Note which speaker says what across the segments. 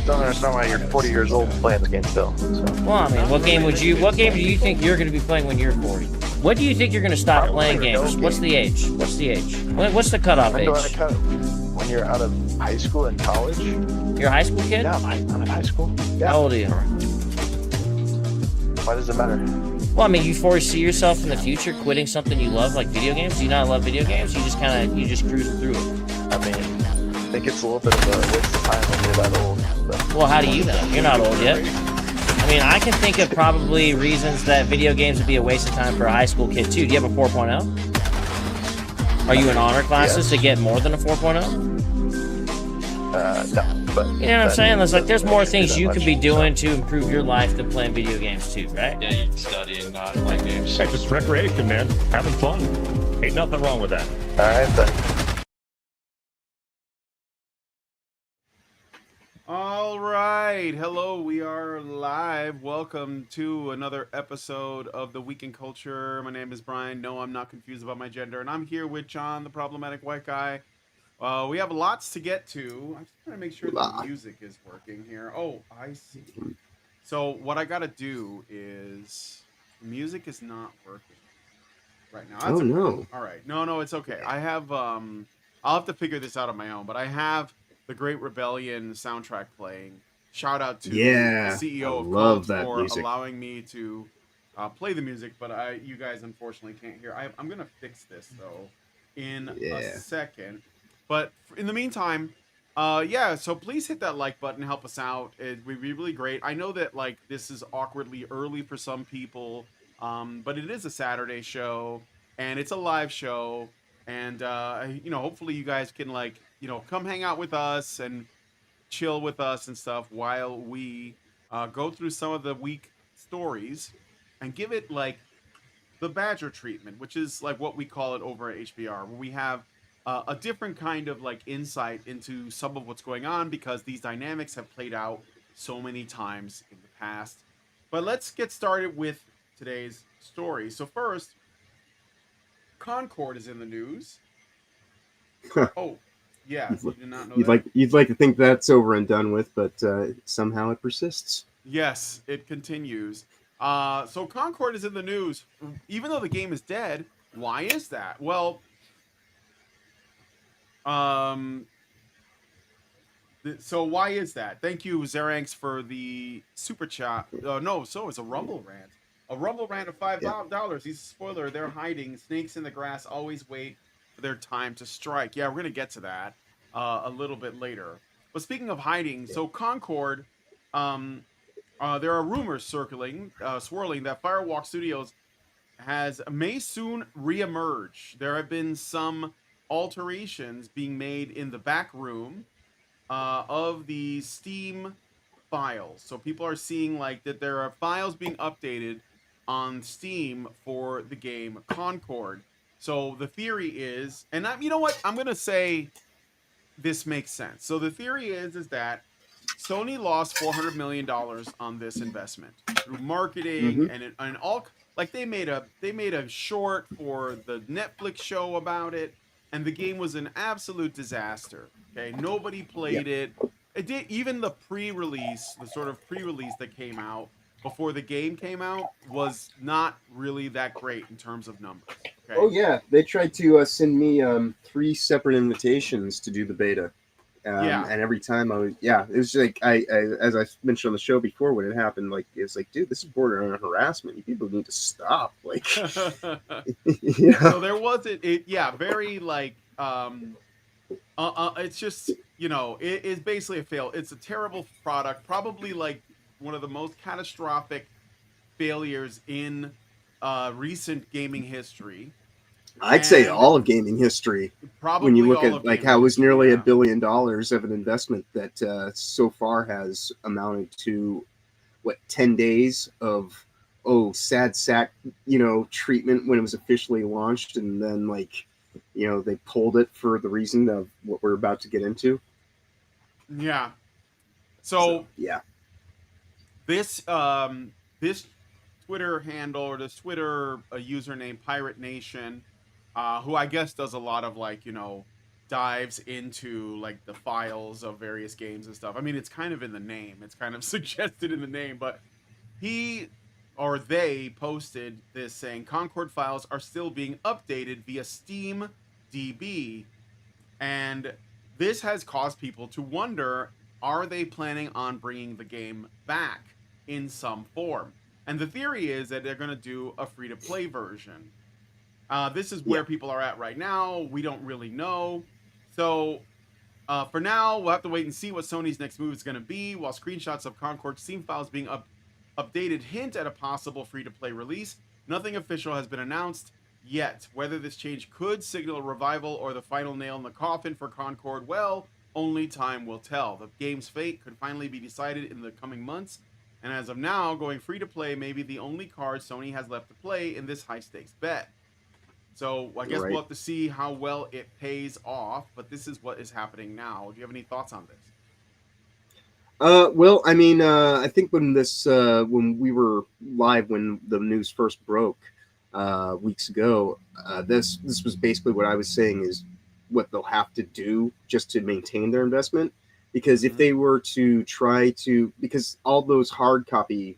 Speaker 1: don't understand why you're 40 years old and playing the game still. So.
Speaker 2: Well, I mean, what game do you think you're going to be playing when you're 40? When do you think you're going to stop playing games? What's the age? What's the cutoff age?
Speaker 1: When you're out of high school and college.
Speaker 2: You're a high school kid?
Speaker 1: Yeah, I'm in high school. Yeah.
Speaker 2: How old are you?
Speaker 1: Why does it matter?
Speaker 2: Well, I mean, you foresee yourself in the future quitting something you love, like video games? Do you not love video games? You just cruising through it?
Speaker 1: I mean, I think it's a little bit of a waste of time when you're that old. So.
Speaker 2: Well, how do you know? You're not old yet. I mean, I can think of probably reasons that video games would be a waste of time for a high school kid, too. Do you have a 4.0? Are you in honor classes to get more than a 4.0?
Speaker 1: No, but...
Speaker 2: You know what I'm saying? There's more things you could be doing to improve your life than playing video games, too, right?
Speaker 3: Yeah, you can study and not play games.
Speaker 4: Hey, just recreation, man. Having fun. Ain't nothing wrong with that.
Speaker 1: All right, then.
Speaker 5: All right. Hello, we are live. Welcome to another episode of the Week in Culture. My name is Brian. No, I'm not confused about my gender. And I'm here with John, the problematic white guy. We have lots to get to. I'm just trying to make sure the music is working here. Oh, I see. So what I got to do is music is not working right now. That's
Speaker 6: no.
Speaker 5: All right. No, it's okay. I have I'll have to figure this out on my own, but I have the Great Rebellion soundtrack playing. Shout out to the CEO of CULT for allowing me to play the music, but you guys unfortunately can't hear. I'm going to fix this though in a second. But in the meantime, so please hit that like button, help us out. It would be really great. I know that this is awkwardly early for some people, but it is a Saturday show and it's a live show, and hopefully you guys can come hang out with us and chill with us and stuff while we go through some of the week stories and give it the Badger treatment, which is what we call it over at HBR, where we have a different kind of insight into some of what's going on, because these dynamics have played out so many times in the past. But let's get started with today's story. So first, Concord is in the news. Oh, yeah, you did not know that?
Speaker 6: You'd like to think that's over and done with, but somehow it persists.
Speaker 5: Yes, it continues. So Concord is in the news, even though the game is dead. Why is that? Well, so why is that? Thank you, Zeranx, for the super chat. So it's a Rumble rant. A Rumble rant of $5. He's a spoiler. They're hiding. Snakes in the grass always wait for their time to strike. Yeah, we're gonna get to that a little bit later. But speaking of hiding, so Concord, there are rumors swirling that Firewalk Studios may soon reemerge. There have been some alterations being made in the back room of the Steam files. So people are seeing that there are files being updated on Steam for the game Concord. So the theory is, and you know what? I'm going to say this makes sense. So the theory is that Sony lost $400 million on this investment through marketing and all. They made a short for the Netflix show about it, and the game was an absolute disaster. Okay, nobody played it. It did, even the sort of pre-release that came out before the game came out was not really that great in terms of numbers. Okay?
Speaker 6: Oh yeah, they tried to send me 3 separate invitations to do the beta. And every time it was as I mentioned on the show before when it happened, it's dude, this is borderline harassment. You people need to stop.
Speaker 5: So there wasn't very it's just it is basically a fail. It's a terrible product, probably one of the most catastrophic failures in recent gaming history.
Speaker 6: I'd say all of gaming history.
Speaker 5: Probably
Speaker 6: when you look
Speaker 5: all
Speaker 6: at how it was nearly $1 billion of an investment that so far has amounted to 10 days of sad sack treatment when it was officially launched, and then they pulled it for the reason of what we're about to get into.
Speaker 5: Yeah. So this Twitter handle, or this Twitter username Pirate Nation, who I guess does a lot of dives into like the files of various games and stuff. I mean, it's kind of in the name. It's kind of suggested in the name, but he or they posted this saying Concord files are still being updated via Steam DB, and this has caused people to wonder, are they planning on bringing the game back in some form? And the theory is that they're going to do a free-to-play version. This is where people are at right now. We don't really know. So for now, we'll have to wait and see what Sony's next move is going to be, while screenshots of Concord Steam files being updated hint at a possible free-to-play release. Nothing official has been announced yet. Whether this change could signal a revival or the final nail in the coffin for Concord, well, only time will tell. The game's fate could finally be decided in the coming months, and as of now, going free-to-play may be the only card Sony has left to play in this high-stakes bet. So I guess we'll have to see how well it pays off, but this is what is happening now. Do you have any thoughts on this?
Speaker 6: Well, I mean, I think when when we were live, when the news first broke weeks ago, this was basically what I was saying is what they'll have to do just to maintain their investment. Because if they were to try to, because all those hard copy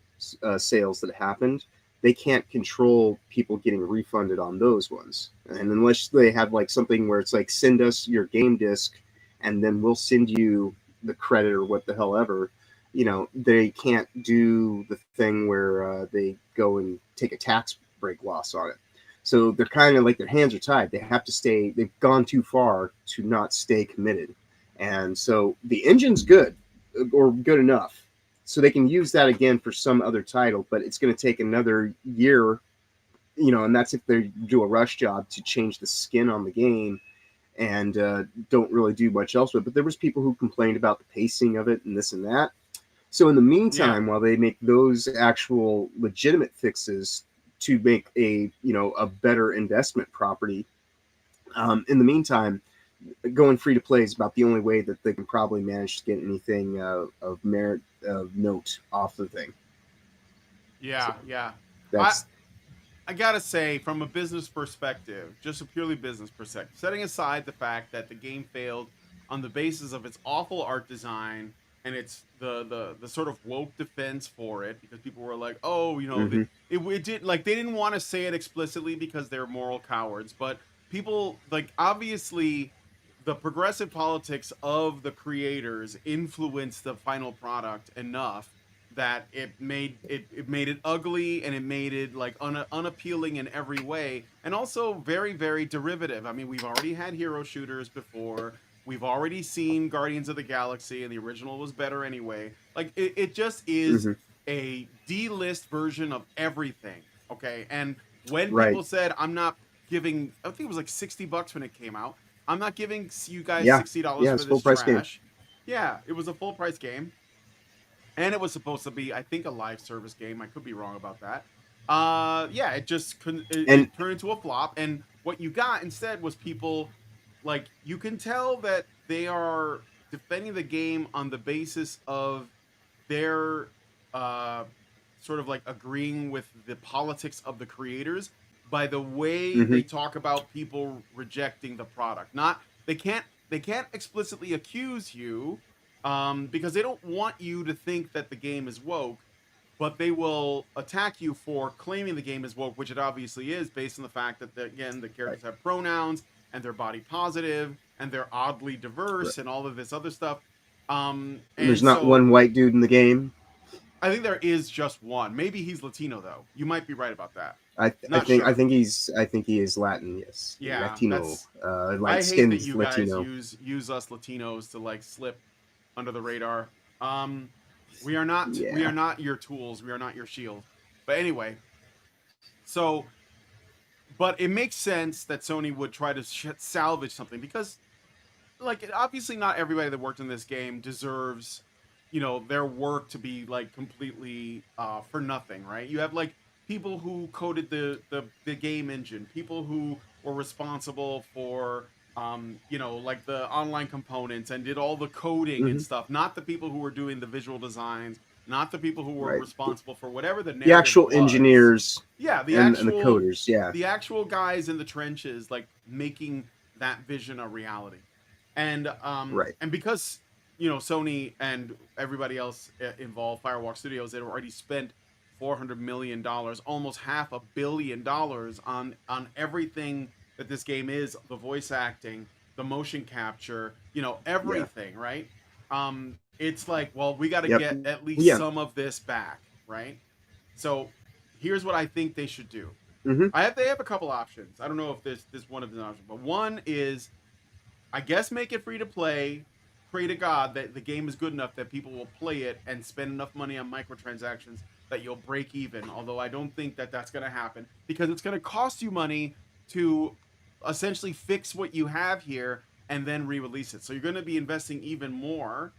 Speaker 6: sales that happened, they can't control people getting refunded on those ones. And unless they have like something where it's like, send us your game disc and then we'll send you the credit or what the hell ever, you know, they can't do the thing where they go and take a tax break loss on it. So they're kind of like, their hands are tied. They have to stay, they've gone too far to not stay committed. And so the engine's good, or good enough, so they can use that again for some other title, but it's going to take another year, you know, and that's if they do a rush job to change the skin on the game and don't really do much else with it. But there was people who complained about the pacing of it and this and that. So in the meantime, while they make those actual legitimate fixes to make a, you know, a better investment property, in the meantime, going free to play is about the only way that they can probably manage to get anything of merit, of note off the thing.
Speaker 5: Yeah,
Speaker 6: So
Speaker 5: yeah.
Speaker 6: that's
Speaker 5: I gotta say, from a business perspective, just a purely business perspective, setting aside the fact that the game failed on the basis of its awful art design and it's the sort of woke defense for it, because people were like, oh, you know, it did, like, they didn't want to say it explicitly because they're moral cowards, but people, like, obviously the progressive politics of the creators influenced the final product enough that it made it ugly, and it made it like unappealing in every way, and also very, very derivative. I mean, we've already had hero shooters before. We've already seen Guardians of the Galaxy, and the original was better anyway. Like, it just is a D-list version of everything. Okay, and when people said, I'm not giving, I think it was like $60 when it came out, I'm not giving you guys $60 for this trash. Game. Yeah, it was a full price game. And it was supposed to be, I think, a live service game. I could be wrong about that. Yeah, it just couldn't, it turned into a flop. And what you got instead was people, like, you can tell that they are defending the game on the basis of their sort of like agreeing with the politics of the creators by the way they talk about people rejecting the product. Not, they can't explicitly accuse you because they don't want you to think that the game is woke, but they will attack you for claiming the game is woke, which it obviously is, based on the fact that again the characters have pronouns and they're body positive and they're oddly diverse and all of this other stuff. And
Speaker 6: there's not one white dude in the game.
Speaker 5: I think there is just one. Maybe he's Latino though. You might be right about that.
Speaker 6: I think he is Latin. Yes.
Speaker 5: Yeah.
Speaker 6: Latino.
Speaker 5: I hate that you Latino. Guys use us Latinos to like slip under the radar. We are not your tools. We are not your shield. But anyway, so, but it makes sense that Sony would try to salvage something, because, like, obviously not everybody that worked in this game deserves, you know, their work to be like completely for nothing, right? You have like people who coded the game engine, people who were responsible for you know, like the online components and did all the coding and stuff, not the people who were doing the visual designs, not the people who were responsible for whatever the
Speaker 6: actual engineers,
Speaker 5: and the coders, the actual guys in the trenches, like making that vision a reality. And because Sony and everybody else involved, Firewalk Studios, they already spent $400 million, almost $500 million on everything that this game is, the voice acting, the motion capture, everything, right? It's like, well, we got to get at least some of this back, right? So here's what I think they should do. They have a couple options. I don't know if this one of the options, but one is, I guess, make it free to play. Pray to God that the game is good enough that people will play it and spend enough money on microtransactions that you'll break even. Although I don't think that that's going to happen, because it's going to cost you money to essentially fix what you have here and then re-release it. So you're going to be investing even more.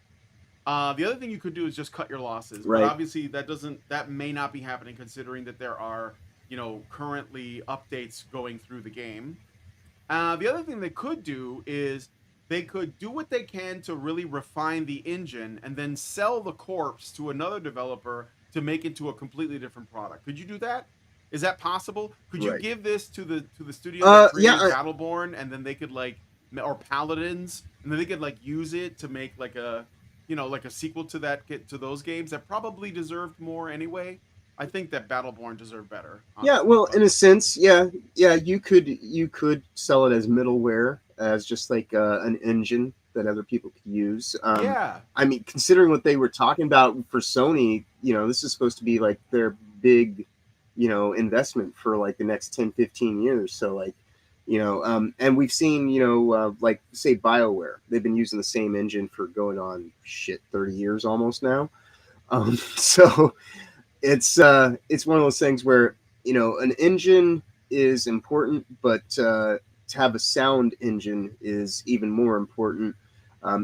Speaker 5: The other thing you could do is just cut your losses. But obviously that may not be happening, considering that there are, currently updates going through the game. The other thing they could do is they could do what they can to really refine the engine and then sell the corpse to another developer to make it to a completely different product. Could you do that? Is that possible? Could you give this to the studio that created Battleborn, and then they could or Paladins, and then they could use it to make like a sequel to those games that probably deserved more anyway? I think that Battleborn deserved better. Honestly.
Speaker 6: Yeah, well, in a sense, yeah, you could sell it as middleware, as just like an engine that other people could use. I mean, considering what they were talking about for Sony, this is supposed to be like their big, investment for like the next 10, 15 years. So and we've seen, like say BioWare, they've been using the same engine for going on 30 years almost now. So it's one of those things where, an engine is important, but to have a sound engine is even more important,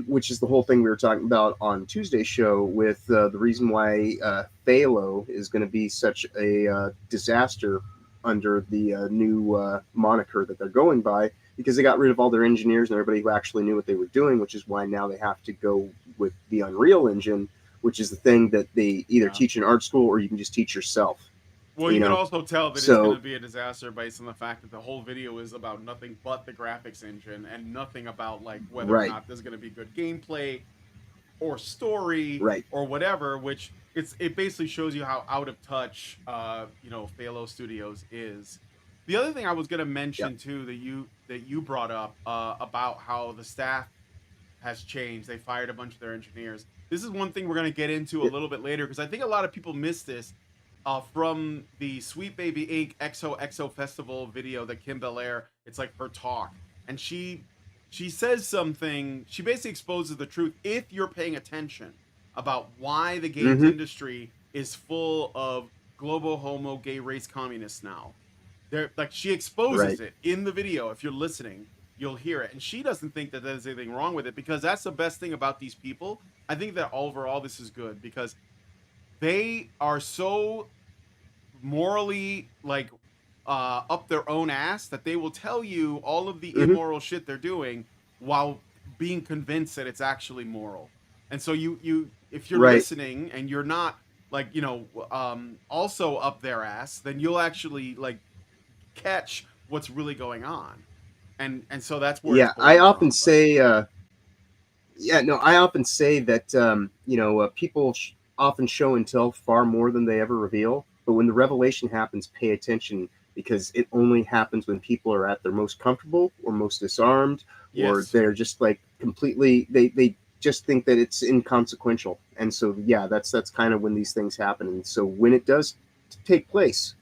Speaker 6: which is the whole thing we were talking about on Tuesday's show with the reason why Phalo is going to be such a disaster under the new moniker that they're going by, because they got rid of all their engineers and everybody who actually knew what they were doing, which is why now they have to go with the Unreal Engine, which is the thing that they either teach in art school or you can just teach yourself.
Speaker 5: Well, you can also tell that it's going to be a disaster based on the fact that the whole video is about nothing but the graphics engine and nothing about whether or not there's going to be good gameplay or story or whatever, which it basically shows you how out of touch Phalo Studios is. The other thing I was going to mention too that you brought up about how the staff has changed. They fired a bunch of their engineers. This is one thing we're going to get into a little bit later, because I think a lot of people missed this from the Sweet Baby Inc. XOXO Festival video that Kim Belair, it's like her talk. And she says something, she basically exposes the truth, if you're paying attention, about why the games industry is full of global homo gay race communists now. She exposes it in the video. If you're listening, you'll hear it. And she doesn't think that there's anything wrong with it, because that's the best thing about these people. I think that overall this is good, because they are so morally up their own ass that they will tell you all of the immoral shit they're doing while being convinced that it's actually moral. And so you if you're listening and you're not also up their ass, then you'll actually catch what's really going on. And so that's where
Speaker 6: I often say that people often show and tell far more than they ever reveal. But when the revelation happens, pay attention, because it only happens when people are at their most comfortable or most disarmed, or they're just completely, they just think that it's inconsequential. And so, that's kind of when these things happen. And so when it does take place,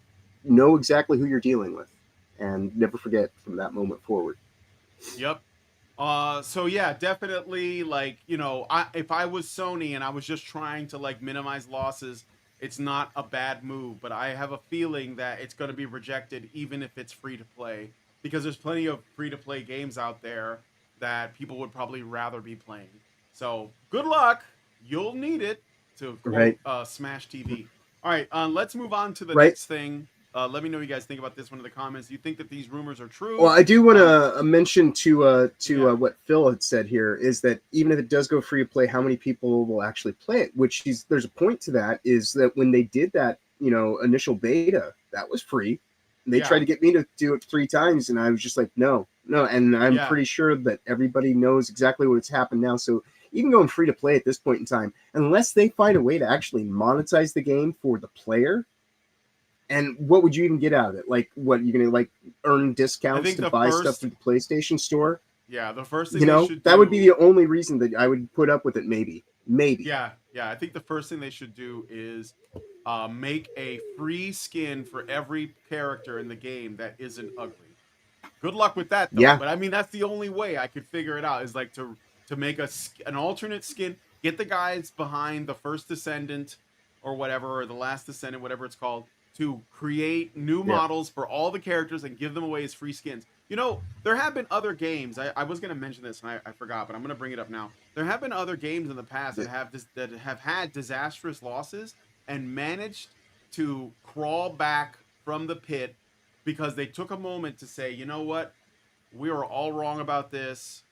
Speaker 6: know exactly who you're dealing with, and never forget from that moment forward.
Speaker 5: Yep. So yeah, definitely, if I was Sony and I was just trying to minimize losses, it's not a bad move, but I have a feeling that it's going to be rejected even if it's free to play, because there's plenty of free to play games out there that people would probably rather be playing. So good luck. You'll need it to smash TV. All right. Let's move on to the next thing. Let me know what you guys think about this one in the comments. Do you think that these rumors are true?
Speaker 6: Well, I do want to mention to what Phil had said here, is that even if it does go free to play, how many people will actually play it? Which there's a point to that, is that when they did that, initial beta, that was free. And they tried to get me to do it 3 times, and I was just like, no, No, and I'm
Speaker 5: Yeah.
Speaker 6: pretty sure that everybody knows exactly what's happened now. So even going free to play at this point in time, unless they find a way to actually monetize the game for the player, and what would you even get out of it? Like, what you're gonna like earn discounts
Speaker 5: think
Speaker 6: to
Speaker 5: the
Speaker 6: buy
Speaker 5: first-
Speaker 6: stuff through the PlayStation Store?
Speaker 5: Yeah, the first thing
Speaker 6: You
Speaker 5: they
Speaker 6: know,
Speaker 5: should
Speaker 6: that
Speaker 5: do,
Speaker 6: would be the only reason that I would put up with it. Maybe.
Speaker 5: Yeah, I think the first thing they should do is make a free skin for every character in the game that isn't ugly. Good luck with that, though.
Speaker 6: Yeah.
Speaker 5: But I mean, that's the only way I could figure it out is like to make an alternate skin. Get the guys behind the first Descendant or whatever, or the last Descendant, whatever it's called, to create new models for all the characters and give them away as free skins. You know, there have been other games. I was going to mention this and I forgot, but I'm going to bring it up now. There have been other games in the past that have had disastrous losses and managed to crawl back from the pit because they took a moment to say, you know what, we were all wrong about this.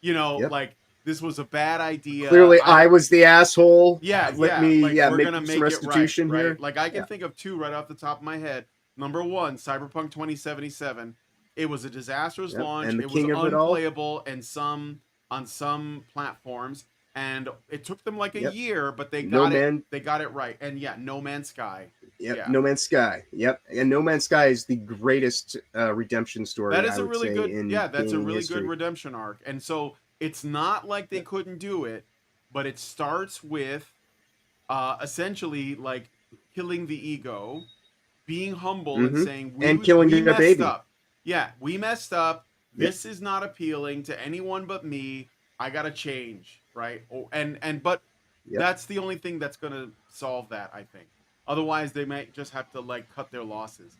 Speaker 5: You know, like this was a bad idea.
Speaker 6: Clearly, I was the asshole.
Speaker 5: Yeah,
Speaker 6: Let me
Speaker 5: like, we're
Speaker 6: make
Speaker 5: gonna
Speaker 6: some
Speaker 5: make
Speaker 6: restitution
Speaker 5: it right,
Speaker 6: here.
Speaker 5: right? Like I can think of two right off the top of my head. Number one, Cyberpunk 2077. It was a disastrous launch.
Speaker 6: And the
Speaker 5: it
Speaker 6: king
Speaker 5: was
Speaker 6: of it all.
Speaker 5: unplayable and on some platforms, and it took them like a year, but they got it. They got it right. And yeah, No Man's Sky.
Speaker 6: Yep,
Speaker 5: Yeah.
Speaker 6: No Man's Sky. Yep, and No Man's Sky is the greatest redemption story.
Speaker 5: That is
Speaker 6: I
Speaker 5: a
Speaker 6: would
Speaker 5: really
Speaker 6: say,
Speaker 5: good.
Speaker 6: in
Speaker 5: Yeah, that's a
Speaker 6: gaming
Speaker 5: really
Speaker 6: history.
Speaker 5: good redemption arc. And so it's not like they couldn't do it, but it starts with essentially like killing the ego, being humble, and saying
Speaker 6: and killing
Speaker 5: we
Speaker 6: your
Speaker 5: messed
Speaker 6: baby.
Speaker 5: up. Yeah, we messed up. This is not appealing to anyone but me. I gotta change, right? Oh, but that's the only thing that's gonna solve that, I think. Otherwise, they might just have to like cut their losses.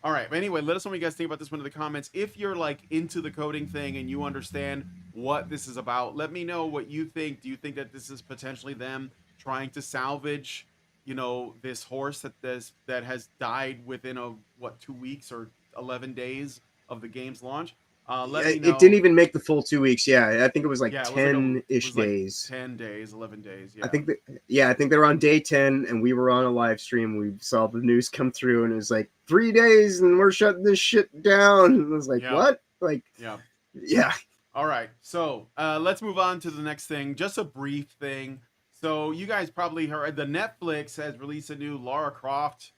Speaker 5: All right. But anyway, let us know what you guys think about this one in the comments. If you're like into the coding thing and you understand what this is about, let me know what you think. Do you think that this is potentially them trying to salvage, you know, this horse that has died within 2 weeks or 11 days of the game's launch? Let me know.
Speaker 6: It didn't even make the full 2 weeks. Yeah, I think it was like
Speaker 5: Yeah, it was
Speaker 6: 10-ish
Speaker 5: like
Speaker 6: days.
Speaker 5: 10 days, 11 days. Yeah.
Speaker 6: I think I think they were on day 10, and we were on a live stream. We saw the news come through, and it was like 3 days, and we're shutting this shit down. And it was like, what? Like, yeah.
Speaker 5: All right, so let's move on to the next thing. Just a brief thing. So you guys probably heard the Netflix has released a new Lara Croft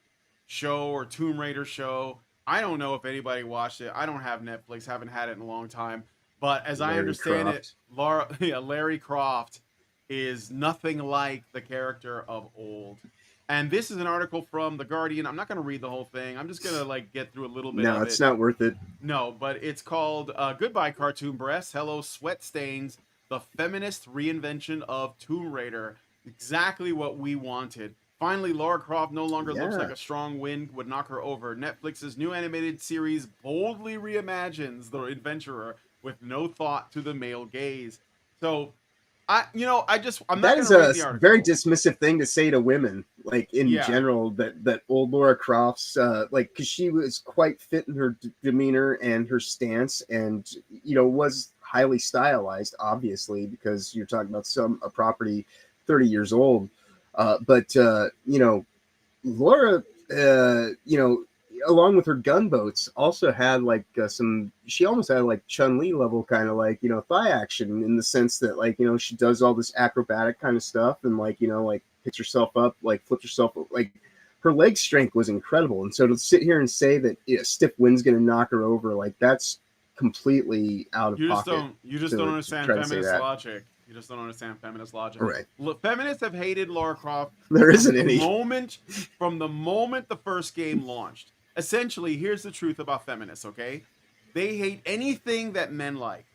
Speaker 5: show or Tomb Raider show. I don't know if anybody watched it. I don't have Netflix, haven't had it in a long time. But as I understand it, Larry Croft is nothing like the character of old. And this is an article from The Guardian. I'm not going to read the whole thing. I'm just going to like get through a little bit of it.
Speaker 6: No, it's not worth it.
Speaker 5: No, but it's called Goodbye Cartoon Breasts, Hello Sweat Stains, the feminist reinvention of Tomb Raider. Exactly what we wanted. Finally, Lara Croft no longer looks like a strong wind would knock her over. Netflix's new animated series boldly reimagines the adventurer with no thought to the male gaze. So, I'm not going to read the article.
Speaker 6: Very dismissive thing to say to women, like in general, that old Lara Croft's like, because she was quite fit in her demeanor and her stance, and was highly stylized, obviously, because you're talking about a property 30 years old. But Laura, along with her gunboats, also had like she almost had like Chun-Li level kind of like, thigh action, in the sense that like, she does all this acrobatic kind of stuff and like, like picks herself up, like flips herself up, like her leg strength was incredible. And so to sit here and say that a stiff wind's going to knock her over, like that's completely out of pocket.
Speaker 5: You just don't understand feminist logic. You just don't understand feminist logic.
Speaker 6: Right.
Speaker 5: Look, feminists have hated Lara Croft.
Speaker 6: There isn't any.
Speaker 5: From the moment the first game launched. Essentially, here's the truth about feminists, okay? They hate anything that men like.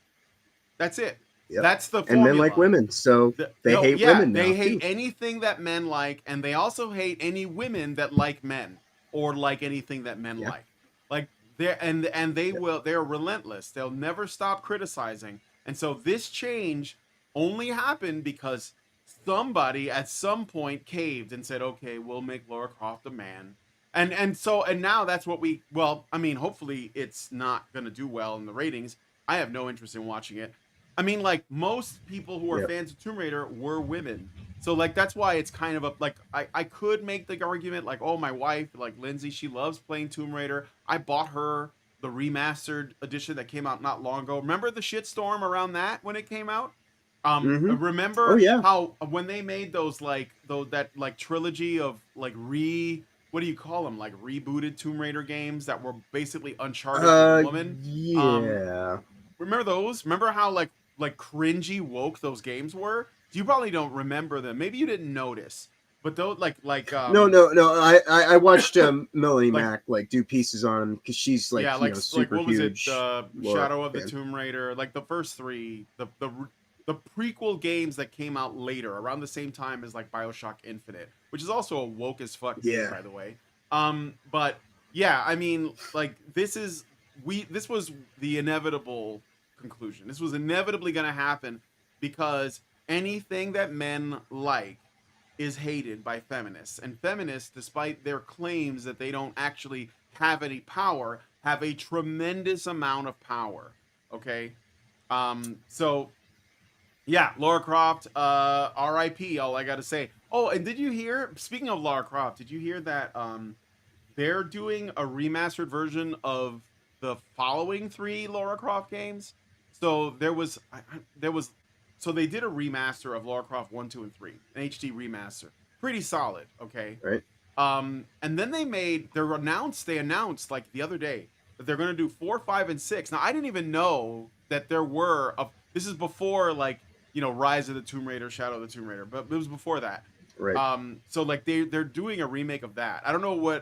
Speaker 5: That's it. Yep. That's the formula.
Speaker 6: And men like women, so they hate women now.
Speaker 5: They hate anything that men like, and they also hate any women that like men or like anything that men like. Like they're relentless. They'll never stop criticizing. And so this change only happened because somebody at some point caved and said, okay, we'll make Lara Croft a man. And now that's what hopefully it's not going to do well in the ratings. I have no interest in watching it. I mean, like, most people who are fans of Tomb Raider were women. So, like, that's why it's kind of I could make the argument, like, oh, my wife, like, Lindsay, she loves playing Tomb Raider. I bought her the remastered edition that came out not long ago. Remember the shitstorm around that when it came out? Remember
Speaker 6: Oh yeah.
Speaker 5: how when they made those that trilogy of like what do you call them, like rebooted Tomb Raider games that were basically Uncharted for women?
Speaker 6: Yeah.
Speaker 5: Remember those? Remember how like cringy woke those games were? You probably don't remember them. Maybe you didn't notice. But those
Speaker 6: No. I watched Melanie
Speaker 5: Like-
Speaker 6: Mac like do pieces on because she's like
Speaker 5: yeah, like
Speaker 6: super
Speaker 5: what was
Speaker 6: huge.
Speaker 5: it?
Speaker 6: Laura
Speaker 5: Shadow of the
Speaker 6: fan.
Speaker 5: Tomb Raider, like the first three, the prequel games that came out later, around the same time as like BioShock Infinite, which is also a woke as fuck game,
Speaker 6: Yeah.
Speaker 5: by the way. But yeah, I mean, like this was the inevitable conclusion. This was inevitably going to happen because anything that men like is hated by feminists, and feminists, despite their claims that they don't actually have any power, have a tremendous amount of power. Okay, so yeah, Lara Croft, R.I.P. All I gotta say. Oh, and did you hear? Speaking of Lara Croft, did you hear that they're doing a remastered version of the following 3 Lara Croft games? So so they did a remaster of Lara Croft 1, 2, and 3, an HD remaster. Pretty solid, okay?
Speaker 6: Right.
Speaker 5: And then they announced like the other day that they're gonna do 4, 5, and 6. Now I didn't even know that there were this is before like, you know, Rise of the Tomb Raider, Shadow of the Tomb Raider, but it was before that.
Speaker 6: Right.
Speaker 5: So like they're doing a remake of that. I don't know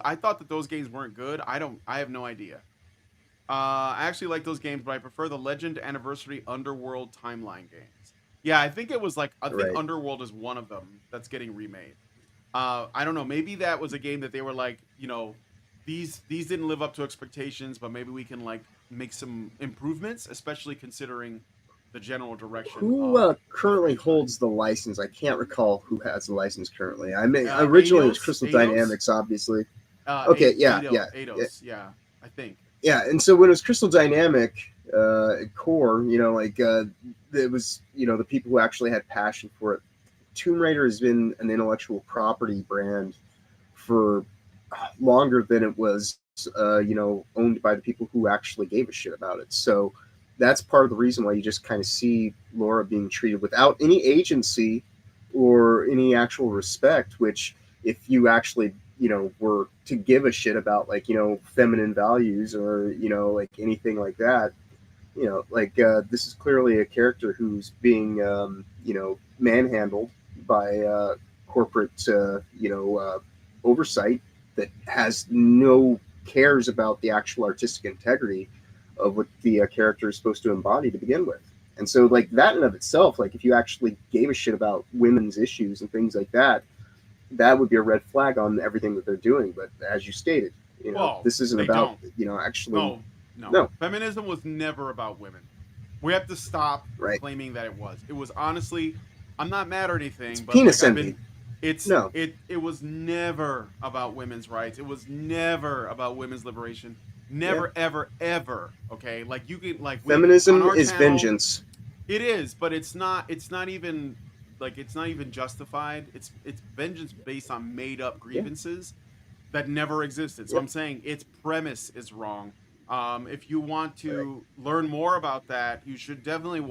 Speaker 5: I thought that those games weren't good. I have no idea. I actually like those games, but I prefer the Legend Anniversary Underworld Timeline games. Yeah, I think
Speaker 6: Right.
Speaker 5: Underworld is one of them that's getting remade. I don't know. Maybe that was a game that they were like, you know, these didn't live up to expectations, but maybe we can like make some improvements, especially considering the general direction.
Speaker 6: Who currently holds the license? I can't recall who has the license currently. I mean, originally it was Crystal
Speaker 5: Eidos?
Speaker 6: Dynamics, obviously. Okay, yeah,
Speaker 5: Eidos, yeah, I think.
Speaker 6: Yeah, and so when it was Crystal Dynamic core, you know, like it was, you know, the people who actually had passion for it. Tomb Raider has been an intellectual property brand for longer than it was, you know, owned by the people who actually gave a shit about it. So that's part of the reason why you just kind of see Laura being treated without any agency or any actual respect, which if you actually, you know, were to give a shit about like, you know, feminine values or, you know, like anything like that, you know, like this is clearly a character who's being, you know, manhandled by corporate, you know, oversight that has no cares about the actual artistic integrity of what the character is supposed to embody to begin with. And so like that in and of itself, like if you actually gave a shit about women's issues and things like that, that would be a red flag on everything that they're doing. But as you stated, you know,
Speaker 5: Well,
Speaker 6: this isn't
Speaker 5: they
Speaker 6: about,
Speaker 5: don't.
Speaker 6: you know, actually.
Speaker 5: No. Feminism was never about women. We have to stop
Speaker 6: Right.
Speaker 5: claiming that it was. It was honestly, I'm not mad or anything,
Speaker 6: It's
Speaker 5: but
Speaker 6: penis
Speaker 5: like,
Speaker 6: envy.
Speaker 5: It was never about women's rights. It was never about women's liberation. Never, ever, ever. Okay, like you could like
Speaker 6: Feminism
Speaker 5: on our
Speaker 6: is
Speaker 5: channel,
Speaker 6: vengeance.
Speaker 5: It is, but it's not even like it's not even justified. It's vengeance based on made up grievances that never existed. So I'm saying its premise is wrong. If you want to learn more about that, you should definitely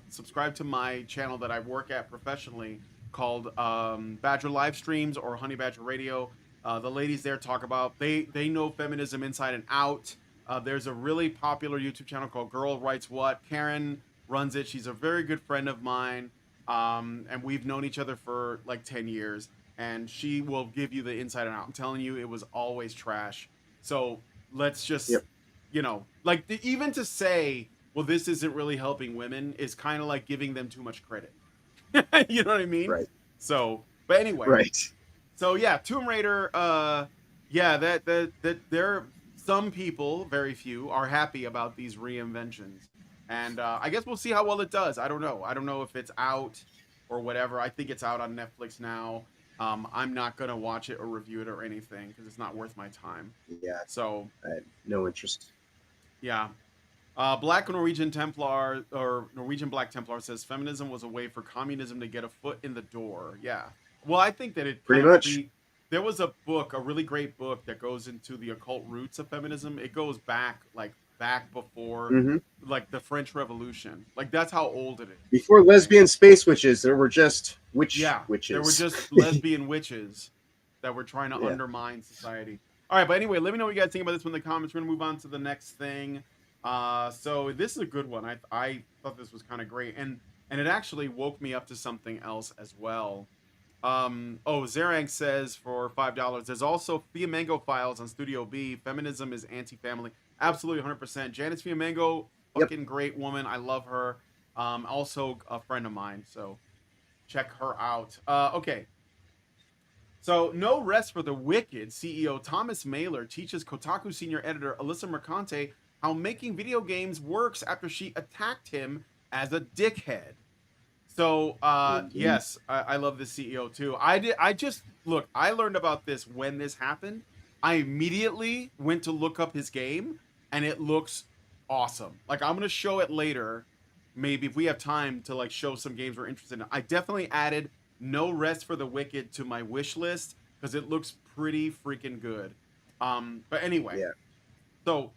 Speaker 5: subscribe to my channel that I work at professionally called Badger Live Streams or Honey Badger Radio. The ladies there talk about they know feminism inside and out. There's a really popular YouTube channel called Girl Writes What. Karen runs it. She's a very good friend of mine, and we've known each other for like 10 years. And she will give you the inside and out. I'm telling you, it was always trash. So let's just, you know, like even to say, well, this isn't really helping women is kind of like giving them too much credit. You know what I mean?
Speaker 6: Right.
Speaker 5: So, but anyway.
Speaker 6: Right.
Speaker 5: So yeah, Tomb Raider. That there some people, very few, are happy about these reinventions, and I guess we'll see how well it does. I don't know. I don't know if it's out or whatever. I think it's out on Netflix now. I'm not gonna watch it or review it or anything because it's not worth my time.
Speaker 6: Yeah.
Speaker 5: So
Speaker 6: I have no interest.
Speaker 5: Yeah. Black Norwegian Templar or Norwegian Black Templar says feminism was a way for communism to get a foot in the door. Yeah. Well, I think that it
Speaker 6: Pretty much.
Speaker 5: there was a book, a really great book that goes into the occult roots of feminism. It goes back before
Speaker 6: Hmm.
Speaker 5: like the French Revolution. Like that's how old it is.
Speaker 6: Before lesbian space witches, there were just
Speaker 5: Yeah,
Speaker 6: witches.
Speaker 5: there were just lesbian witches that were trying to
Speaker 6: Yeah.
Speaker 5: undermine society. All right, but anyway, let me know what you guys think about this one in the comments. We're gonna move on to the next thing. So this is a good one. I thought this was kind of great, and it actually woke me up to something else as well. Zerang says for $5, there's also Fiamengo files on Studio B. Feminism is anti-family. Absolutely 100%. Janice Fiamengo, fucking great woman. I love her. Also a friend of mine, so check her out. Okay. So, no rest for the wicked. CEO Thomas Mailer teaches Kotaku senior editor Alyssa Mercante how making video games works after she attacked him as a dickhead. So, yes, I love the CEO too. I learned about this when this happened. I immediately went to look up his game, and it looks awesome. Like, I'm going to show it later, maybe if we have time to like show some games we're interested in. I definitely added No Rest for the Wicked to my wish list because it looks pretty freaking good. But anyway,
Speaker 6: Yeah.
Speaker 5: So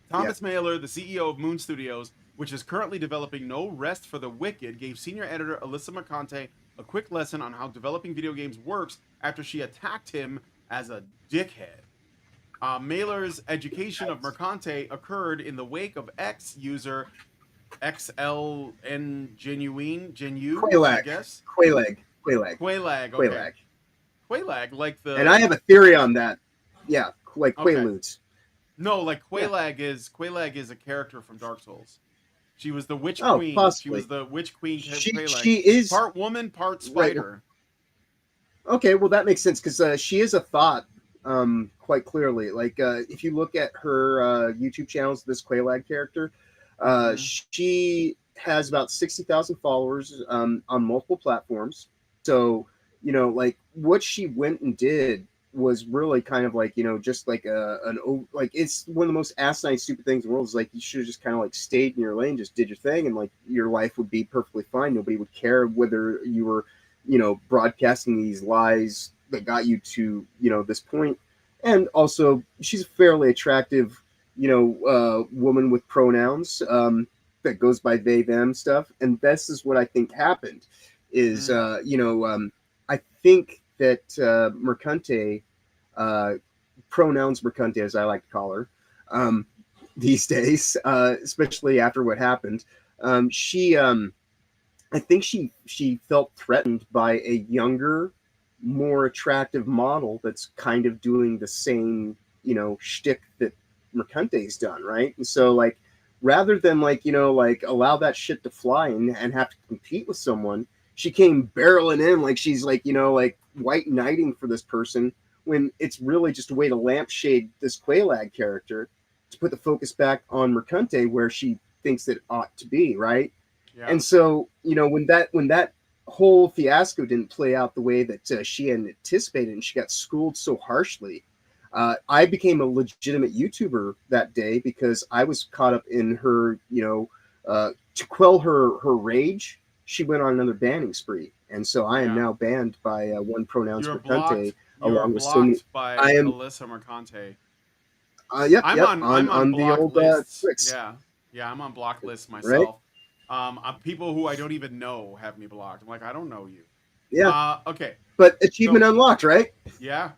Speaker 5: Thomas Mailer, the CEO of Moon Studios, which is currently developing No Rest for the Wicked, gave senior editor Alyssa Mercante a quick lesson on how developing video games works after she attacked him as a dickhead. Mailer's education of Mercante occurred in the wake of ex-user XLN Genuine, I guess.
Speaker 6: Quailag.
Speaker 5: Okay. Quailag, like the.
Speaker 6: And I have a theory on that. Yeah, like Quaaludes.
Speaker 5: No, like Quailag is a character from Dark Souls. She was the Witch Queen.
Speaker 6: Possibly.
Speaker 5: She was the Witch Queen.
Speaker 6: She is
Speaker 5: part woman, part spider.
Speaker 6: Right. Okay, well that makes sense because she is a thought. Quite clearly, like if you look at her YouTube channels, this Quailag character, she has about 60,000 followers on multiple platforms. So like what she went and did was really kind of like just like like it's one of the most asinine stupid things in the world. Is like you should have just kind of like stayed in your lane, just did your thing, and like your life would be perfectly fine. Nobody would care whether you were broadcasting these lies that got you to this point. And also she's a fairly attractive woman with pronouns that goes by they them stuff. And this is what I think happened is I think that Mercante, pronouns Mercante as I like to call her these days, especially after what happened, I think she felt threatened by a younger, more attractive model that's kind of doing the same shtick that Mercante's done, right? And so like rather than like allow that shit to fly and have to compete with someone, she came barreling in like she's like like white knighting for this person when it's really just a way to lampshade this Quailag character to put the focus back on Mercante where she thinks that it ought to be, right? Yeah. And so when that whole fiasco didn't play out the way that she had anticipated and she got schooled so harshly, I became a legitimate YouTuber that day because I was caught up in her, to quell her rage. She went on another banning spree, and so I am now banned by one pronouns Mercante along with so
Speaker 5: by Alyssa Mercante.
Speaker 6: I'm on the old tricks.
Speaker 5: Yeah, I'm on block lists myself. Right? People who I don't even know have me blocked. I'm like, I don't know you.
Speaker 6: Yeah.
Speaker 5: Okay.
Speaker 6: But achievement unlocked, right?
Speaker 5: Yeah.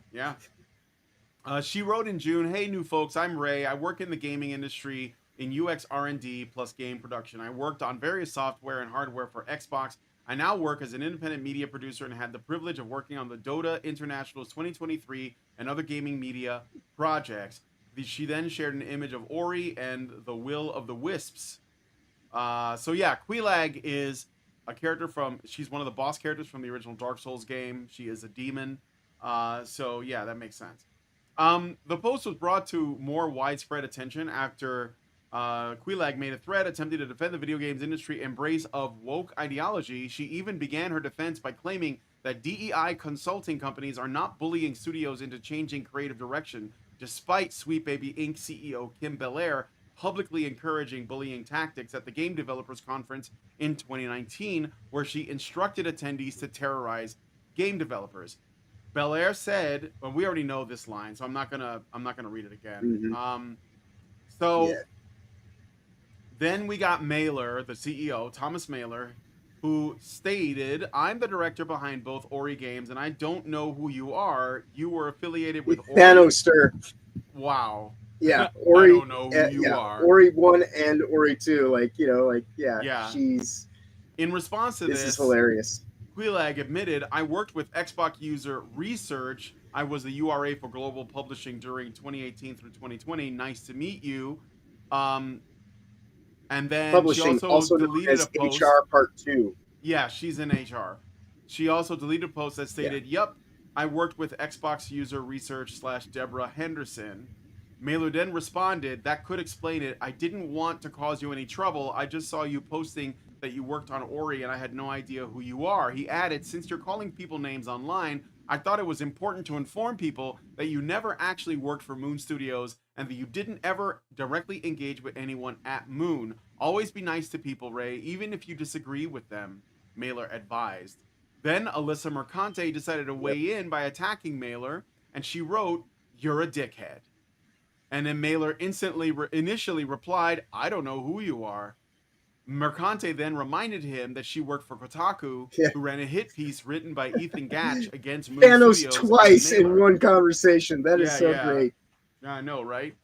Speaker 5: She wrote in June, "Hey, new folks, I'm Ray. I work in the gaming industry in UX R&D plus game production. I worked on various software and hardware for Xbox. I now work as an independent media producer and had the privilege of working on the Dota Internationals 2023 and other gaming media projects." She then shared an image of Ori and the Will of the Wisps. Quailag is a character she's one of the boss characters from the original Dark Souls game. She is a demon. That makes sense. The post was brought to more widespread attention after Quailag made a thread attempting to defend the video games industry embrace of woke ideology. She even began her defense by claiming that DEI consulting companies are not bullying studios into changing creative direction, despite Sweet Baby Inc. CEO Kim Belair publicly encouraging bullying tactics at the Game Developers Conference in 2019, where she instructed attendees to terrorize game developers. Belair said, well, we already know this line, so I'm not gonna read it again.
Speaker 6: Mhm.
Speaker 5: So
Speaker 6: Yeah.
Speaker 5: then we got Mailer, the CEO, Thomas Mailer, who stated, "I'm the director behind both Ori games, and I don't know who you are. You were affiliated with Ori."
Speaker 6: Thanos.
Speaker 5: Wow.
Speaker 6: Yeah,
Speaker 5: I
Speaker 6: Ori.
Speaker 5: don't know who you
Speaker 6: Yeah,
Speaker 5: are.
Speaker 6: Ori 1 and Ori 2. Like, yeah.
Speaker 5: Yeah.
Speaker 6: She's.
Speaker 5: In response to
Speaker 6: This
Speaker 5: this,
Speaker 6: is hilarious.
Speaker 5: Quilag admitted, "I worked with Xbox user research. I was the URA for global publishing during 2018 through 2020. Nice to meet you." And then she
Speaker 6: Publishing,
Speaker 5: also
Speaker 6: also known
Speaker 5: deleted a
Speaker 6: as
Speaker 5: post.
Speaker 6: HR Part 2.
Speaker 5: Yeah, she's in HR. She also deleted a post that stated, "Yep, I worked with Xbox user research / Deborah Henderson." Mailer then responded, "That could explain it. I didn't want to cause you any trouble. I just saw you posting that you worked on Ori and I had no idea who you are." He added, "Since you're calling people names online, I thought it was important to inform people that you never actually worked for Moon Studios and that you didn't ever directly engage with anyone at Moon. Always be nice to people, Ray, even if you disagree with them," Mailer advised. Then Alyssa Mercante decided to weigh in by attacking Mailer, and she wrote, "You're a dickhead." And then Mailer initially replied, "I don't know who you are." Mercante then reminded him that she worked for Kotaku, who ran a hit piece written by Ethan Gatch against Moon
Speaker 6: Thanos
Speaker 5: Studios.
Speaker 6: twice in one conversation. That is so great.
Speaker 5: I know, right?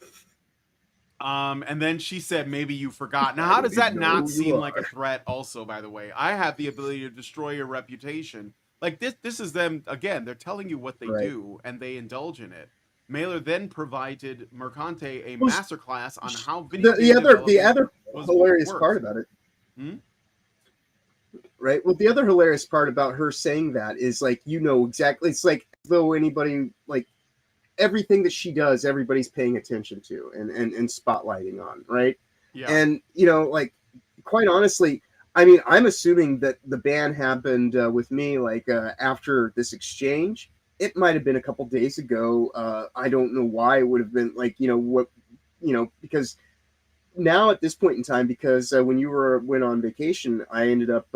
Speaker 5: And then she said, "Maybe you forgot." Now, how does that not seem like a threat? Also, by the way, I have the ability to destroy your reputation. Like this is them again. They're telling you what they do, and they indulge in it. Mailer then provided Mercante a masterclass on how video
Speaker 6: the other hilarious part about it. Right. Well, the other hilarious part about her saying that is like, exactly. It's like as though anybody, like, everything that she does, everybody's paying attention to and spotlighting on. Right.
Speaker 5: Yeah.
Speaker 6: And like, quite honestly, I mean, I'm assuming that the ban happened with me like after this exchange. It might have been a couple days ago. I don't know why it would have been like, because now at this point in time, because when you went on vacation, I ended up,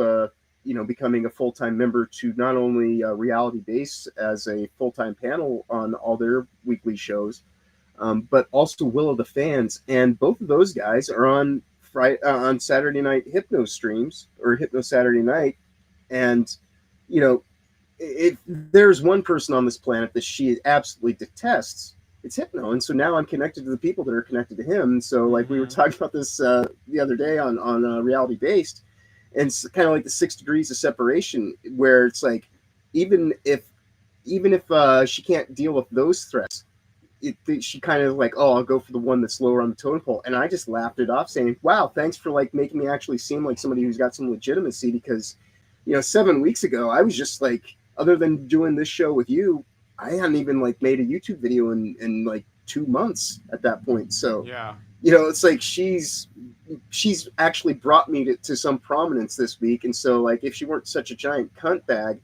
Speaker 6: becoming a full-time member to not only Reality Base as a full-time panel on all their weekly shows, but also Will of the Fans. And both of those guys are on on Saturday night Hypno streams or Hypno Saturday night. And, if there's one person on this planet that she absolutely detests, it's Hypno. And so now I'm connected to the people that are connected to him. And so like we were talking about this the other day on Reality Based, and it's kind of like the 6 degrees of separation where it's like, even if she can't deal with those threats, she kind of like, oh, I'll go for the one that's lower on the totem pole. And I just laughed it off saying, wow, thanks for like making me actually seem like somebody who's got some legitimacy, because 7 weeks ago I was just like, other than doing this show with you, I hadn't even like made a YouTube video in like 2 months at that point. So
Speaker 5: yeah,
Speaker 6: it's like she's actually brought me to some prominence this week. And so like, if she weren't such a giant cunt bag,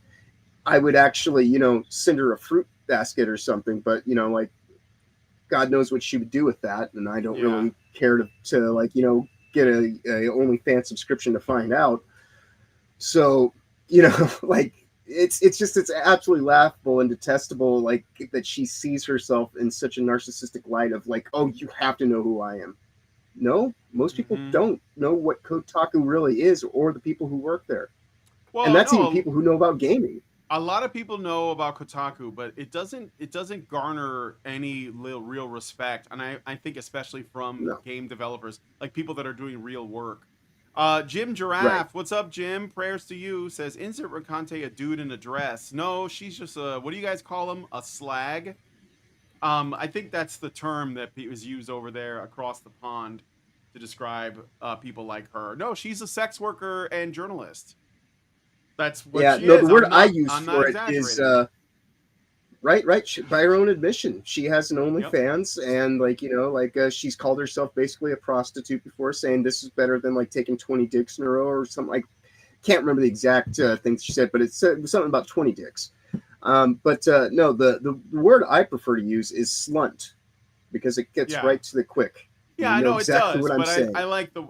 Speaker 6: I would actually, send her a fruit basket or something. But like, God knows what she would do with that, and I don't really care to like, get a OnlyFans subscription to find out. So like, it's absolutely laughable and detestable, like that she sees herself in such a narcissistic light of like, oh, you have to know who I am. No, most people don't know what Kotaku really is, or the people who work there. Well, and that's even people who know about gaming.
Speaker 5: A lot of people know about Kotaku, but it doesn't garner any real respect, and I think especially from game developers, like people that are doing real work. Jim Giraffe, what's up, Jim? Prayers to you, says, insert Mercante a dude in a dress. No, she's just what do you guys call him? A slag? I think that's the term that is used over there across the pond to describe people like her. No, she's a sex worker and journalist. That's what she is.
Speaker 6: The word I use for it is right. By her own admission, she has an OnlyFans, and like she's called herself basically a prostitute before, saying this is better than like taking 20 dicks in a row or something. Like, can't remember the exact things she said, but it was something about 20 dicks. No, the word I prefer to use is slunt, because it gets right to the quick.
Speaker 5: Yeah,
Speaker 6: You
Speaker 5: I
Speaker 6: know
Speaker 5: know it
Speaker 6: exactly
Speaker 5: does,
Speaker 6: what I'm
Speaker 5: but
Speaker 6: saying.
Speaker 5: I like the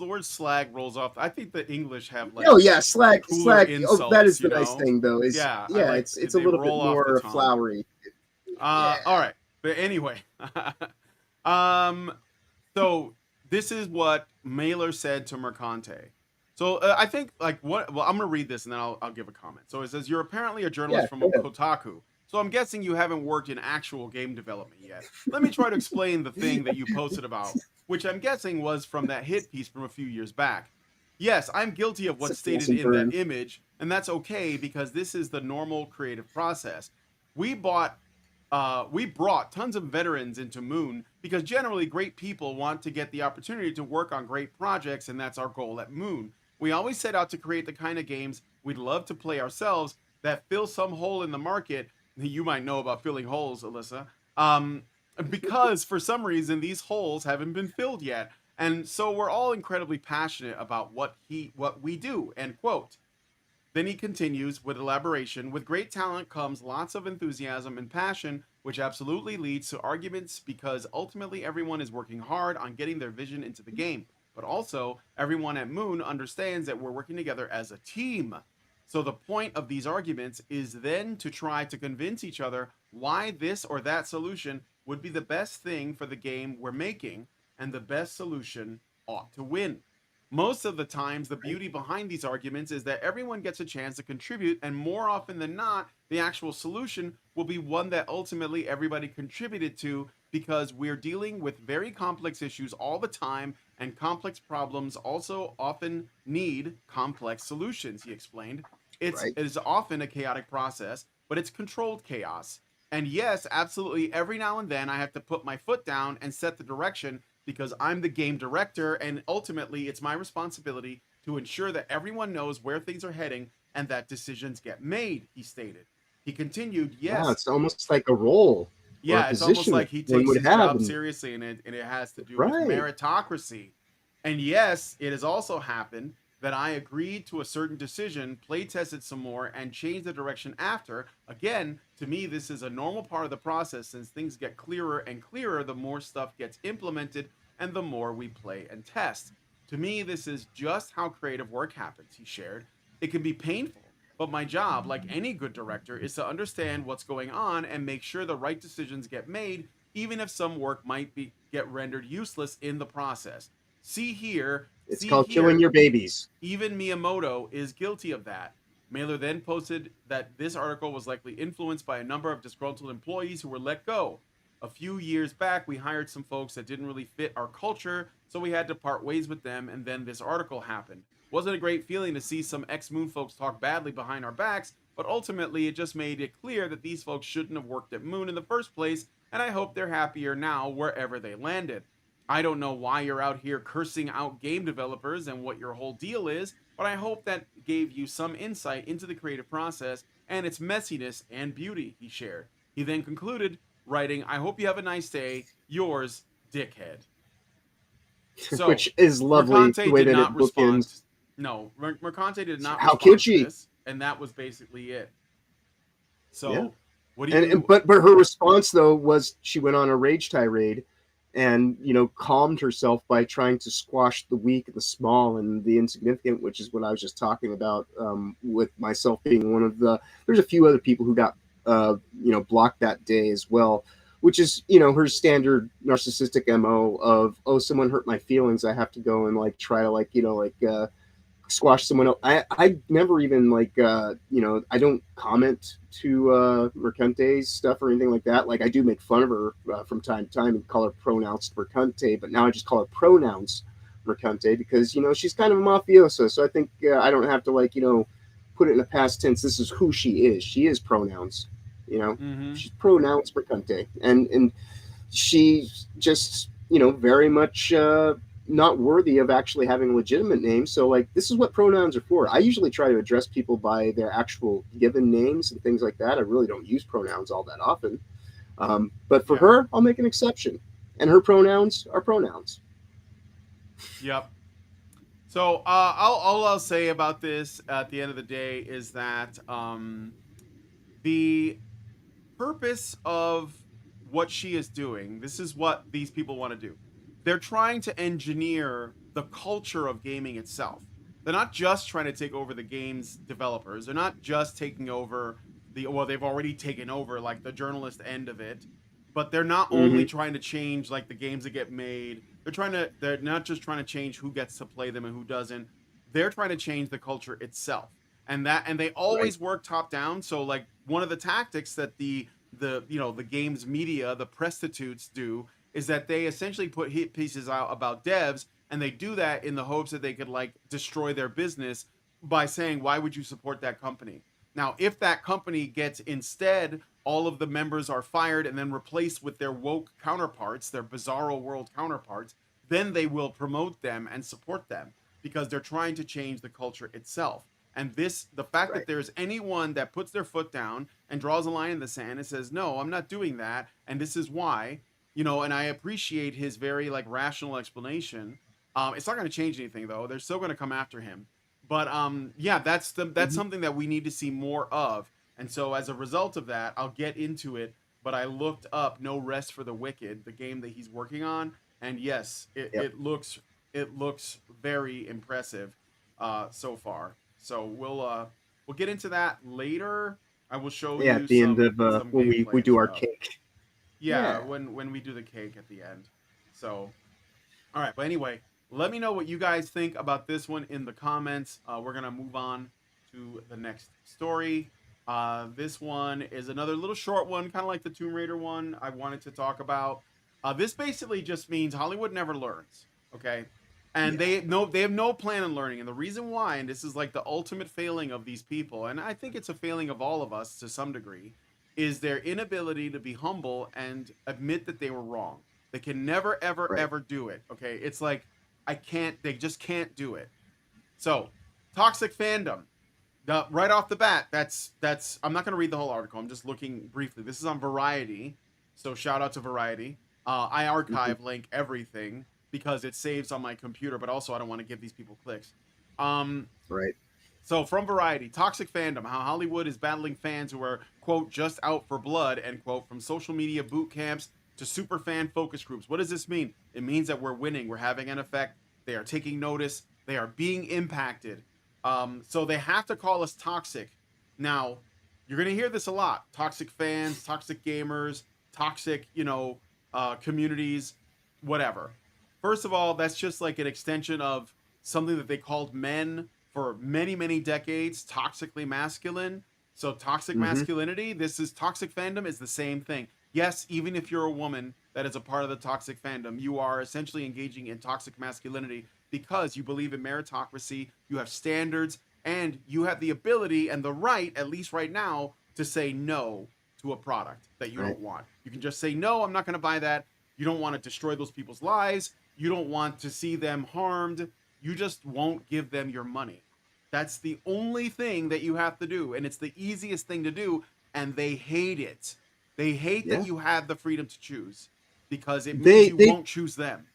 Speaker 5: word slag rolls off. I think the English have like
Speaker 6: Oh yeah, slag,
Speaker 5: cooler
Speaker 6: slag. Oh, that
Speaker 5: insults,
Speaker 6: is
Speaker 5: you
Speaker 6: the nice
Speaker 5: know?
Speaker 6: thing though. Is
Speaker 5: Yeah, I
Speaker 6: yeah,
Speaker 5: like
Speaker 6: it's a
Speaker 5: they
Speaker 6: little bit
Speaker 5: roll off the
Speaker 6: more
Speaker 5: tongue.
Speaker 6: flowery. Yeah.
Speaker 5: All right, but anyway, um, so this is what Mailer said to Mercante. So I think like what? Well, I'm gonna read this and then I'll give a comment. So it says you're apparently a
Speaker 6: Yeah,
Speaker 5: journalist from
Speaker 6: go ahead.
Speaker 5: Kotaku. So I'm guessing you haven't worked in actual game development yet. Let me try to explain the thing that you posted about, which I'm guessing was from that hit piece from a few years back. Yes, I'm guilty of
Speaker 6: It's a
Speaker 5: what's stated
Speaker 6: decent
Speaker 5: in that
Speaker 6: burn.
Speaker 5: image, and that's okay because this is the normal creative process. We bought we brought tons of veterans into Moon because generally great people want to get the opportunity to work on great projects, and that's our goal at Moon. We always set out to create the kind of games we'd love to play ourselves that fill some hole in the market. You might know about filling holes, Alyssa. Um, because for some reason these holes haven't been filled yet. And so we're all incredibly passionate about what we do. End quote. Then he continues with elaboration. With great talent comes lots of enthusiasm and passion, which absolutely leads to arguments because ultimately everyone is working hard on getting their vision into the game. But also, everyone at Moon understands that we're working together as a team. So the point of these arguments is then to try to convince each other why this or that solution would be the best thing for the game we're making, and the best solution ought to win. Most of the times, the beauty behind these arguments is that everyone gets a chance to contribute, and more often than not, the actual solution will be one that ultimately everybody contributed to because we're dealing with very complex issues all the time, and complex problems also often need complex solutions, he explained.
Speaker 6: Right.
Speaker 5: It is often a chaotic process, but it's controlled chaos. And yes, absolutely, every now and then I have to put my foot down and set the direction because I'm the game director, and ultimately it's my responsibility to ensure that everyone knows where things are heading and that decisions get made, he stated. He continued,
Speaker 6: Wow,
Speaker 5: yes,
Speaker 6: it's almost like a role or a
Speaker 5: yeah, it's almost
Speaker 6: position
Speaker 5: like
Speaker 6: that
Speaker 5: he
Speaker 6: one
Speaker 5: takes
Speaker 6: would
Speaker 5: his
Speaker 6: have.
Speaker 5: job
Speaker 6: And,
Speaker 5: seriously, and it has to do with
Speaker 6: right.
Speaker 5: meritocracy. And yes, it has also happened that I agreed to a certain decision, play tested some more, and changed the direction after. Again, to me, this is a normal part of the process since things get clearer and clearer the more stuff gets implemented and the more we play and test. To me, this is just how creative work happens, he shared. It can be painful, but my job, like any good director, is to understand what's going on and make sure the right decisions get made, even if some work might get rendered useless in the process. See here,
Speaker 6: It's
Speaker 5: see
Speaker 6: called killing
Speaker 5: here,
Speaker 6: your babies.
Speaker 5: even Miyamoto is guilty of that. Mailer then posted that this article was likely influenced by a number of disgruntled employees who were let go. A few years back, we hired some folks that didn't really fit our culture, so we had to part ways with them, and then this article happened. Wasn't a great feeling to see some ex-Moon folks talk badly behind our backs, but ultimately it just made it clear that these folks shouldn't have worked at Moon in the first place, and I hope they're happier now wherever they landed. I don't know why you're out here cursing out game developers and what your whole deal is, but I hope that gave you some insight into the creative process and its messiness and beauty, he shared. He then concluded, writing, I hope you have a nice day. Yours, Dickhead. So,
Speaker 6: Which is lovely the
Speaker 5: Mercante
Speaker 6: way
Speaker 5: did
Speaker 6: that
Speaker 5: not
Speaker 6: it
Speaker 5: respond.
Speaker 6: bookends.
Speaker 5: No, Mercante did not
Speaker 6: How could
Speaker 5: respond to
Speaker 6: she?
Speaker 5: this, and that was basically it. So,
Speaker 6: Yeah.
Speaker 5: what do you...
Speaker 6: But her response though was she went on a rage tirade and calmed herself by trying to squash the weak, the small, and the insignificant, which is what I was just talking about, with myself being one of the... There's a few other people who got blocked that day as well, which is her standard narcissistic MO of, oh, someone hurt my feelings, I have to go and try to squash someone else. I never even I don't comment to Mercante's stuff or anything like that. Like, I do make fun of her from time to time and call her pronounced Mercante, but now I just call her pronouns Mercante because she's kind of a mafioso. So I think I don't have to put it in the past tense. This is who she is. She is pronouns.
Speaker 5: Mm-hmm.
Speaker 6: She's pronounced Mercante, and she just very much not worthy of actually having a legitimate name. So this is what pronouns are for. I usually try to address people by their actual given names and things like that. I really don't use pronouns all that often. But for her, I'll make an exception. And her pronouns are pronouns.
Speaker 5: Yep. So all I'll say about this at the end of the day is that the purpose of what she is doing, this is what these people want to do. they're trying to engineer the culture of gaming itself. They're not just trying to take over the game's developers. They're not just taking over well, they've already taken over like the journalist end of it, but they're not only trying to change like the games that get made. They're not just trying to change who gets to play them and who doesn't. They're trying to change the culture itself. And they always work top down. So like one of the tactics that the game's media, the prostitutes do, is that they essentially put hit pieces out about devs, and they do that in the hopes that they could like destroy their business by saying, why would you support that company? Now, if that company gets instead all of the members are fired and then replaced with their woke counterparts, their bizarro world counterparts, then they will promote them and support them because they're trying to change the culture itself. And the fact that there's anyone that puts their foot down and draws a line in the sand and says, no, I'm not doing that, and this is why, and I appreciate his very like rational explanation. It's not going to change anything though. They're still going to come after him. But yeah, that's something that we need to see more of. And so as a result of that, I'll get into it. But I looked up No Rest for the Wicked, the game that he's working on, and yes, it looks very impressive so far. So we'll get into that later. I will show you
Speaker 6: at the end of when we do our cake.
Speaker 5: Yeah, when we do the cake at the end. So, all right. But anyway, let me know what you guys think about this one in the comments. We're gonna move on to the next story. This one is another little short one, kind of like the Tomb Raider one I wanted to talk about. This basically just means Hollywood never learns. Okay. And they have no plan on learning. And the reason why, and this is like the ultimate failing of these people, and I think it's a failing of all of us to some degree, is their inability to be humble and admit that they were wrong. They can never, ever, ever do it. Okay. It's like, they just can't do it. So, toxic fandom. Right off the bat, that's I'm not going to read the whole article. I'm just looking briefly. This is on Variety. So shout out to Variety. I archive link everything because it saves on my computer, but also I don't want to give these people clicks.
Speaker 6: Right.
Speaker 5: So from Variety, toxic fandom, how Hollywood is battling fans who are, quote, just out for blood, end quote, from social media boot camps to super fan focus groups. What does this mean? It means that we're winning. We're having an effect. They are taking notice. They are being impacted. So they have to call us toxic. Now, you're going to hear this a lot. Toxic fans, toxic gamers, toxic, communities, whatever. First of all, that's just like an extension of something that they called men for many, many decades, toxically masculine. So toxic masculinity, toxic fandom is the same thing. Yes, even if you're a woman that is a part of the toxic fandom, you are essentially engaging in toxic masculinity because you believe in meritocracy, you have standards, and you have the ability and the right, at least right now, to say no to a product that you don't want. You can just say, no, I'm not going to buy that. You don't want to destroy those people's lives. You don't want to see them harmed. You just won't give them your money. That's the only thing that you have to do, and it's the easiest thing to do, and they hate it. They hate that you have the freedom to choose because it means you won't choose them.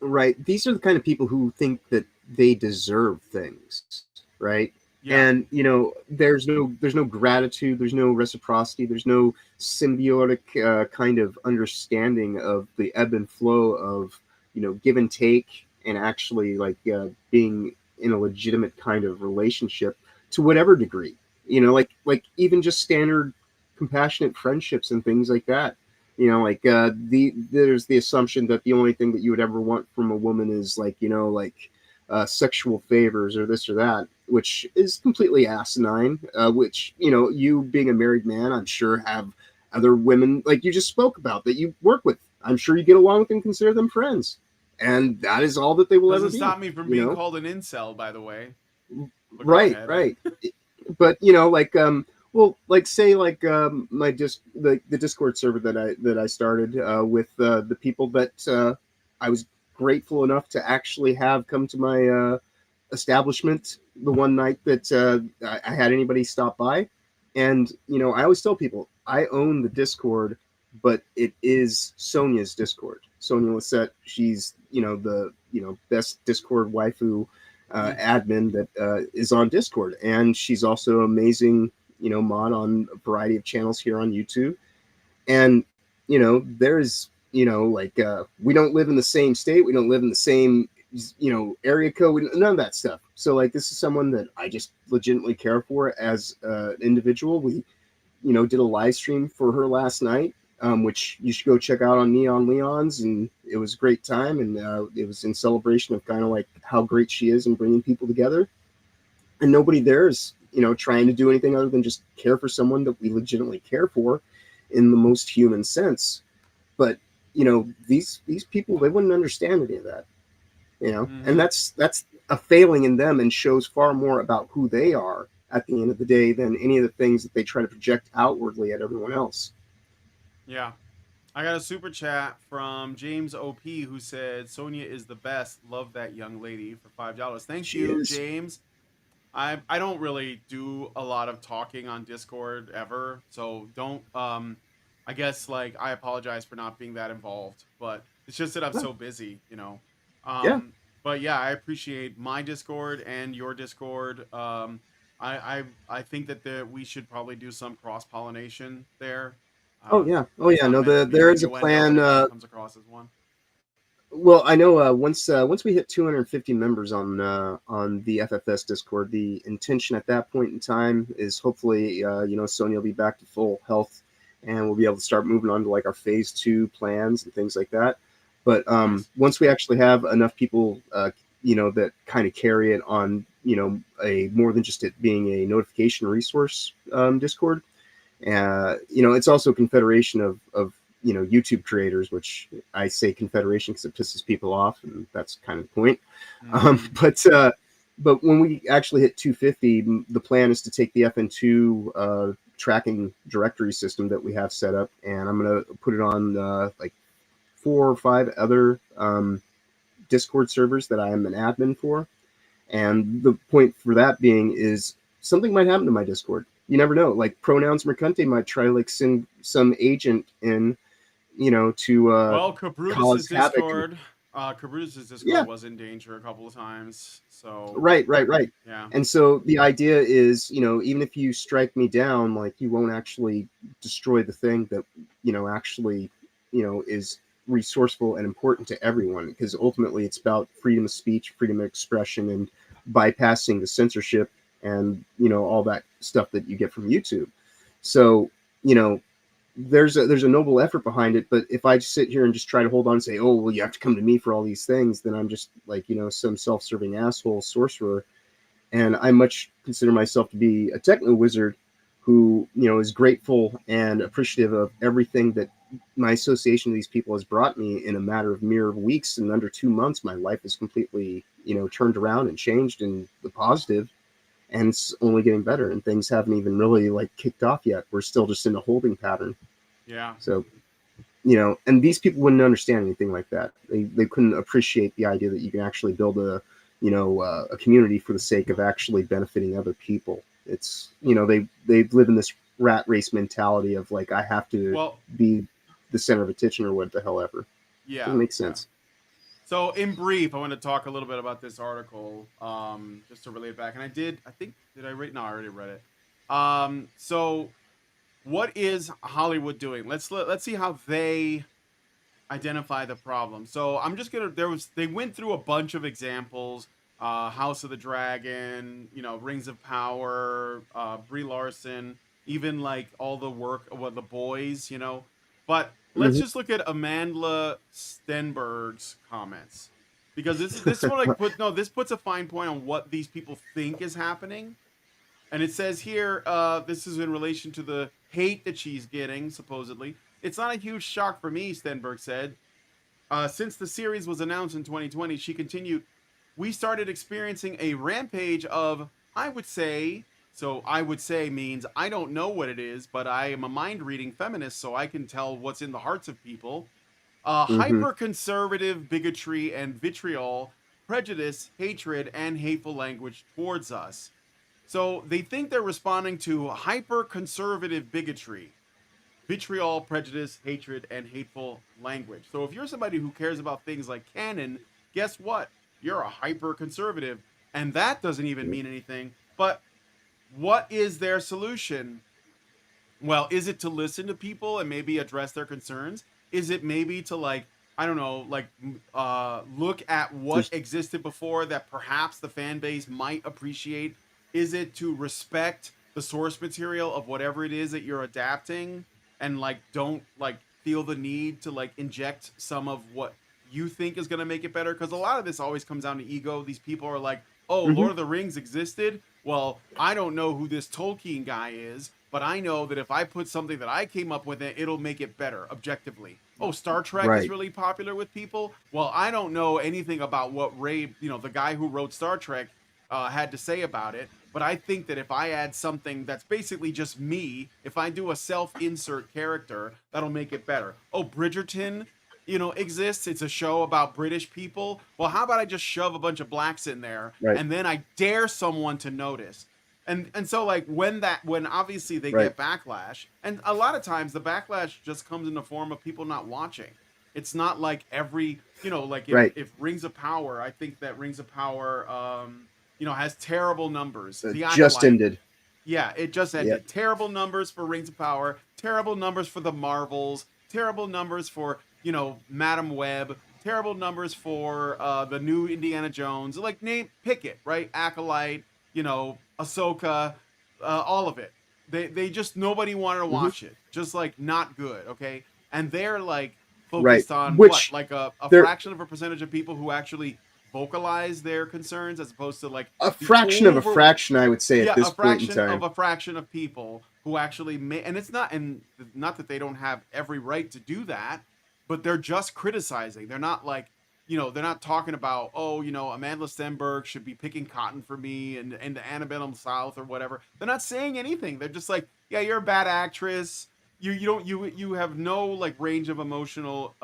Speaker 6: Right. These are the kind of people who think that they deserve things, right? Yeah. And there's no gratitude, there's no reciprocity, there's no symbiotic kind of understanding of the ebb and flow of give and take, and actually like being in a legitimate kind of relationship to whatever degree. Like even just standard compassionate friendships and things like that. There's the assumption that the only thing that you would ever want from a woman is sexual favors or this or that, which is completely asinine. Which you being a married man, I'm sure have other women like you just spoke about that you work with. I'm sure you get along with and consider them friends, and that is all that they will ever be.
Speaker 5: Doesn't stop me from being called an incel, by the way.
Speaker 6: Right. But well, like say like the Discord server that I started with the people that I was grateful enough to actually have come to my establishment the one night that I had anybody stop by, and I always tell people I own the Discord, but it is Sonia's Discord. Sonia Lissette, she's the best Discord waifu admin that is on Discord, and she's also amazing mod on a variety of channels here on YouTube. And there's like we don't live in the same state, we don't live in the same area code, none of that stuff. So like this is someone that I just legitimately care for as an individual. We did a live stream for her last night, which you should go check out on Neon Leon's, and it was a great time, and it was in celebration of kind of like how great she is in bringing people together. And nobody there is trying to do anything other than just care for someone that we legitimately care for in the most human sense. But these people, they wouldn't understand any of that, and that's a failing in them, and shows far more about who they are at the end of the day than any of the things that they try to project outwardly at everyone else.
Speaker 5: Yeah. I got a super chat from James OP who said, Sonia is the best. Love that young lady for $5. Thank you, James. I don't really do a lot of talking on Discord ever, so don't I guess like I apologize for not being that involved, but it's just that I'm so busy,
Speaker 6: Yeah.
Speaker 5: But yeah, I appreciate my Discord and your Discord. I think that we should probably do some cross pollination there.
Speaker 6: Oh yeah. No, there is a plan.
Speaker 5: Comes across as one.
Speaker 6: Well, I know once we hit 250 members on the FFS Discord, the intention at that point in time is hopefully Sonia will be back to full health, and we'll be able to start moving on to like our phase 2 plans and things like that. But once we actually have enough people, that kind of carry it on, a more than just it being a notification resource Discord. It's also a confederation of YouTube creators, which I say confederation because it pisses people off, and that's kind of the point. But when we actually hit 250, the plan is to take the FN2 tracking directory system that we have set up, and I'm going to put it on like 4 or 5 other Discord servers that I'm an admin for. And the point for that being is something might happen to my Discord. You never know. Like Pronouns Mercante might try to like send some agent in, to
Speaker 5: Cabrutus's Discord. Cabrutus's Discord was in danger a couple of times. So
Speaker 6: right.
Speaker 5: Yeah.
Speaker 6: And so the idea is, even if you strike me down, like you won't actually destroy the thing that actually is resourceful and important to everyone, because ultimately it's about freedom of speech, freedom of expression, and bypassing the censorship and all that stuff that you get from YouTube. So there's a noble effort behind it, but if I just sit here and just try to hold on and say, oh well, you have to come to me for all these things, then I'm just like some self-serving asshole sorcerer. And I much consider myself to be a techno wizard who is grateful and appreciative of everything that my association with these people has brought me. In a matter of mere weeks, in under 2 months, my life is completely turned around and changed in the positive, and it's only getting better, and things haven't even really like kicked off yet. We're still just in a holding pattern.
Speaker 5: Yeah.
Speaker 6: So and these people wouldn't understand anything like that. They couldn't appreciate the idea that you can actually build a community for the sake of actually benefiting other people. It's they live in this rat race mentality of like, I have to be the center of attention or what the hell ever.
Speaker 5: Yeah,
Speaker 6: doesn't make sense.
Speaker 5: Yeah. So in brief, I want to talk a little bit about this article, just to relay it back. And I already read it. So what is Hollywood doing? Let's see how they identify the problem. So I'm just gonna they went through a bunch of examples. House of the Dragon, Rings of Power, Brie Larson, even like all the work of The Boys, But let's just look at Amandla Stenberg's comments, because this one this puts a fine point on what these people think is happening. And it says here, this is in relation to the hate that she's getting, supposedly. It's not a huge shock for me, Stenberg said. Since the series was announced in 2020, she continued, we started experiencing a rampage of, I would say means I don't know what it is, but I am a mind-reading feminist, so I can tell what's in the hearts of people. Hyper-conservative bigotry and vitriol, prejudice, hatred, and hateful language towards us. So they think they're responding to hyper-conservative bigotry, vitriol, prejudice, hatred, and hateful language. So if you're somebody who cares about things like canon, guess what? You're a hyper-conservative, and that doesn't even mean anything. But what is their solution? Well, is it to listen to people and maybe address their concerns? Is it maybe to like, I don't know, like look at what existed before that perhaps the fan base might appreciate? Is it to respect the source material of whatever it is that you're adapting and like don't like feel the need to like inject some of what you think is going to make it better? Because a lot of this always comes down to ego. These people are like, oh, Lord of the Rings existed. Well, I don't know who this Tolkien guy is, but I know that if I put something that I came up with in, it'll make it better objectively. Oh, Star Trek is really popular with people. Well, I don't know anything about what Ray, you know, the guy who wrote Star Trek, had to say about it. But I think that if I add something that's basically just me, if I do a self-insert character, that'll make it better. Oh, Bridgerton, you know, exists. It's a show about British people. Well, how about I just shove a bunch of blacks in there, and then I dare someone to notice. And so like when obviously they get backlash, and a lot of times the backlash just comes in the form of people not watching. It's not like every, you know, like if Rings of Power, I think that Rings of Power, you know, has terrible numbers. The
Speaker 6: just ended.
Speaker 5: Yeah, it just ended. Yep. Terrible numbers for Rings of Power, terrible numbers for the Marvels, terrible numbers for, you know, Madam Web, terrible numbers for the new Indiana Jones. Like pick it, right? Acolyte, you know, Ahsoka, all of it. They just, nobody wanted to watch it. Just like not good, okay? And they're like focused on what? Like a fraction of a percentage of people who actually vocalize their concerns, as opposed to like
Speaker 6: a fraction of a fraction, I would say, at this point in time.
Speaker 5: A fraction of people who actually and it's not that they don't have every right to do that, but they're just criticizing. They're not like, you know, they're not talking about, oh, you know, Amanda Stenberg should be picking cotton for me and the Annabelle South or whatever. They're not saying anything. They're just like, yeah, you're a bad actress. You have no like range of emotional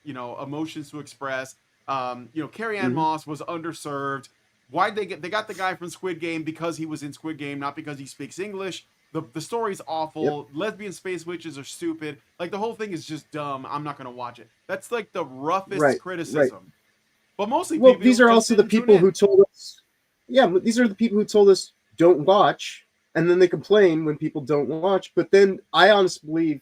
Speaker 5: you know, emotions to express. You know, Carrie Ann Moss was underserved. Why'd they got the guy from Squid Game because he was in Squid Game, not because he speaks English. The story's awful. Lesbian space witches are stupid. Like the whole thing is just dumb. I'm not gonna watch it. That's like the roughest criticism. But mostly,
Speaker 6: these are also the people who told us. Yeah, these are the people who told us don't watch, and then they complain when people don't watch. But then I honestly believe,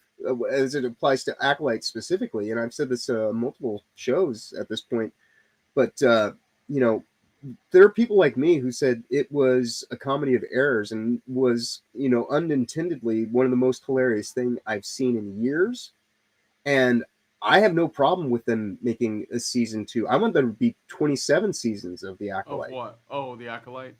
Speaker 6: as it applies to Acolyte specifically, and I've said this multiple shows at this point, but you know, there are people like me who said it was a comedy of errors and was, you know, unintendedly one of the most hilarious thing I've seen in years. And I have no problem with them making a season 2. I want there to be 27 seasons of The Acolyte.
Speaker 5: Of what? Oh, The Acolyte?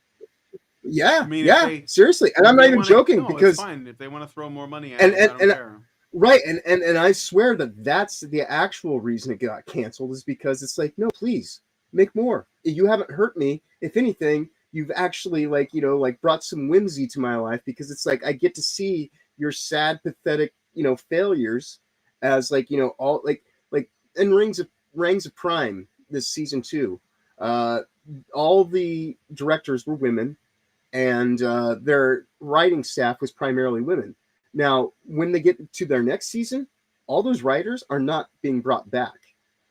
Speaker 6: Yeah, I mean, seriously. And I'm not even joking, because
Speaker 5: it's fine. If they want to throw more money at it, I don't care.
Speaker 6: Right, and I swear that's the actual reason it got canceled, is because it's like, no, please, make more. You haven't hurt me. If anything, you've actually, like, you know, like brought some whimsy to my life, because it's like I get to see your sad, pathetic, you know, failures as, like, you know, all like in Rings of Prime, this season 2, all the directors were women, and their writing staff was primarily women. Now, when they get to their next season, all those writers are not being brought back.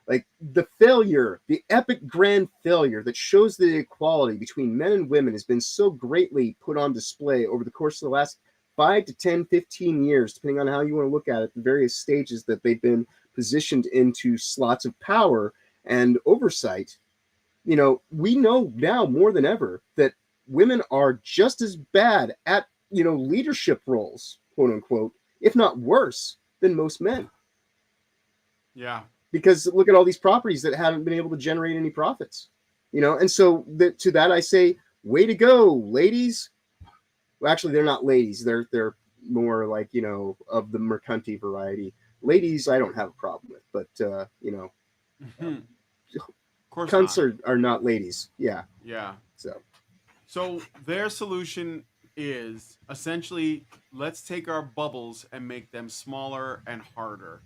Speaker 6: Like the failure, the epic grand failure that shows the equality between men and women has been so greatly put on display over the course of the last 5 to 10, 15 years, depending on how you want to look at it, the various stages that they've been positioned into slots of power and oversight. You know, we know now more than ever that women are just as bad at, you know, leadership roles, quote unquote, if not worse than most men.
Speaker 5: Yeah.
Speaker 6: Because look at all these properties that haven't been able to generate any profits, you know? And so to that, I say, way to go, ladies. Well, actually, they're not ladies. They're more like, you know, of the mercanti variety. Ladies, I don't have a problem with, but, you know,
Speaker 5: of course
Speaker 6: cunts are not ladies. Yeah.
Speaker 5: Yeah.
Speaker 6: So
Speaker 5: their solution is essentially, let's take our bubbles and make them smaller and harder.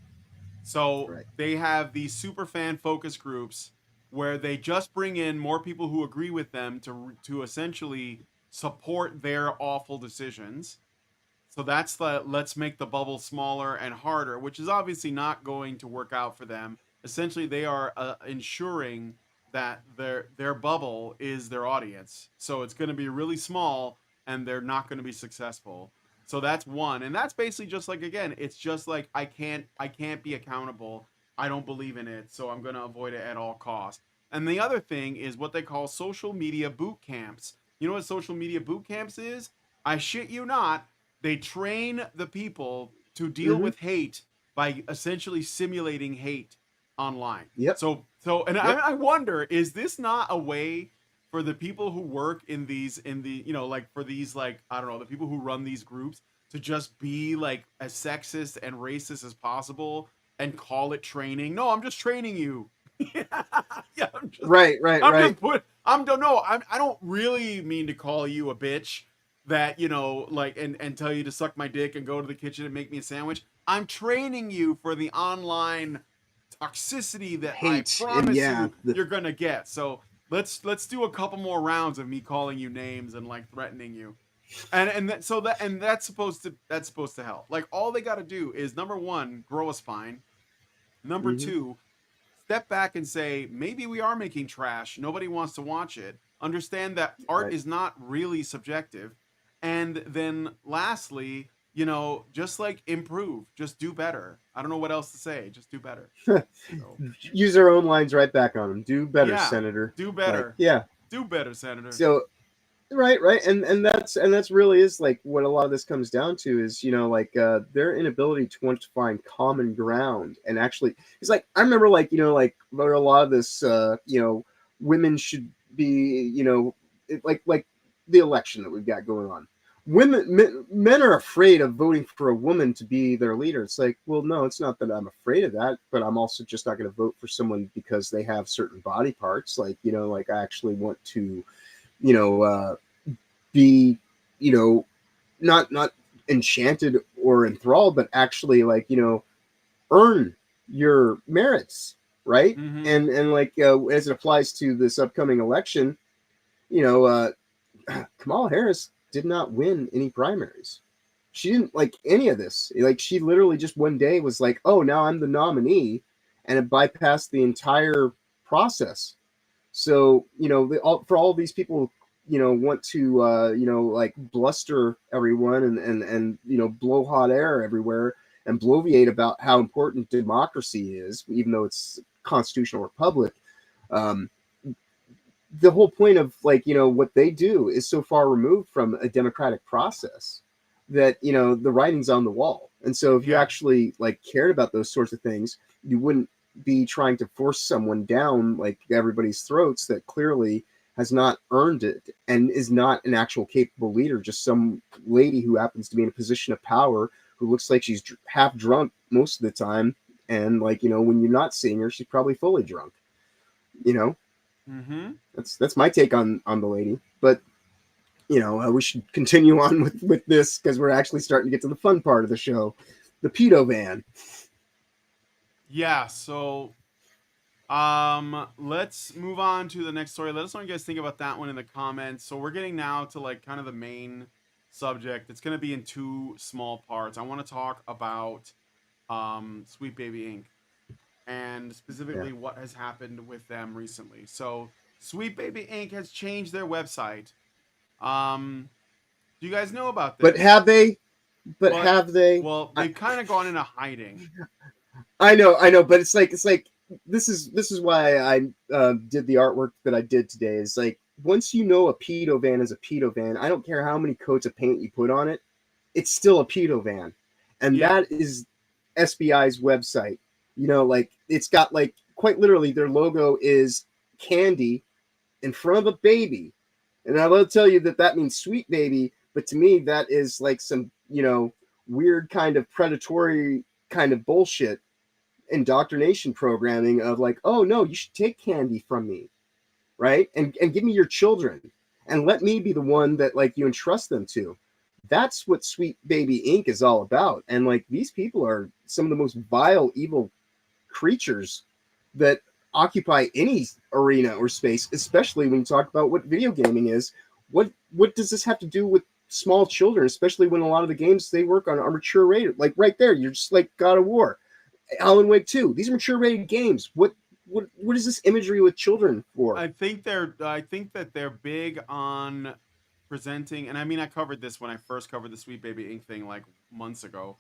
Speaker 5: So they have these super fan focus groups where they just bring in more people who agree with them to essentially support their awful decisions. So that's the let's make the bubble smaller and harder, which is obviously not going to work out for them. Essentially, they are ensuring that their bubble is their audience. So it's going to be really small, and they're not going to be successful. So that's one. And that's basically just like, again, it's just like I can't be accountable I don't believe in it, so I'm going to avoid it at all costs. And the other thing is what they call social media boot camps. You know what social media boot camps is? I shit you not. They train the people to deal with hate by essentially simulating hate online.
Speaker 6: Yep.
Speaker 5: And I wonder, is this not a way for the people who work in the, like for these, like, I don't know, the people who run these groups to just be like as sexist and racist as possible and call it training? No, I'm just training you. Yeah, I'm just,
Speaker 6: right.
Speaker 5: I don't really mean to call you a bitch that, like, and tell you to suck my dick and go to the kitchen and make me a sandwich. I'm training you for the online toxicity that
Speaker 6: Hate,
Speaker 5: I promise
Speaker 6: and
Speaker 5: you're gonna get. So let's do a couple more rounds of me calling you names and like threatening you. That's supposed to help. Like, all they got to do is, number one, grow a spine. Number two, step back and say, maybe we are making trash. Nobody wants to watch it. Understand that art is not really subjective. And then lastly, just like improve, just do better. I don't know what else to say. Just do better.
Speaker 6: Use our own lines right back on them. Do better, Senator.
Speaker 5: Do better. Do better, Senator.
Speaker 6: So, right. And that's really is like what a lot of this comes down to is, like their inability to want to find common ground. And actually, it's like, I remember like, like where a lot of this, women should be, like the election that we've got going on. Men are afraid of voting for a woman to be their leader. It's like, well, no, it's not that I'm afraid of that, but I'm also just not going to vote for someone because they have certain body parts. Like, like I actually want to, be, not enchanted or enthralled, but actually like, earn your merits. Right. And like, as it applies to this upcoming election, Kamala Harris did not win any primaries. She didn't like any of this. Like, she literally just one day was like, oh, now I'm the nominee, and it bypassed the entire process. So, for all these people, want to, like bluster everyone and blow hot air everywhere and bloviate about how important democracy is, even though it's a constitutional republic. The whole point of like, what they do is so far removed from a democratic process that, the writing's on the wall. And so if you actually like cared about those sorts of things, you wouldn't be trying to force someone down like everybody's throats that clearly has not earned it and is not an actual capable leader, just some lady who happens to be in a position of power who looks like she's half drunk most of the time. And like, when you're not seeing her, she's probably fully drunk, That's my take on the lady. But we should continue on with this because we're actually starting to get to the fun part of the show, the pedo van.
Speaker 5: Yeah. So, let's move on to the next story. Let us know what you guys think about that one in the comments. So we're getting now to like kind of the main subject. It's going to be in two small parts. I want to talk about Sweet Baby Inc. and specifically what has happened with them recently. So Sweet Baby Inc. has changed their website. Do you guys know about this?
Speaker 6: But have they? Have they?
Speaker 5: Well, they've kind of gone into hiding.
Speaker 6: I know, but it's like this is why I did the artwork that I did today. Is like, once you know a pedo van is a pedo van, I don't care how many coats of paint you put on it, it's still a pedo van, and that is SBI's website. Like, it's got like quite literally their logo is candy in front of a baby, and I will tell you that means sweet baby, but to me that is like some weird kind of predatory kind of bullshit indoctrination programming of like, oh no, you should take candy from me, right, and give me your children and let me be the one that like you entrust them to. That's what Sweet Baby Inc. is all about. And like, these people are some of the most vile, evil creatures that occupy any arena or space, especially when you talk about what video gaming is. What does this have to do with small children, especially when a lot of the games they work on are mature rated? Like right there, you're just like God of War, Alan Wake 2. These are mature rated games. What is this imagery with children for?
Speaker 5: I think that they're big on presenting, and I mean, I covered this when I first covered the Sweet Baby Inc. thing like months ago,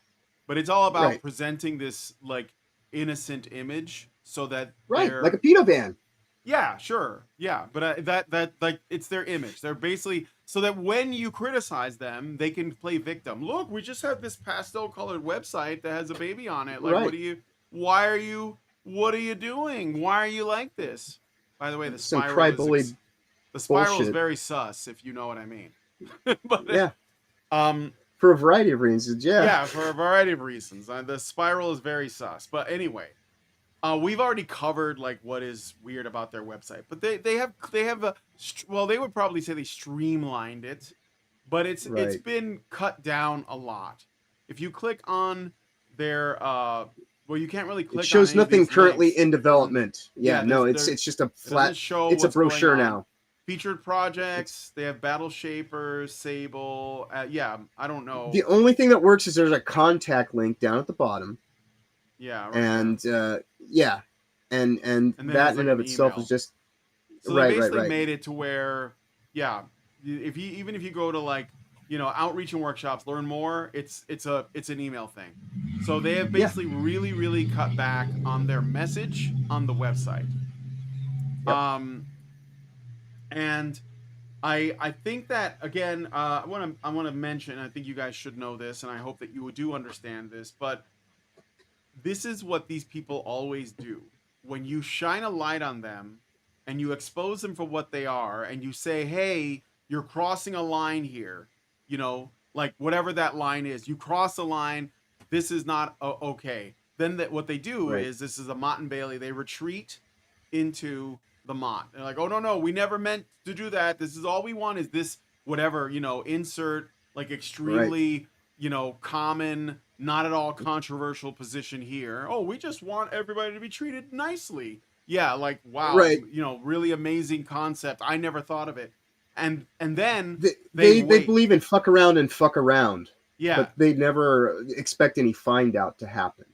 Speaker 5: but it's all about presenting this like innocent image so that
Speaker 6: Right,
Speaker 5: they're
Speaker 6: like a pedo van.
Speaker 5: yeah, sure. Yeah, but that like it's their image. They're basically so that when you criticize them, they can play victim. Look, we just have this pastel colored website that has a baby on it. Like,
Speaker 6: Right.
Speaker 5: what are you doing? Why are you like this? By the way, the
Speaker 6: Some
Speaker 5: spiral
Speaker 6: cry-bully
Speaker 5: the spiral is
Speaker 6: bullshit.
Speaker 5: very sus, if you know what I mean. But
Speaker 6: Yeah,
Speaker 5: um
Speaker 6: for a variety of reasons.
Speaker 5: yeah, for a variety of reasons. The spiral is very sus. But anyway, we've already covered like what is weird about their website, but they have a well, they would probably say they streamlined it, but it's
Speaker 6: Right.
Speaker 5: been cut down a lot. If you click on their well, you can't really click.
Speaker 6: It shows
Speaker 5: on any of
Speaker 6: nothing
Speaker 5: these
Speaker 6: currently
Speaker 5: links.
Speaker 6: in development. Yeah,
Speaker 5: Yeah,
Speaker 6: no,
Speaker 5: there's-
Speaker 6: it's just a
Speaker 5: It doesn't
Speaker 6: flat.
Speaker 5: show
Speaker 6: It's a
Speaker 5: what's going
Speaker 6: brochure
Speaker 5: on.
Speaker 6: now.
Speaker 5: Featured projects. They have Battle Shapers, Sable. Yeah, I don't know.
Speaker 6: The only thing that works is there's a contact link down at the bottom,
Speaker 5: Yeah, right
Speaker 6: and yeah, and
Speaker 5: then
Speaker 6: that
Speaker 5: there's,
Speaker 6: in
Speaker 5: like,
Speaker 6: and of
Speaker 5: an
Speaker 6: itself
Speaker 5: email.
Speaker 6: is just
Speaker 5: So they
Speaker 6: right,
Speaker 5: basically
Speaker 6: right.
Speaker 5: made it to where, yeah, if you even if you go to like outreach and workshops, learn more, it's an email thing. So they have basically really cut back on their message on the website.
Speaker 6: Yep.
Speaker 5: And I think that again, I want to mention. I think you guys should know this, and I hope that you do understand this. But this is what these people always do. When you shine a light on them and you expose them for what they are, and you say, hey, you're crossing a line here, like whatever that line is, you cross a line, this is not okay. Then what they do
Speaker 6: Right.
Speaker 5: is, this is a Mott and Bailey, they retreat into the Mott. They're like, oh, no, we never meant to do that. This is all we want is this, whatever, insert like extremely, common, not at all controversial position here. Oh, we just want everybody to be treated nicely. Yeah, like, wow,
Speaker 6: Right.
Speaker 5: Really amazing concept. I never thought of it. And then
Speaker 6: They
Speaker 5: wait.
Speaker 6: believe in fuck around and fuck around,
Speaker 5: Yeah.
Speaker 6: but they never expect any find out to happen.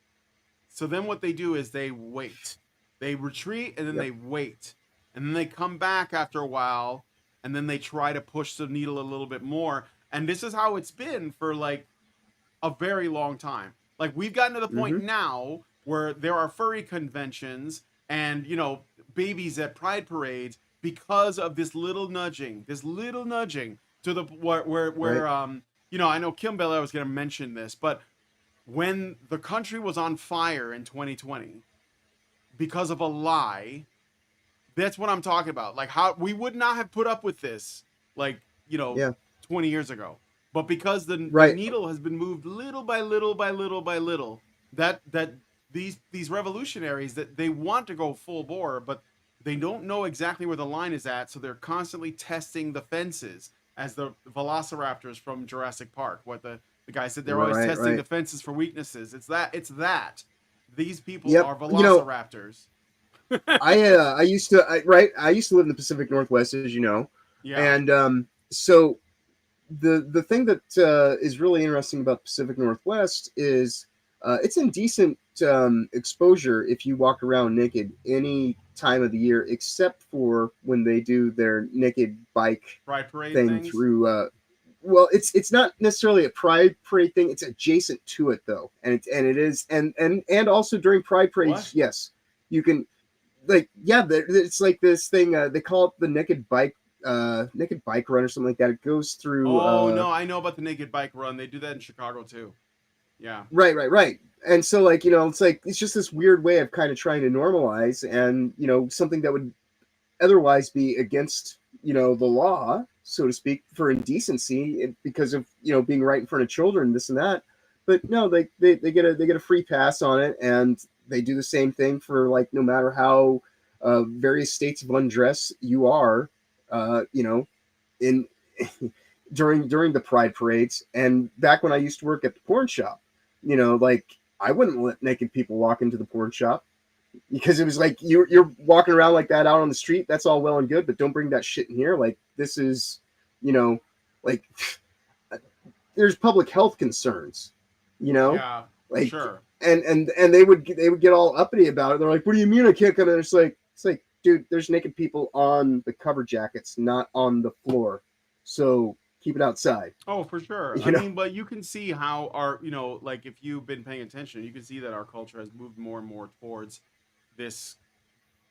Speaker 5: So then what they do is they wait. They retreat and then they wait. And then they come back after a while and then they try to push the needle a little bit more. And this is how it's been for like a very long time. Like we've gotten to the point now where there are furry conventions and, babies at pride parades because of this little nudging to the where
Speaker 6: Right.
Speaker 5: I know Kim Belair was going to mention this, but when the country was on fire in 2020 because of a lie, that's what I'm talking about. Like how we would not have put up with this, like, 20 years ago. But because the needle has been moved little by little by little by little, that these revolutionaries, that they want to go full bore, but they don't know exactly where the line is at, so they're constantly testing the fences, as the velociraptors from Jurassic Park. What the guy said, they're always testing the fences for weaknesses. It's that. These people are velociraptors.
Speaker 6: I used to live in the Pacific Northwest, as you know.
Speaker 5: Yeah.
Speaker 6: And so the thing that is really interesting about the Pacific Northwest is it's indecent exposure if you walk around naked any time of the year, except for when they do their naked bike
Speaker 5: pride parade
Speaker 6: thing
Speaker 5: things?
Speaker 6: through. Well, it's not necessarily a pride parade thing. It's adjacent to it though, and it is, and also during pride parades,
Speaker 5: What?
Speaker 6: yes, you can, like, yeah, it's like this thing. They call it the naked bike run or something like that. It goes through.
Speaker 5: Oh no, I know about the naked bike run. They do that in Chicago too. Yeah.
Speaker 6: Right. And so, like, it's just this weird way of kind of trying to normalize, and something that would otherwise be against the law, so to speak, for indecency, because of being right in front of children, this and that. But no, they get a free pass on it, and they do the same thing for, like, no matter how various states of undress you are, in during the pride parades. And back when I used to work at the porn shop, like, I wouldn't let naked people walk into the porn shop, because it was like, you're walking around like that out on the street. That's all well and good, but don't bring that shit in here. Like, this is, like, there's public health concerns,
Speaker 5: Yeah.
Speaker 6: like,
Speaker 5: sure.
Speaker 6: and they would get all uppity about it. They're like, what do you mean I can't come in? It's like, dude, there's naked people on the cover jackets, not on the floor. So keep it outside.
Speaker 5: Oh, for sure.
Speaker 6: You
Speaker 5: I
Speaker 6: know?
Speaker 5: mean, but you can see how our, like if you've been paying attention, you can see that our culture has moved more and more towards this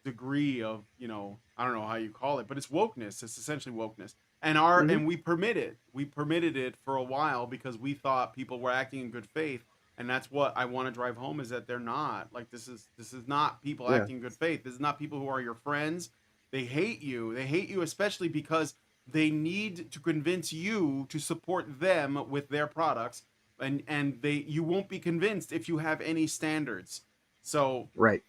Speaker 5: degree of, I don't know how you call it, but it's wokeness. It's essentially wokeness. And
Speaker 6: Mhm.
Speaker 5: we permitted it for a while because we thought people were acting in good faith. And that's what I want to drive home, is that they're not. Like, this is not people
Speaker 6: Yeah.
Speaker 5: acting in good faith. This is not people who are your friends. They hate you. They hate you especially because they need to convince you to support them with their products, and you won't be convinced if you have any standards. So,
Speaker 6: Right.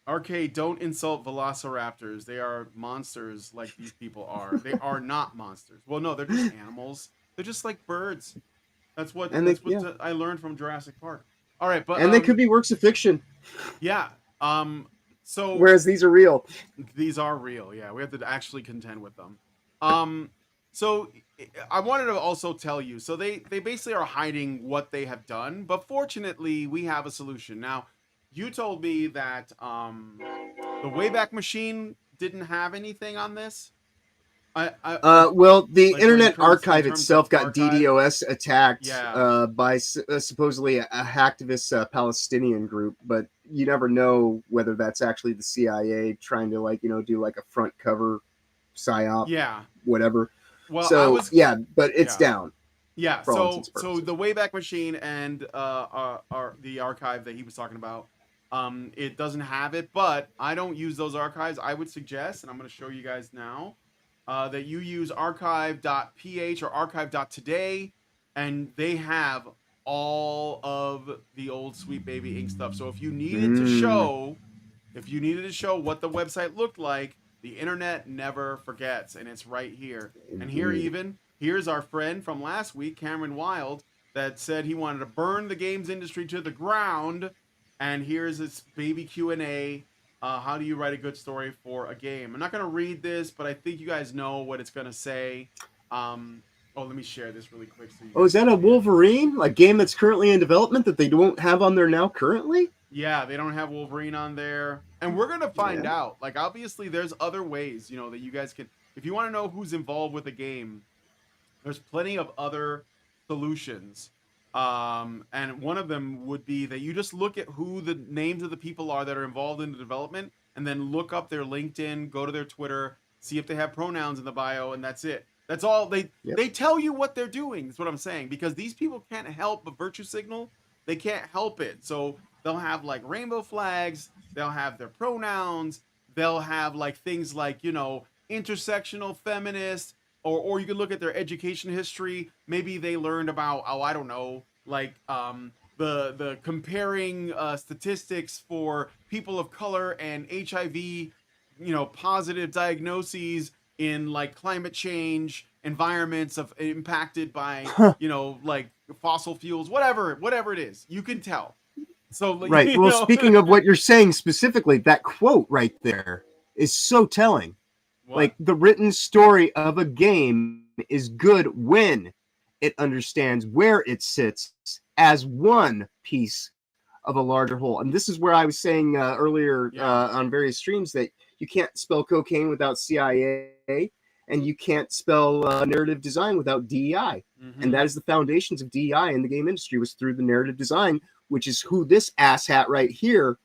Speaker 5: Arcade, don't insult velociraptors. They are monsters like these people are. They are not monsters. Well, no, they're just animals. They're just like birds. That's what
Speaker 6: And
Speaker 5: I learned from Jurassic Park. All right, but
Speaker 6: they could be works of fiction,
Speaker 5: yeah. So
Speaker 6: whereas these are real.
Speaker 5: these are real. Yeah, we have to actually contend with them. So I wanted to also tell you. So they basically are hiding what they have done, but fortunately, we have a solution. Now, you told me that the Wayback Machine didn't have anything on this.
Speaker 6: Well, the
Speaker 5: Like,
Speaker 6: Internet
Speaker 5: in terms
Speaker 6: Archive
Speaker 5: of
Speaker 6: itself got
Speaker 5: archive?
Speaker 6: DDoS attacked
Speaker 5: Yeah.
Speaker 6: by supposedly a hacktivist Palestinian group, but you never know whether that's actually the CIA trying to do like a front cover psyop,
Speaker 5: Yeah.
Speaker 6: whatever.
Speaker 5: Well,
Speaker 6: So but it's
Speaker 5: yeah.
Speaker 6: down.
Speaker 5: Yeah,
Speaker 6: for all
Speaker 5: so
Speaker 6: intents and purposes.
Speaker 5: the Wayback Machine and the archive that he was talking about, it doesn't have it, but I don't use those archives. I would suggest, and I'm going to show you guys now, that you use archive.ph or archive.today, and they have all of the old Sweet Baby Ink stuff. So if you needed to show what the website looked like, the internet never forgets, and it's right here. And here's our friend from last week, Cameron Wild, that said he wanted to burn the games industry to the ground. And here's his baby Q&A. How do you write a good story for a game? I'm not going to read this, but I think you guys know what it's going to say. Let me share this really quick.
Speaker 6: Is that a Wolverine? Like game that's currently in development that they don't have on there now currently?
Speaker 5: Yeah, they don't have Wolverine on there. And we're going to find out. Like, obviously, there's other ways, that you guys can... If you want to know who's involved with a game, there's plenty of other solutions. And one of them would be that you just look at who the names of the people are that are involved in the development, and then look up their LinkedIn, go to their Twitter, see if they have pronouns in the bio, and that's it. That's all. They tell you what they're doing. That's what I'm saying. Because these people can't help but virtue signal. They can't help it. So they'll have like rainbow flags. They'll have their pronouns. They'll have like things like, intersectional feminist, or you can look at their education history. Maybe they learned about, I don't know, like the comparing statistics for people of color and HIV, positive diagnoses in like climate change environments of impacted by, like fossil fuels, whatever it is, you can tell. So
Speaker 6: right. Well, speaking of what you're saying specifically, that quote right there is so telling. What? Like the written story of a game is good when it understands where it sits as one piece of a larger whole. And this is where I was saying earlier on various streams that you can't spell cocaine without CIA, and you can't spell narrative design without DEI. Mm-hmm. And that is the foundations of DEI in the game industry, was through the narrative design, which is who this asshat right here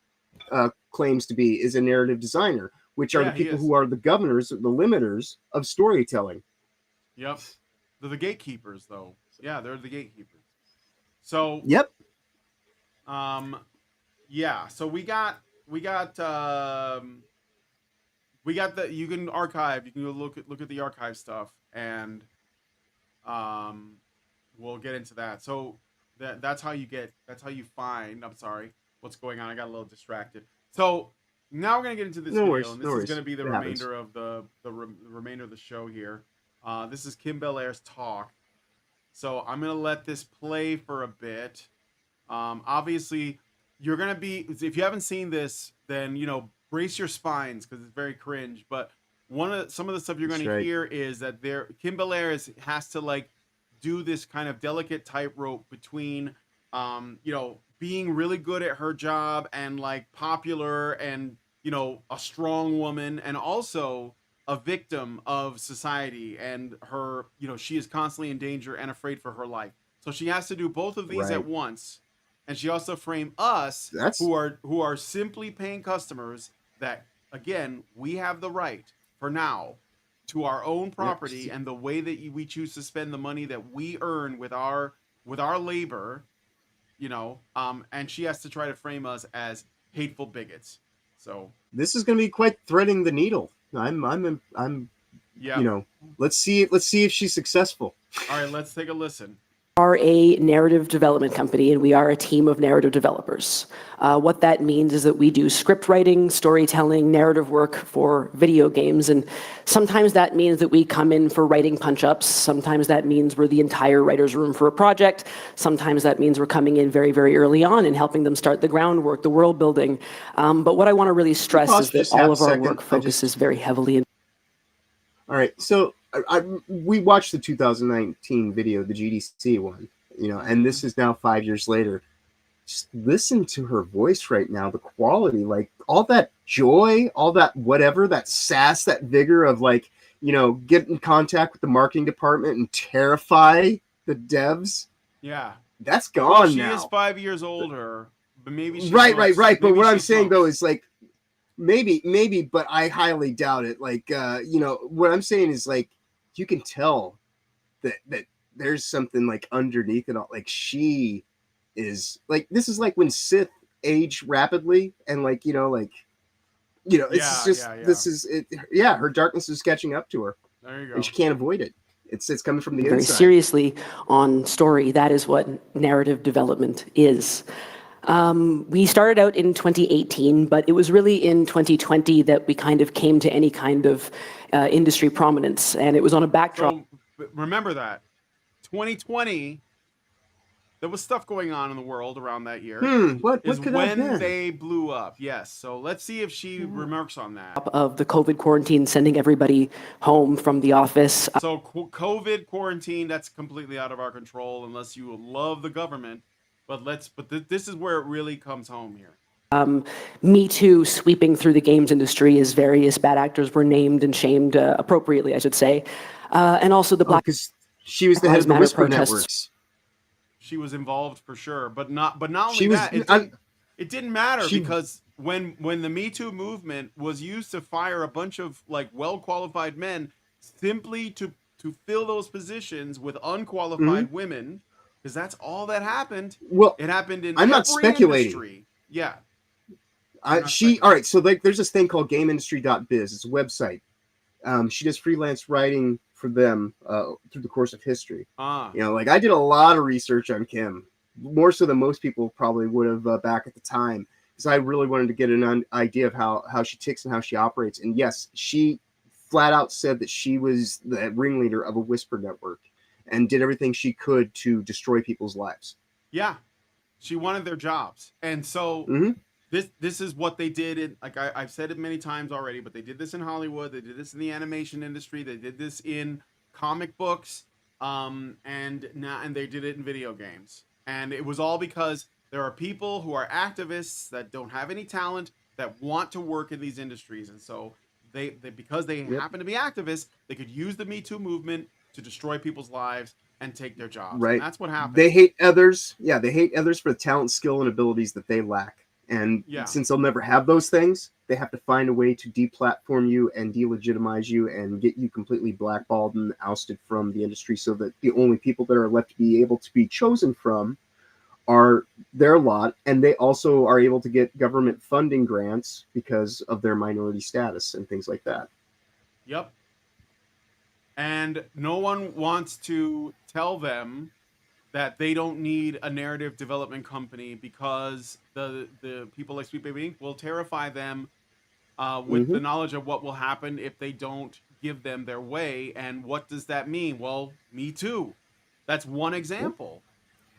Speaker 6: claims to be, is a narrative designer, which are the people who are the governors, the limiters of storytelling.
Speaker 5: Yep. They're the gatekeepers, though. Yeah, they're the gatekeepers. So
Speaker 6: yep.
Speaker 5: Yeah. So we got the, you can archive. You can go look at the archive stuff, and we'll get into that. So that's how you find. I'm sorry, what's going on? I got a little distracted. So now we're gonna get into this video, and this is gonna be the remainder of the remainder of the show here. This is Kim Belair's talk. So I'm gonna let this play for a bit. Obviously, you're gonna be, if you haven't seen this, then brace your spines because it's very cringe. But some of the stuff you're gonna hear is that Kim Belair has to like do this kind of delicate tightrope between being really good at her job and like popular and a strong woman, and also a victim of society, and her, you know, she is constantly in danger and afraid for her life. So she has to do both of these at
Speaker 6: Right.
Speaker 5: once, and she also frame us
Speaker 6: That's
Speaker 5: who are simply paying customers that, again, we have the right for now to our own property
Speaker 6: Yep.
Speaker 5: and the way that we choose to spend the money that we earn with our labor, you know. And she has to try to frame us as hateful bigots. So
Speaker 6: this is going to be quite threading the needle.
Speaker 5: yeah.
Speaker 6: You know, let's see if she's successful.
Speaker 5: All right, let's take a listen.
Speaker 7: Are a narrative development company, and we are a team of narrative developers. What that means is that we do script writing, storytelling, narrative work for video games, and sometimes that means that we come in for writing punch-ups. Sometimes that means we're the entire writer's room for a project. Sometimes that means we're coming in very, very early on and helping them start the groundwork, the world building. But what I want to really stress is that all of our work focuses very heavily.
Speaker 6: All right, so we watched the 2019 video, the GDC one, you know, and this is now 5 years later. Just listen to her voice right now, the quality, like all that joy, all that whatever, that sass, that vigor of like, you know, get in contact with the marketing department and terrify the devs.
Speaker 5: Yeah,
Speaker 6: that's gone
Speaker 5: she
Speaker 6: now.
Speaker 5: is 5 years older, but maybe she
Speaker 6: right.
Speaker 5: smokes.
Speaker 6: But
Speaker 5: Maybe
Speaker 6: what
Speaker 5: she
Speaker 6: I'm saying
Speaker 5: smokes.
Speaker 6: though is like, maybe, but I highly doubt it. Like, you know, what I'm saying is like, you can tell that there's something like underneath it all. Like she is like, this is like when Sith age rapidly and like, you know, it's just, this is it. Yeah. Her darkness is catching up to her.
Speaker 5: There you go.
Speaker 6: And she can't avoid it. It's coming from the
Speaker 7: very
Speaker 6: inside.
Speaker 7: Seriously on story. That is what narrative development is. We started out in 2018, but it was really in 2020 that we kind of came to any kind of industry prominence, and it was on a backdrop.
Speaker 5: So remember that 2020, there was stuff going on in the world around that year.
Speaker 6: What
Speaker 5: is
Speaker 6: could
Speaker 5: when
Speaker 6: that have been?
Speaker 5: they blew up. Yes. So let's see if she remarks on that.
Speaker 7: Of the COVID quarantine, sending everybody home from the office.
Speaker 5: So COVID quarantine, that's completely out of our control unless you love the government. But this is where it really comes home here.
Speaker 7: Me Too sweeping through the games industry as various bad actors were named and shamed appropriately, I should say. And also the Black
Speaker 6: because she was the head of the
Speaker 7: Matter
Speaker 6: Whisper
Speaker 7: protests.
Speaker 6: Networks.
Speaker 5: She was involved for sure, but not only
Speaker 6: She was-
Speaker 5: that. It didn't matter
Speaker 6: she-
Speaker 5: because when the Me Too movement was used to fire a bunch of like well-qualified men simply to fill those positions with unqualified women, because that's all that happened.
Speaker 6: Well,
Speaker 5: it happened in
Speaker 6: I'm not
Speaker 5: every
Speaker 6: speculating.
Speaker 5: industry. Yeah.
Speaker 6: All right, so like there's this thing called gameindustry.biz. It's a website. She does freelance writing for them through the course of history. You know, like I did a lot of research on Kim, more so than most people probably would have back at the time, because I really wanted to get an idea of how she ticks and how she operates. And yes, she flat out said that she was the ringleader of a Whisper network and did everything she could to destroy people's lives.
Speaker 5: Yeah. She wanted their jobs. And so this is what they did in, like I've said it many times already, but they did this in Hollywood, they did this in the animation industry, they did this in comic books, and they did it in video games. And it was all because there are people who are activists that don't have any talent that want to work in these industries. And so they because they happen to be activists, they could use the Me Too movement to destroy people's lives and take their jobs.
Speaker 6: Right.
Speaker 5: And that's what happened.
Speaker 6: They hate others. Yeah, they hate others for the talent, skill, and abilities that they lack. And
Speaker 5: Yeah.
Speaker 6: since they'll never have those things, they have to find a way to deplatform you and delegitimize you and get you completely blackballed and ousted from the industry, so that the only people that are left to be able to be chosen from are their lot. And they also are able to get government funding grants because of their minority status and things like that.
Speaker 5: Yep. And no one wants to tell them that they don't need a narrative development company, because the people like Sweet Baby Inc. will terrify them with the knowledge of what will happen if they don't give them their way. And what does that mean? Well, Me Too. That's one example.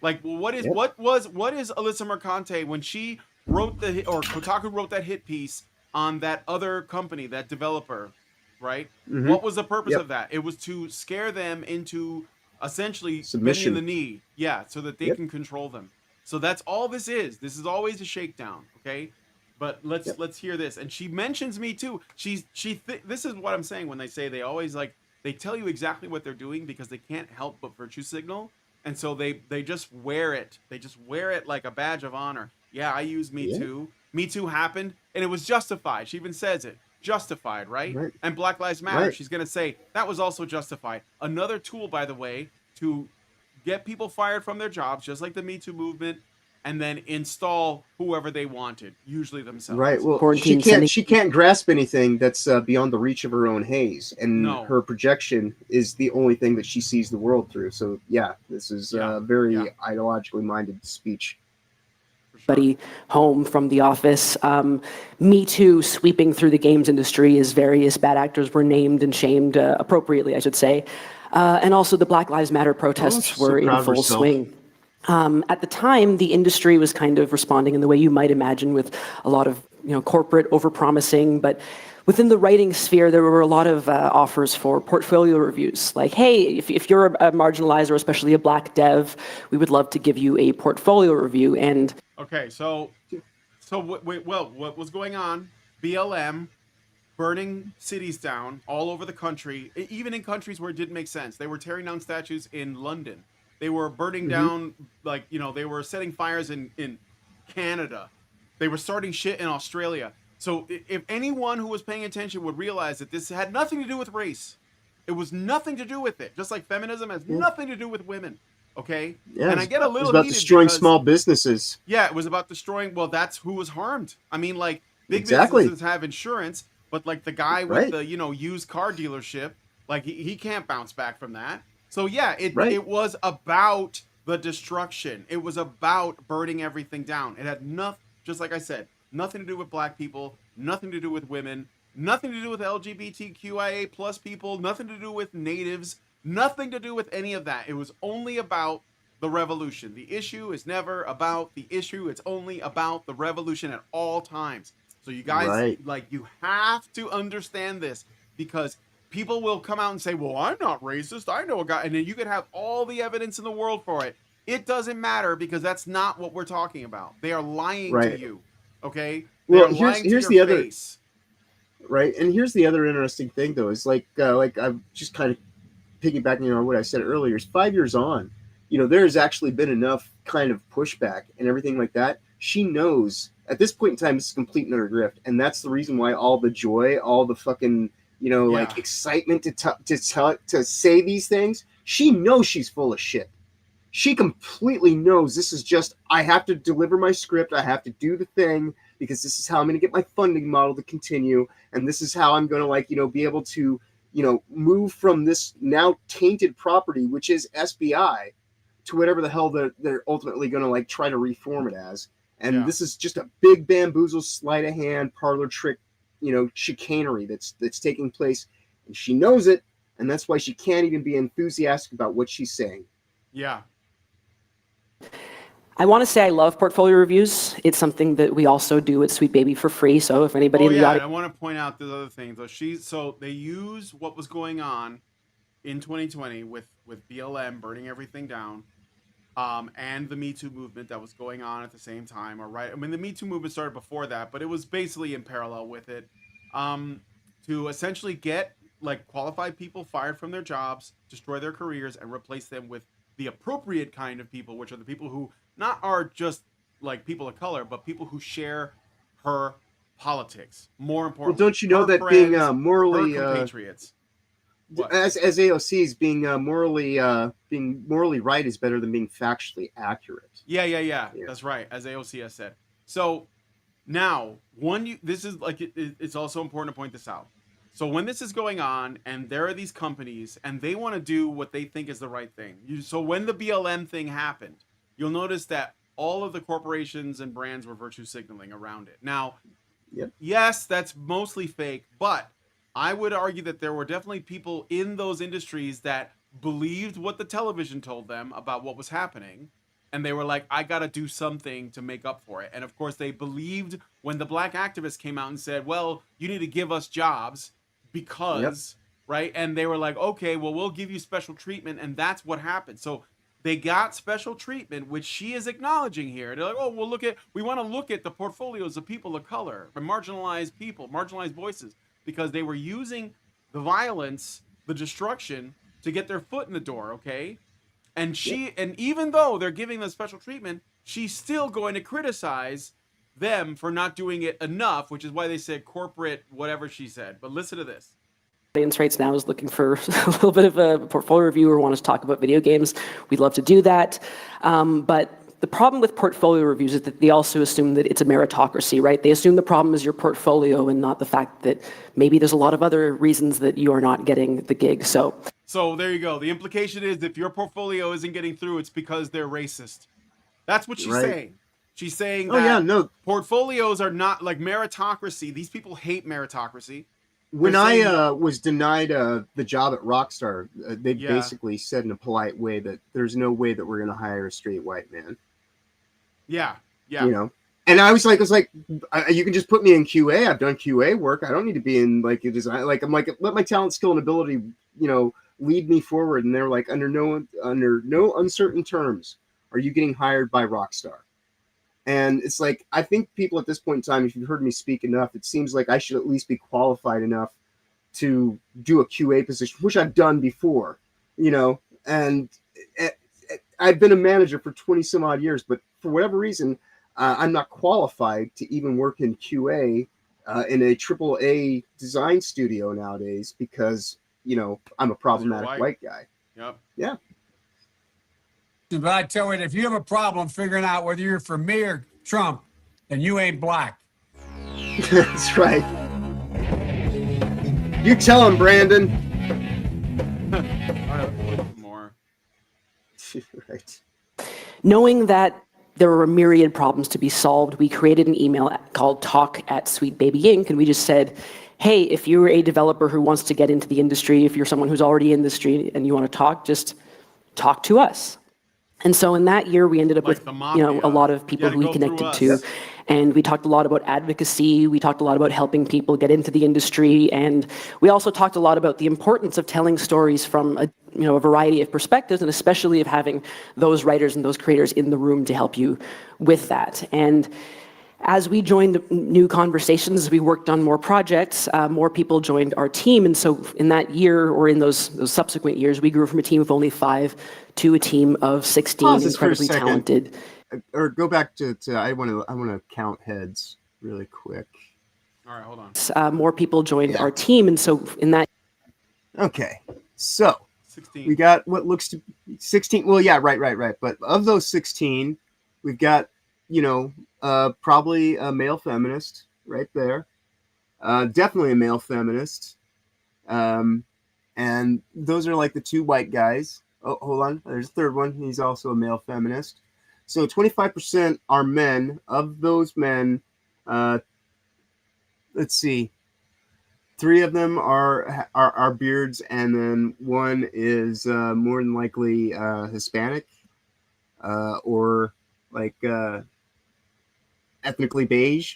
Speaker 5: Like, well, what is Alyssa Mercante when she wrote or Kotaku wrote that hit piece on that other company, that developer, right? What was the purpose of that? It was to scare them into essentially
Speaker 6: Submission.
Speaker 5: bending the knee, so that they can control them. So that's all this is. This is always a shakedown, okay? But let's hear this. And she mentions me too. This is what I'm saying when they say they always like they tell you exactly what they're doing because they can't help but virtue signal. And so they just wear it. They just wear it like a badge of honor. Yeah, I use Me Too. Me Too happened and it was justified. She even says it. Justified, right? And Black Lives Matter. She's going to say that was also justified. Another tool, by the way, to get people fired from their jobs, just like the Me Too movement, and then install whoever they wanted, usually themselves.
Speaker 6: Right. Well, she can't grasp anything that's beyond the reach of her own haze, and her projection is the only thing that she sees the world through. So, yeah, this is very ideologically minded speech.
Speaker 7: Buddy home from the office. Me Too sweeping through the games industry as various bad actors were named and shamed appropriately, I should say. And also the Black Lives Matter protests were in full swing. At the time, the industry was kind of responding in the way you might imagine, with a lot of corporate overpromising. But within the writing sphere, there were a lot of offers for portfolio reviews. Like, hey, if you're a marginalized or especially a black dev, we would love to give you a portfolio review. And
Speaker 5: okay, so what was going on? BLM burning cities down all over the country, even in countries where it didn't make sense. They were tearing down statues in London. They were burning down, they were setting fires in Canada. They were starting shit in Australia. So if anyone who was paying attention would realize that this had nothing to do with race. It was nothing to do with it. Just like feminism has nothing to do with women. Okay?
Speaker 6: Yeah,
Speaker 5: and I get a little
Speaker 6: it was about destroying small businesses.
Speaker 5: Yeah, it was about destroying, well, that's who was harmed. I mean, like, big businesses have insurance, but like the guy with the, used car dealership, like he can't bounce back from that. So yeah, it was about the destruction. It was about burning everything down. It had nothing, just like I said, nothing to do with black people, nothing to do with women, nothing to do with LGBTQIA plus people, nothing to do with natives, nothing to do with any of that. It was only about the revolution. The issue is never about the issue. It's only about the revolution at all times. So you guys, you have to understand this, because people will come out and say, well, I'm not racist. I know a guy. And then you could have all the evidence in the world for it. It doesn't matter, because that's not what we're talking about. They are lying to you. Okay?
Speaker 6: Well, here's the other face. Right. And here's the other interesting thing, though, is like I'm just kind of piggybacking on what I said earlier, is 5 years on, there has actually been enough kind of pushback and everything like that. She knows at this point in time, it's complete and utter grift. And that's the reason why all the joy, all the fucking, excitement to say these things. She knows she's full of shit. She completely knows this is just, I have to deliver my script. I have to do the thing, because this is how I'm going to get my funding model to continue. And this is how I'm going to be able to, move from this now tainted property, which is SBI, to whatever the hell they're ultimately going to try to reform it as. And this is just a big bamboozle, sleight of hand, parlor trick, chicanery that's taking place, and she knows it, and that's why she can't even be enthusiastic about what she's saying.
Speaker 5: Yeah.
Speaker 7: I want to say I love portfolio reviews. It's something that we also do at Sweet Baby for free. So if anybody in the audience,
Speaker 5: I want to point out the other thing. So they use what was going on in 2020 with BLM burning everything down, and the Me Too movement that was going on at the same time. I mean, the Me Too movement started before that, but it was basically in parallel with it, to essentially get qualified people fired from their jobs, destroy their careers, and replace them with the appropriate kind of people, which are the people who not are just people of color, but people who share her politics. More importantly,
Speaker 6: well, don't you know that being morally
Speaker 5: compatriots,
Speaker 6: as AOCs being morally right is better than being factually accurate.
Speaker 5: Yeah. That's right, as AOC has said. So now, this is it's also important to point this out. So when this is going on, and there are these companies, and they want to do what they think is the right thing. So when the BLM thing happened, you'll notice that all of the corporations and brands were virtue signaling around it. Now, yes, that's mostly fake, but I would argue that there were definitely people in those industries that believed what the television told them about what was happening, and they were like, I got to do something to make up for it. And of course, they believed when the black activists came out and said, well, you need to give us jobs because, right? And they were like, okay, well, we'll give you special treatment, and that's what happened. So they got special treatment, which she is acknowledging here. They're like, oh, well, we want to look at the portfolios of people of color, or marginalized people, marginalized voices, because they were using the violence, the destruction, to get their foot in the door, okay? And and even though they're giving them special treatment, she's still going to criticize them for not doing it enough, which is why they said corporate whatever she said. But listen to this.
Speaker 7: Audience right now is looking for a little bit of a portfolio review or want us to talk about video games, we'd love to do that. But the problem with portfolio reviews is that they also assume that it's a meritocracy, right? They assume the problem is your portfolio and not the fact that maybe there's a lot of other reasons that you are not getting the gig. So
Speaker 5: there you go. The implication is if your portfolio isn't getting through, it's because they're racist. That's what she's saying. She's saying that portfolios are not like meritocracy. These people hate meritocracy.
Speaker 6: When I was denied the job at Rockstar, they basically said in a polite way that there's no way that we're going to hire a straight white man.
Speaker 5: Yeah.
Speaker 6: You know, and I was like, you can just put me in QA. I've done QA work. I don't need to be in like a design. Like I'm like, let my talent, skill, and ability, lead me forward. And they're like, under no uncertain terms are you getting hired by Rockstar. And it's like, I think people at this point in time, if you've heard me speak enough, it seems like I should at least be qualified enough to do a QA position, which I've done before, and I've been a manager for 20 some odd years, but for whatever reason, I'm not qualified to even work in QA in a AAA design studio nowadays because, I'm a problematic white guy.
Speaker 5: Yep.
Speaker 6: Yeah.
Speaker 8: But I tell you, if you have a problem figuring out whether you're for me or Trump, then you ain't black.
Speaker 6: That's right. You tell him, Brandon.
Speaker 5: More.
Speaker 6: Right.
Speaker 7: knowing that there were a myriad problems to be solved, we created an email called talk@SweetBabyInc, and we just said, hey, if you're a developer who wants to get into the industry, if you're someone who's already in the industry and you want to talk, just talk to us. And so in that year, we ended up with a lot of people who we connected to. And we talked a lot about advocacy. We talked a lot about helping people get into the industry. And we also talked a lot about the importance of telling stories from a variety of perspectives, and especially of having those writers and those creators in the room to help you with that. And as we joined new conversations, as we worked on more projects, more people joined our team. And so in that year, or in those subsequent years, we grew from a team of only 5 to a team of 16 incredibly talented.
Speaker 6: Or go back to I want to count heads really quick.
Speaker 5: All right, hold on.
Speaker 7: More people joined our team, and so in that.
Speaker 6: Okay, so
Speaker 5: 16.
Speaker 6: We got what looks to be 16. Well, yeah, right. But of those 16, we've got probably a male feminist right there. Definitely a male feminist. And those are like the 2 white guys. Oh, hold on. There's a third one. He's also a male feminist. So 25% are men. Of those men, let's see, 3 of them are beards, and then 1 is more than likely Hispanic or like ethnically beige.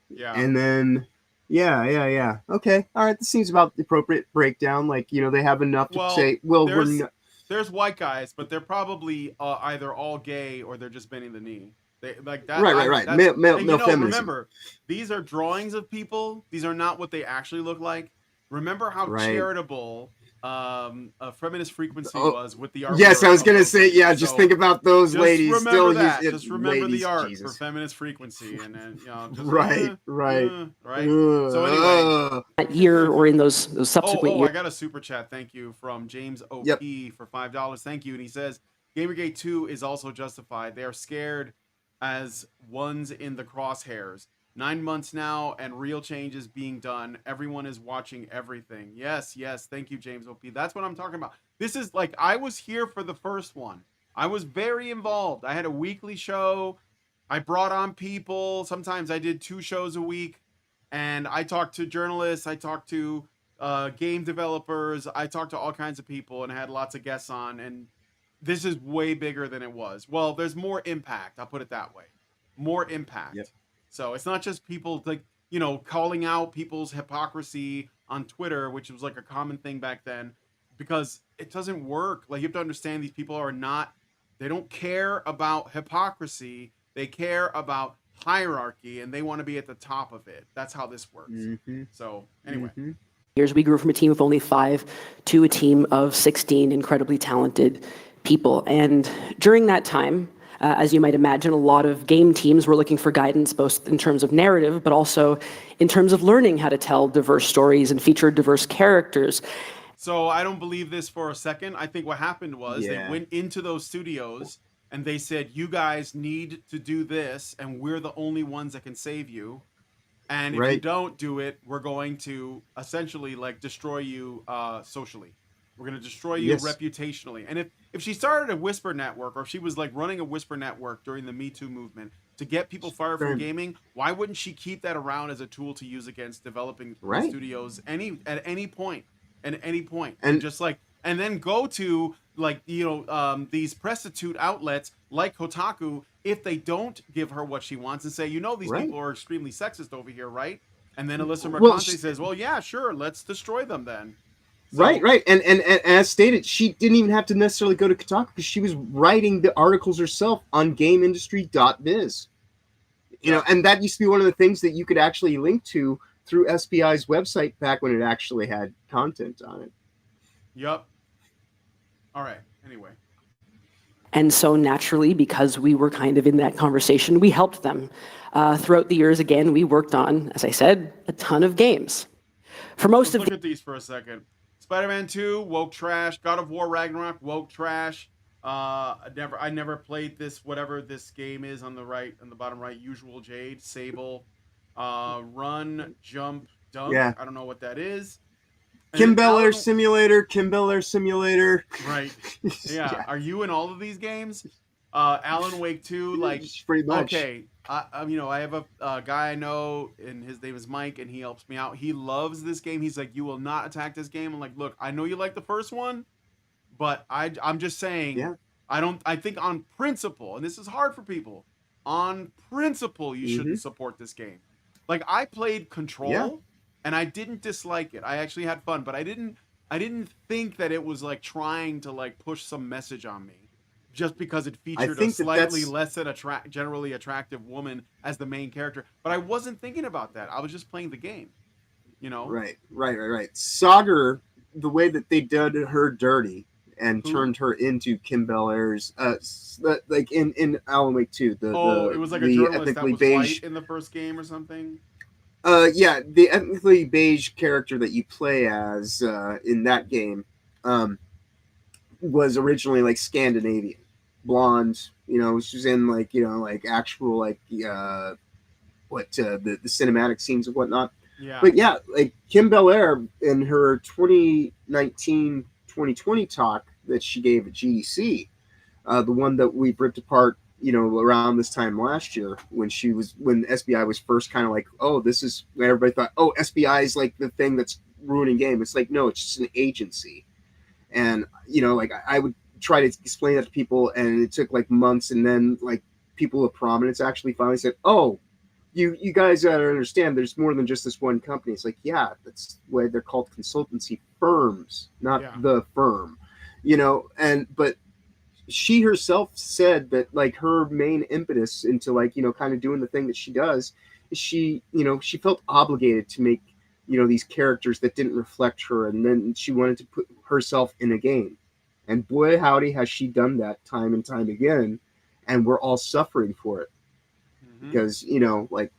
Speaker 5: Yeah.
Speaker 6: And then yeah. Okay, all right. This seems about the appropriate breakdown. Like they have enough to say. Well, we're not.
Speaker 5: There's white guys, but they're probably either all gay or they're just bending the knee. They like that.
Speaker 6: Right. Male feminism.
Speaker 5: Remember, these are drawings of people. These are not what they actually look like. Remember how charitable Feminist Frequency was with the art.
Speaker 6: Yes, I was gonna say, just think about those ladies.
Speaker 5: Remember that. Just remember the art for Feminist Frequency, and then just,
Speaker 6: right.
Speaker 5: So anyway,
Speaker 7: that year or in those subsequent years.
Speaker 5: I got a super chat. Thank you from James OP for $5. Thank you, and he says Gamergate 2 is also justified. They are scared as ones in the crosshairs. 9 months now, and real change is being done. Everyone is watching everything. Yes. Thank you, James OP. That's what I'm talking about. This is like, I was here for the first one. I was very involved. I had a weekly show. I brought on people. Sometimes I did 2 shows a week, and I talked to journalists. I talked to game developers. I talked to all kinds of people, and I had lots of guests on. And this is way bigger than it was. Well, there's more impact. I'll put it that way. More impact.
Speaker 6: Yep.
Speaker 5: So it's not just people like, calling out people's hypocrisy on Twitter, which was like a common thing back then, because it doesn't work. Like, you have to understand these people are not They don't care about hypocrisy. They care about hierarchy, and they want to be at the top of it. That's how this works. So anyway.
Speaker 7: Years, we grew from a team of only 5 to a team of 16 incredibly talented people. And during that time, as you might imagine, a lot of game teams were looking for guidance, both in terms of narrative, but also in terms of learning how to tell diverse stories and feature diverse characters.
Speaker 5: So I don't believe this for a second. I think what happened was they
Speaker 6: Yeah.
Speaker 5: went into those studios and they said, you guys need to do this, and we're the only ones that can save you. And if you
Speaker 6: Right.
Speaker 5: don't do it, we're going to essentially like destroy you socially. We're going to destroy you
Speaker 6: Yes.
Speaker 5: reputationally. And if she started a whisper network, or if she was like running a whisper network during the Me Too movement to get people fired from
Speaker 6: Right.
Speaker 5: gaming, why wouldn't she keep that around as a tool to use against developing
Speaker 6: Right.
Speaker 5: studios at any point? At any point.
Speaker 6: And-
Speaker 5: just like, and then go to like, these prostitute outlets like Kotaku, if they don't give her what she wants, and say, these
Speaker 6: Right.
Speaker 5: people are extremely sexist over here, right? And then Alyssa
Speaker 6: Well,
Speaker 5: Mercante
Speaker 6: she-
Speaker 5: says, well, yeah, sure, let's destroy them then. So-
Speaker 6: Right. And as stated, she didn't even have to necessarily go to Kotaku because she was writing the articles herself on GameIndustry.biz. And that used to be one of the things that you could actually link to through SBI's website back when it actually had content on it.
Speaker 5: Yup. All right. Anyway.
Speaker 7: And so naturally, because we were kind of in that conversation, we helped them. Throughout the years, again, we worked on, as I said, a ton of games. For most
Speaker 5: Let's
Speaker 7: of
Speaker 5: look at these for a second. Spider-Man 2, woke trash. God of War Ragnarok, woke trash. I never played this, whatever this game is on the bottom right. Usual Jade, Sable, Run, Jump, Dunk.
Speaker 6: Yeah.
Speaker 5: I don't know what that is. And
Speaker 6: Kim
Speaker 5: then
Speaker 6: Bel Air
Speaker 5: Alan-
Speaker 6: Simulator.
Speaker 5: Right. Yeah. Are you in all of these games? Alan Wake 2, like,
Speaker 6: Pretty much.
Speaker 5: okay. I have a guy I know, and his name is Mike, and he helps me out. He loves this game. He's like, you will not attack this game. I'm like, look, I know you like the first one, but I'm just saying,
Speaker 6: Yeah.
Speaker 5: I think on principle, and this is hard for people, on principle, you shouldn't support this game. Like, I played Control,
Speaker 6: Yeah.
Speaker 5: and I didn't dislike it. I actually had fun, but I didn't think that it was like trying to like push some message on me just because it featured a
Speaker 6: think that
Speaker 5: slightly
Speaker 6: that's-
Speaker 5: less than generally attractive woman as the main character. But I wasn't thinking about that. I was just playing the game,
Speaker 6: Right. Sagar, the way that they did her dirty and
Speaker 5: Who?
Speaker 6: turned her into Kim Bel Air's, like in Alan Wake 2.
Speaker 5: It was like a journalist that was white in the first game or something.
Speaker 6: Yeah, the ethnically beige character that you play as in that game was originally like Scandinavian, blonde. She was in like actual like the cinematic scenes and whatnot.
Speaker 5: Yeah.
Speaker 6: But yeah, like Kim Bel Air in her 2019-2020 talk that she gave at GDC, the one that we ripped apart, around this time last year when SBI was first kind of like, oh, this is when everybody thought, oh, SBI is like the thing that's ruining game. It's like, no, it's just an agency. And, like I would try to explain that to people, and it took like months. And then like people of prominence actually finally said, oh, you guys gotta understand there's more than just this one company. It's like, yeah, that's why they're called consultancy firms, not the firm, but she herself said that like her main impetus into like, kind of doing the thing that she does is she felt obligated to make, these characters that didn't reflect her. And then she wanted to put herself in a game. And boy, howdy, has she done that time and time again. And we're all suffering for it. Because like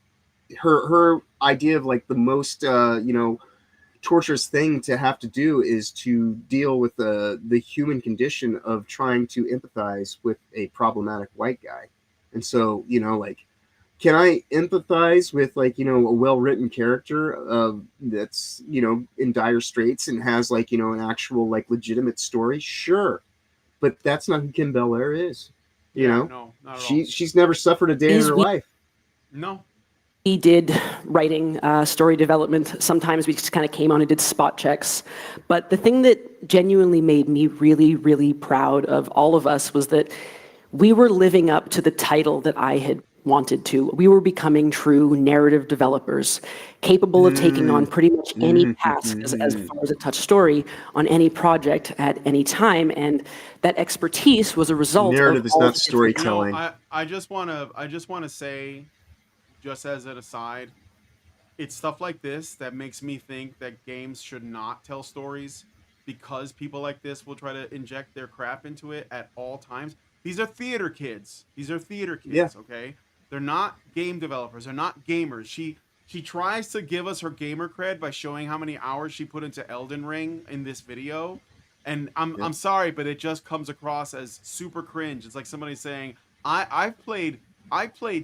Speaker 6: her idea of like the most torturous thing to have to do is to deal with the human condition of trying to empathize with a problematic white guy. And so like, can I empathize with like a well-written character that's in dire straits and has like an actual like legitimate story? Sure, but that's not who Kim Bel Air is.
Speaker 5: No, not at all.
Speaker 6: She's never suffered a day in her life.
Speaker 5: No.
Speaker 7: We did writing, story development. Sometimes we just kind of came on and did spot checks. But the thing that genuinely made me really, really proud of all of us was that we were living up to the title that I had wanted to. We were becoming true narrative developers, capable of taking on pretty much any task as far as a touch story on any project at any time, and that expertise was a result
Speaker 6: Narrative
Speaker 7: of
Speaker 6: is
Speaker 7: all
Speaker 6: not
Speaker 7: the
Speaker 6: storytelling.
Speaker 5: I just wanna say, just as an aside, it's stuff like this that makes me think that games should not tell stories, because people like this will try to inject their crap into it at all times. These are theater kids.
Speaker 6: Yeah.
Speaker 5: Okay? They're not game developers. They're not gamers. She tries to give us her gamer cred by showing how many hours she put into Elden Ring in this video. And I'm sorry, but it just comes across as super cringe. It's like somebody saying, I played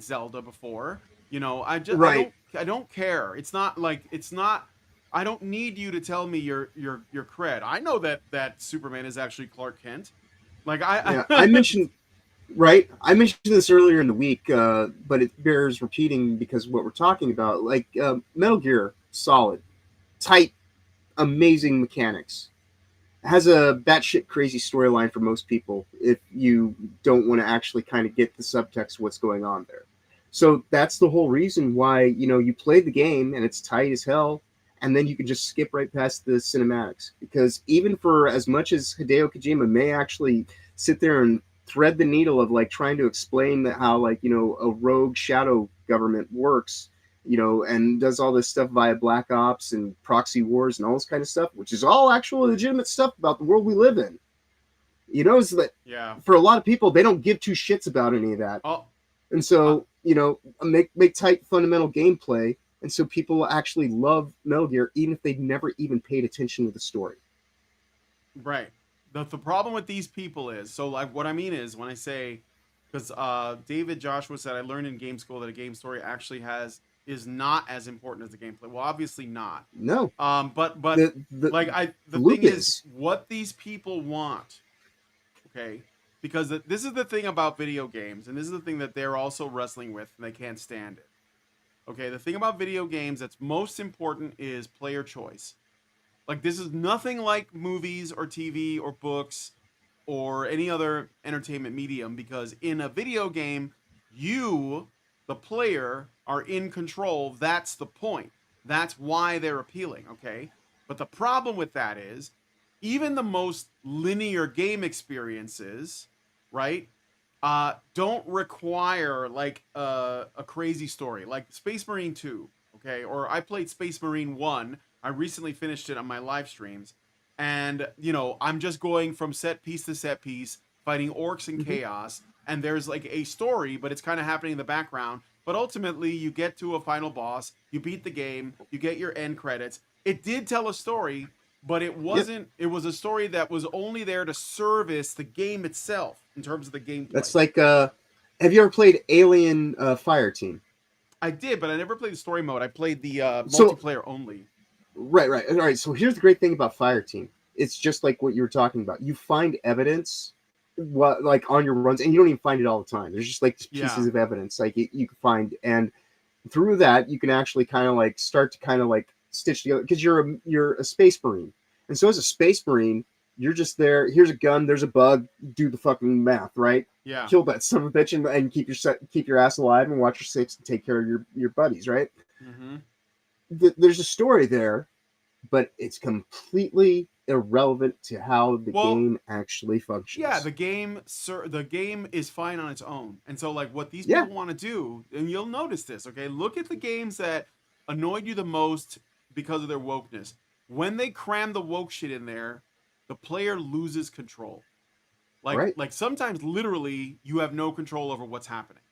Speaker 5: Zelda before. You know,
Speaker 6: Right.
Speaker 5: I don't care. It's not I don't need you to tell me your cred. I know that Superman is actually Clark Kent. Like
Speaker 6: I mentioned this earlier in the week, but it bears repeating because of what we're talking about. Like Metal Gear Solid, tight, amazing mechanics, has a batshit crazy storyline for most people if you don't want to actually kind of get the subtext of what's going on there. So that's the whole reason why, you know, you play the game and it's tight as hell, and then you can just skip right past the cinematics. Because even for as much as Hideo Kojima may actually sit there and thread the needle of like trying to explain that how, like, you know, a rogue shadow government works, you know, and does all this stuff via black ops and proxy wars and all this kind of stuff, which is all actual legitimate stuff about the world we live in. You know, is that for a lot of people, they don't give two shits about any of that. And so, you know, make tight fundamental gameplay, and so people actually love Metal Gear even if they've never even paid attention to the story.
Speaker 5: Right. The problem with these people is, so like what I mean is when I say, because David Joshua said, I learned in game school that a game story actually is not as important as the gameplay. Well, obviously not.
Speaker 6: No.
Speaker 5: But
Speaker 6: the
Speaker 5: thing is what these people want. Okay. Because this is the thing about video games, and this is the thing that they're also wrestling with, and they can't stand it. Okay, the thing about video games that's most important is player choice. Like, this is nothing like movies or TV or books or any other entertainment medium, because in a video game, you, the player, are in control. That's the point. That's why they're appealing, okay? But the problem with that is, even the most linear game experiences, right, don't require like a crazy story, like Space Marine 2, okay? Or I played Space Marine 1. I recently finished it on my live streams, and you know, I'm just going from set piece to set piece, fighting orcs and chaos, and there's like a story, but it's kind of happening in the background. But ultimately, you get to a final boss, you beat the game, you get your end credits. It did tell a story, but it wasn't. It was a story that was only there to service the game itself in terms of the gameplay.
Speaker 6: That's like, have you ever played Alien Fireteam?
Speaker 5: I did, but I never played the story mode. I played the multiplayer only.
Speaker 6: Right. All right. So here's the great thing about Fireteam. It's just like what you were talking about. You find evidence, like on your runs, and you don't even find it all the time. There's just like pieces of evidence, like you can find, and through that you can actually kind of like start to kind of like stitch together, because you're a space marine, and so as a space marine, you're just there. Here's a gun. There's a bug. Do the fucking math, right?
Speaker 5: Yeah.
Speaker 6: Kill that son of a bitch and keep your ass alive and watch your six and take care of your buddies, right?
Speaker 5: Mm-hmm.
Speaker 6: There's a story there, but it's completely irrelevant to how the game actually functions.
Speaker 5: Yeah, the game is fine on its own. And so like what these people want to do, and you'll notice this, okay? Look at the games that annoyed you the most because of their wokeness. When they cram the woke shit in there, the player loses control. Like sometimes literally you have no control over what's happening,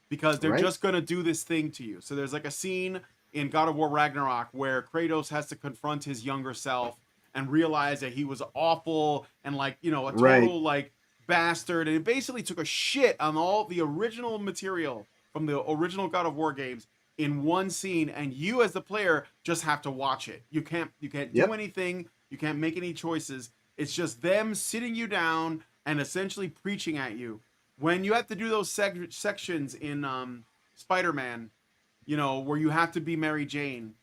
Speaker 5: because they're just going to do this thing to you. So there's like a scene in God of War Ragnarok where Kratos has to confront his younger self and realize that he was awful and like, you know, a total like bastard. And it basically took a shit on all the original material from the original God of War games in one scene. And you as the player just have to watch it. You can't do anything. You can't make any choices. It's just them sitting you down and essentially preaching at you. When you have to do those sections in Spider-Man, you know, where you have to be Mary Jane,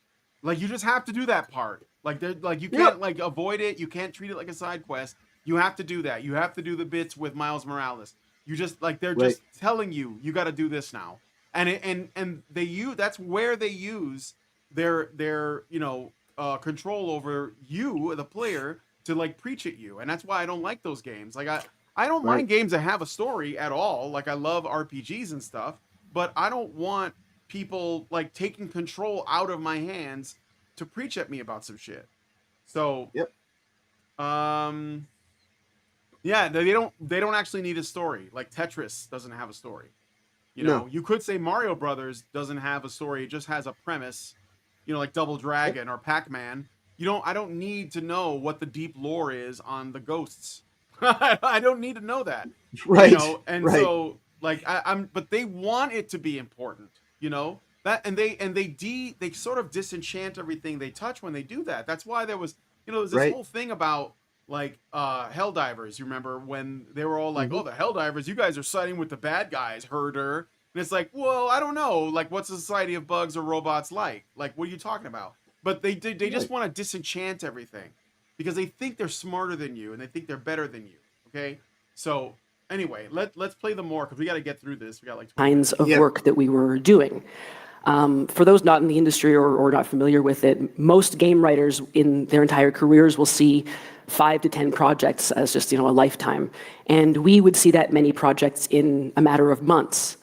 Speaker 5: like you just have to do that part. Like you can't like avoid it. You can't treat it like a side quest. You have to do that. You have to do the bits with Miles Morales. You just like just telling you got to do this now. and they use that's where they use their control over you, the player, to like preach at you, and that's why I don't like those games. Like I don't mind games that have a story at all. Like I love RPGs and stuff, but I don't want people like taking control out of my hands to preach at me about some shit. So yeah, they don't actually need a story. Like Tetris doesn't have a story. You know, you could say Mario Brothers doesn't have a story; it just has a premise. You know, like Double Dragon or Pac-Man. I don't need to know what the deep lore is on the ghosts. I don't need to know that.
Speaker 6: Right.
Speaker 5: You know, and so like but they want it to be important. You know that, and they sort of disenchant everything they touch when they do that. That's why there was this whole thing about like Helldivers. You remember when they were all like, "Oh, the Helldivers, you guys are siding with the bad guys, herder." And it's like, well, I don't know. Like, what's a society of bugs or robots like? Like, what are you talking about? But they just want to disenchant everything because they think they're smarter than you and they think they're better than you. Okay, so anyway, let's play them more because we got to get through this. We got like
Speaker 7: kinds of work that we were doing. For those not in the industry or not familiar with it, most game writers in their entire careers will see 5 to 10 projects as just a lifetime, and we would see that many projects in a matter of months.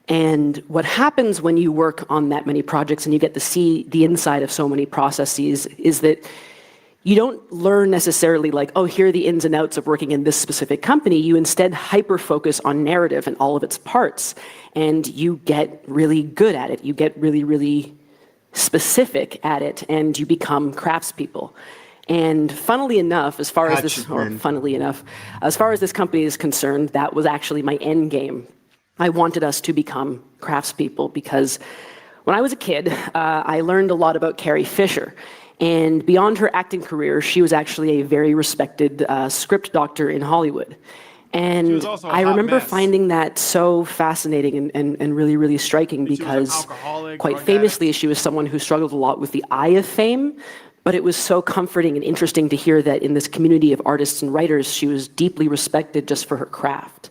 Speaker 7: And what happens when you work on that many projects and you get to see the inside of so many processes is that you don't learn necessarily like, oh, here are the ins and outs of working in this specific company. You instead hyper-focus on narrative and all of its parts, and you get really good at it. You get really, really specific at it, and you become craftspeople. And funnily enough, as far as this company is concerned, that was actually my end game. I wanted us to become craftspeople because when I was a kid, I learned a lot about Carrie Fisher. And beyond her acting career, she was actually a very respected script doctor in Hollywood. And I remember finding that so fascinating and really, really striking because quite famously, she was someone who struggled a lot with the eye of fame. But it was so comforting and interesting to hear that in this community of artists and writers, she was deeply respected just for her craft.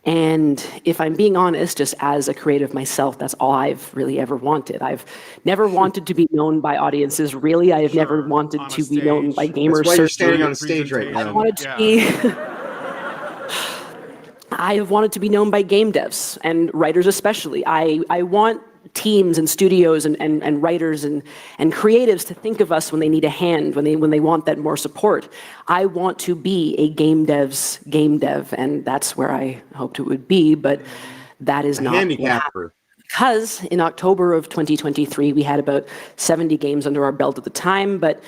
Speaker 7: And if I'm being honest, just as a creative myself, that's all I've really ever wanted. I've never wanted to be known by audiences, really. I have never wanted to be known by gamers.
Speaker 6: That's why you're standing on a stage right now.
Speaker 7: I wanted to be... I have wanted to be known by game devs and writers especially. I want teams and studios and writers and creatives to think of us when they need a hand, when they want that more support. I want to be a game dev's game dev, and that's where I hoped it would be, but that is not
Speaker 6: handicapper.
Speaker 7: Because in October of 2023, we had about 70 games under our belt at the time, but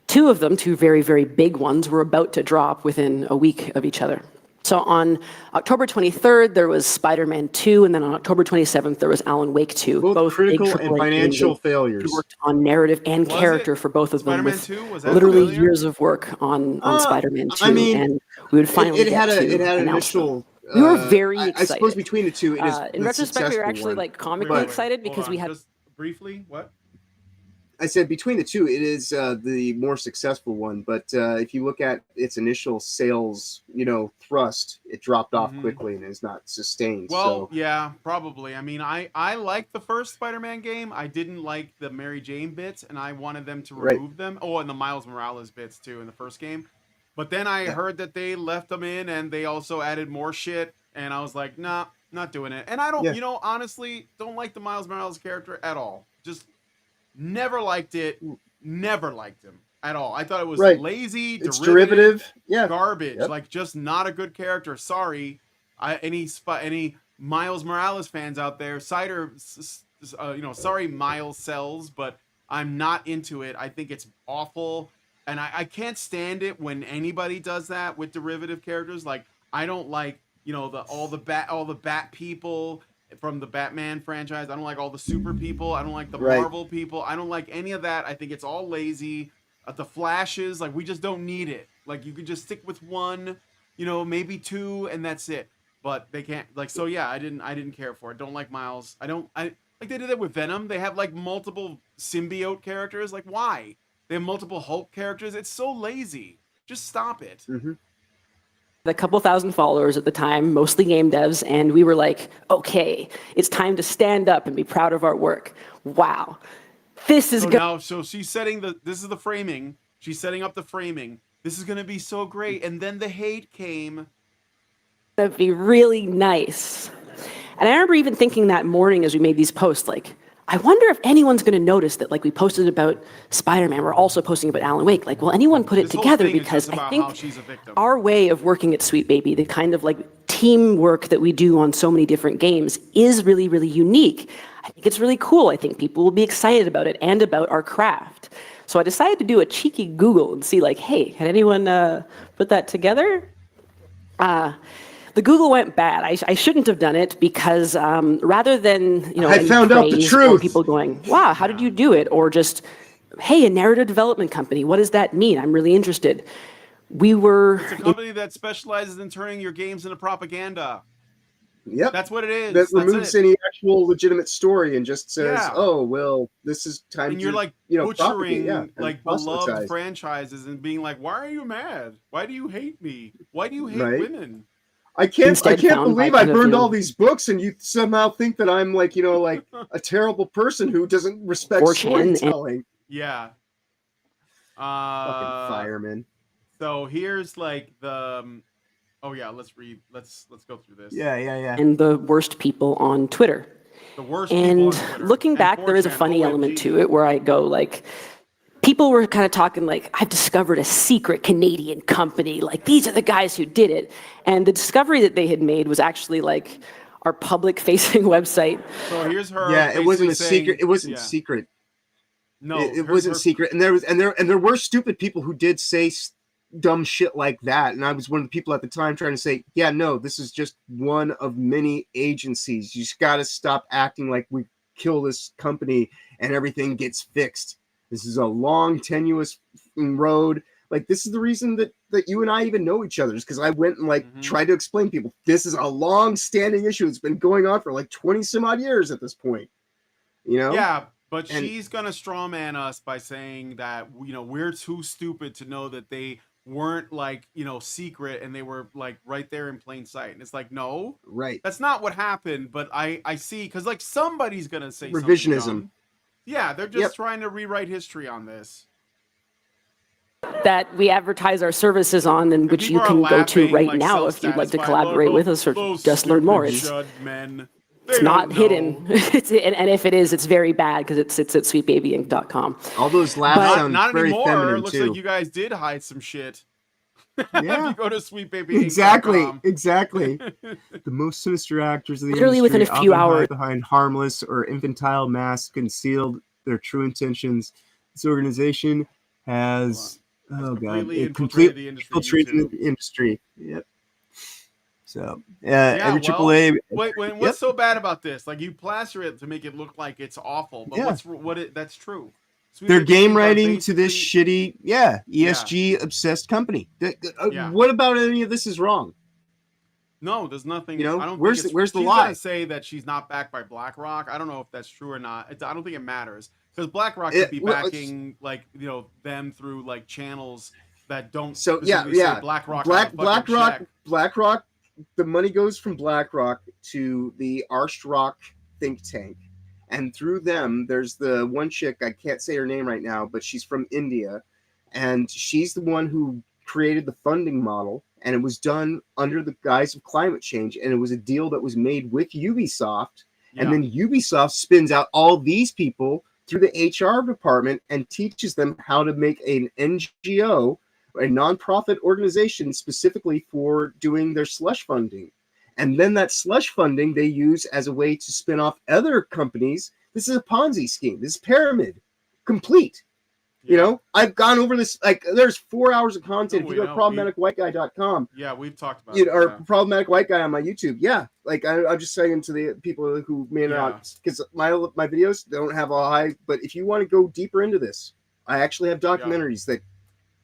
Speaker 7: two of them, two very, very big ones, were about to drop within a week of each other. So on October 23rd, there was Spider-Man 2, and then on October 27th, there was Alan Wake 2.
Speaker 6: Both critical and financial failures.
Speaker 7: We worked on narrative and character for both of them with literally years of work on Spider-Man 2, and we would finally
Speaker 6: it had an initial...
Speaker 7: We were very excited.
Speaker 6: I suppose between the two, it is
Speaker 7: in retrospect, we were actually like comically excited because we had...
Speaker 5: Just briefly, what?
Speaker 6: I said between the two, it is the more successful one. But if you look at its initial sales, thrust, it dropped off quickly and is not sustained.
Speaker 5: Well, yeah, probably. I mean, I liked the first Spider-Man game. I didn't like the Mary Jane bits, and I wanted them to remove them. Oh, and the Miles Morales bits too in the first game. But then I heard that they left them in, and they also added more shit, and I was like, nah, not doing it. And I don't, honestly, don't like the Miles Morales character at all. Just never liked it. Never liked him at all. I thought it was lazy,
Speaker 6: it's derivative,
Speaker 5: garbage. Like just not a good character. Sorry, any Miles Morales fans out there, sorry Miles sells, but I'm not into it. I think it's awful, and I can't stand it when anybody does that with derivative characters. Like I don't like all the bat people from the Batman franchise. I don't like all the super people. I don't like the Marvel people. I don't like any of that. I think it's all lazy. The Flashes, like we just don't need it. Like you could just stick with one, maybe two, and that's it. But they can't. Like so, yeah. I didn't care for it. Don't like Miles. I like they did that with Venom. They have like multiple symbiote characters. Like why? They have multiple Hulk characters. It's so lazy. Just stop it.
Speaker 7: a couple thousand followers at the time, mostly game devs, and we were like, okay, it's time to stand up and be proud of our work. Wow. This is
Speaker 5: So she's setting this is the framing. She's setting up the framing. This is going to be so great. And then the hate came.
Speaker 7: gonna be really nice. And I remember even thinking that morning as we made these posts, like, I wonder if anyone's going to notice that, like, we posted about Spider-Man, we're also posting about Alan Wake. Like, will anyone put it
Speaker 5: This whole
Speaker 7: together?
Speaker 5: thing is
Speaker 7: Because
Speaker 5: just about
Speaker 7: I think
Speaker 5: how she's a victim.
Speaker 7: our way of working at Sweet Baby, the kind of like teamwork that we do on so many different games, is really, really unique. I think it's really cool. I think people will be excited about it and about our craft. So I decided to do a cheeky Google and see, like, hey, had anyone put that together? The Google went bad. I shouldn't have done it because rather than, you know,
Speaker 6: I found out the
Speaker 7: praise
Speaker 6: truth.
Speaker 7: or people going, wow, how did you do it? Or just, hey, a narrative development company, what does that mean? I'm really interested. We were...
Speaker 5: It's a company that specializes in turning your games into propaganda.
Speaker 6: Yep.
Speaker 5: That's what it is.
Speaker 6: That
Speaker 5: That's
Speaker 6: removes
Speaker 5: it.
Speaker 6: any actual legitimate story and just says,
Speaker 5: Yeah.
Speaker 6: oh, well, this is time
Speaker 5: And
Speaker 6: to,
Speaker 5: you're like
Speaker 6: you know,
Speaker 5: butchering
Speaker 6: propagate, and
Speaker 5: like
Speaker 6: proselytize.
Speaker 5: beloved franchises and being like, why are you mad? Why do you hate me? Why do you hate
Speaker 6: Right.
Speaker 5: women?
Speaker 6: I can't
Speaker 7: Instead found
Speaker 6: believe
Speaker 7: by
Speaker 6: I
Speaker 7: kind of,
Speaker 6: burned
Speaker 7: you know,
Speaker 6: all these books and you somehow think that I'm like, you know, like a terrible person who doesn't respect
Speaker 7: 4chan and-
Speaker 6: storytelling.
Speaker 5: Yeah.
Speaker 6: Fucking fireman.
Speaker 5: So here's like the oh yeah, let's go through this.
Speaker 6: Yeah.
Speaker 7: and the worst people on Twitter.
Speaker 5: The worst people
Speaker 7: And
Speaker 5: on Twitter.
Speaker 7: looking
Speaker 5: And
Speaker 7: back, there is a
Speaker 5: 4chan,
Speaker 7: funny element
Speaker 5: OMG.
Speaker 7: to it where I go like, people were kind of talking like, I've discovered a secret Canadian company. Like, these are the guys who did it. And the discovery that they had made was actually like our public-facing website.
Speaker 5: So here's her.
Speaker 6: Yeah, it wasn't
Speaker 5: basically
Speaker 6: a
Speaker 5: saying-
Speaker 6: secret. It wasn't
Speaker 5: yeah.
Speaker 6: secret.
Speaker 5: No,
Speaker 6: it
Speaker 5: here's
Speaker 6: wasn't
Speaker 5: her-
Speaker 6: secret. And there were stupid people who did say dumb shit like that. And I was one of the people at the time trying to say, yeah, no, this is just one of many agencies. You just got to stop acting like we kill this company and everything gets fixed. This is a long, tenuous road. Like, this is the reason that you and I even know each other, is because I went and like tried to explain to people, this is a long-standing issue. It's been going on for like 20 some odd years at this point. You know?
Speaker 5: Yeah, but she's gonna strawman us by saying that, you know, we're too stupid to know that they weren't like, you know, secret and they were like right there in plain sight. And it's like, no,
Speaker 6: Right.
Speaker 5: that's not what happened. But I see, because like somebody's gonna say
Speaker 6: Revisionism.
Speaker 5: something dumb. Yeah, they're just trying to rewrite history on this.
Speaker 7: That we advertise our services on, and which you
Speaker 5: People are
Speaker 7: can go to
Speaker 5: laughing,
Speaker 7: right
Speaker 5: like,
Speaker 7: now if you'd like to
Speaker 5: self-satisfied.
Speaker 7: collaborate with us or
Speaker 5: Those
Speaker 7: just learn more.
Speaker 5: stupid
Speaker 7: It's,
Speaker 5: shud men.
Speaker 7: it's
Speaker 5: They
Speaker 7: not
Speaker 5: don't
Speaker 7: hidden.
Speaker 5: know.
Speaker 7: And if it is, it's very bad because it sits at sweetbabyinc.com.
Speaker 6: All those laughs
Speaker 7: But-
Speaker 6: sound
Speaker 5: Not
Speaker 6: very
Speaker 5: anymore. It
Speaker 6: feminine
Speaker 5: looks
Speaker 6: too.
Speaker 5: like you guys did hide some shit.
Speaker 6: Yeah.
Speaker 5: If you go to sweetbabyinc.com.
Speaker 6: Exactly. The most sinister actors of the
Speaker 7: Literally
Speaker 6: industry
Speaker 7: within a few
Speaker 6: often hide
Speaker 7: hours.
Speaker 6: behind harmless or infantile masks, concealed their true intentions. This organization has
Speaker 5: completely
Speaker 6: it
Speaker 5: infiltrated the industry,
Speaker 6: infiltrated
Speaker 5: YouTube.
Speaker 6: the industry. Yep. So
Speaker 5: Yeah,
Speaker 6: and the
Speaker 5: well,
Speaker 6: AAA.
Speaker 5: what's so bad about this? Like, you plaster it to make it look like it's awful, but
Speaker 6: Yeah.
Speaker 5: that's true.
Speaker 6: They're
Speaker 5: Sweet
Speaker 6: game
Speaker 5: Baby are
Speaker 6: writing to this
Speaker 5: basically-
Speaker 6: shitty, ESG obsessed company.
Speaker 5: Yeah.
Speaker 6: What about any of this is wrong?
Speaker 5: No, there's nothing.
Speaker 6: You know,
Speaker 5: I don't
Speaker 6: where's
Speaker 5: think
Speaker 6: the- where's the
Speaker 5: she's
Speaker 6: lie?
Speaker 5: gonna say that she's not backed by BlackRock. I don't know if that's true or not. I don't think it matters, because BlackRock could be
Speaker 6: well,
Speaker 5: backing like, you know, them through like channels that don't.
Speaker 6: So
Speaker 5: specifically say
Speaker 6: yeah.
Speaker 5: BlackRock. on the fucking
Speaker 6: BlackRock.
Speaker 5: check.
Speaker 6: BlackRock. The money goes from BlackRock to the Arshrock think tank, and through them, there's the one chick, I can't say her name right now, but she's from India, and she's the one who created the funding model, and it was done under the guise of climate change, and it was a deal that was made with Ubisoft, and then Ubisoft spins out all these people through the HR department and teaches them how to make an NGO, a nonprofit organization specifically for doing their slush funding. And then that slush funding they use as a way to spin off other companies. This is a Ponzi scheme. This is pyramid complete. You know, I've gone over this. Like, there's 4 hours of content. If you go to problematicwhiteguy.com,
Speaker 5: Yeah, we've talked about
Speaker 6: you
Speaker 5: it.
Speaker 6: know, or
Speaker 5: yeah.
Speaker 6: Problematic White Guy on my YouTube. Yeah, like I'm just saying to the people who may not, because my videos don't have a high. But if you want to go deeper into this, I actually have documentaries that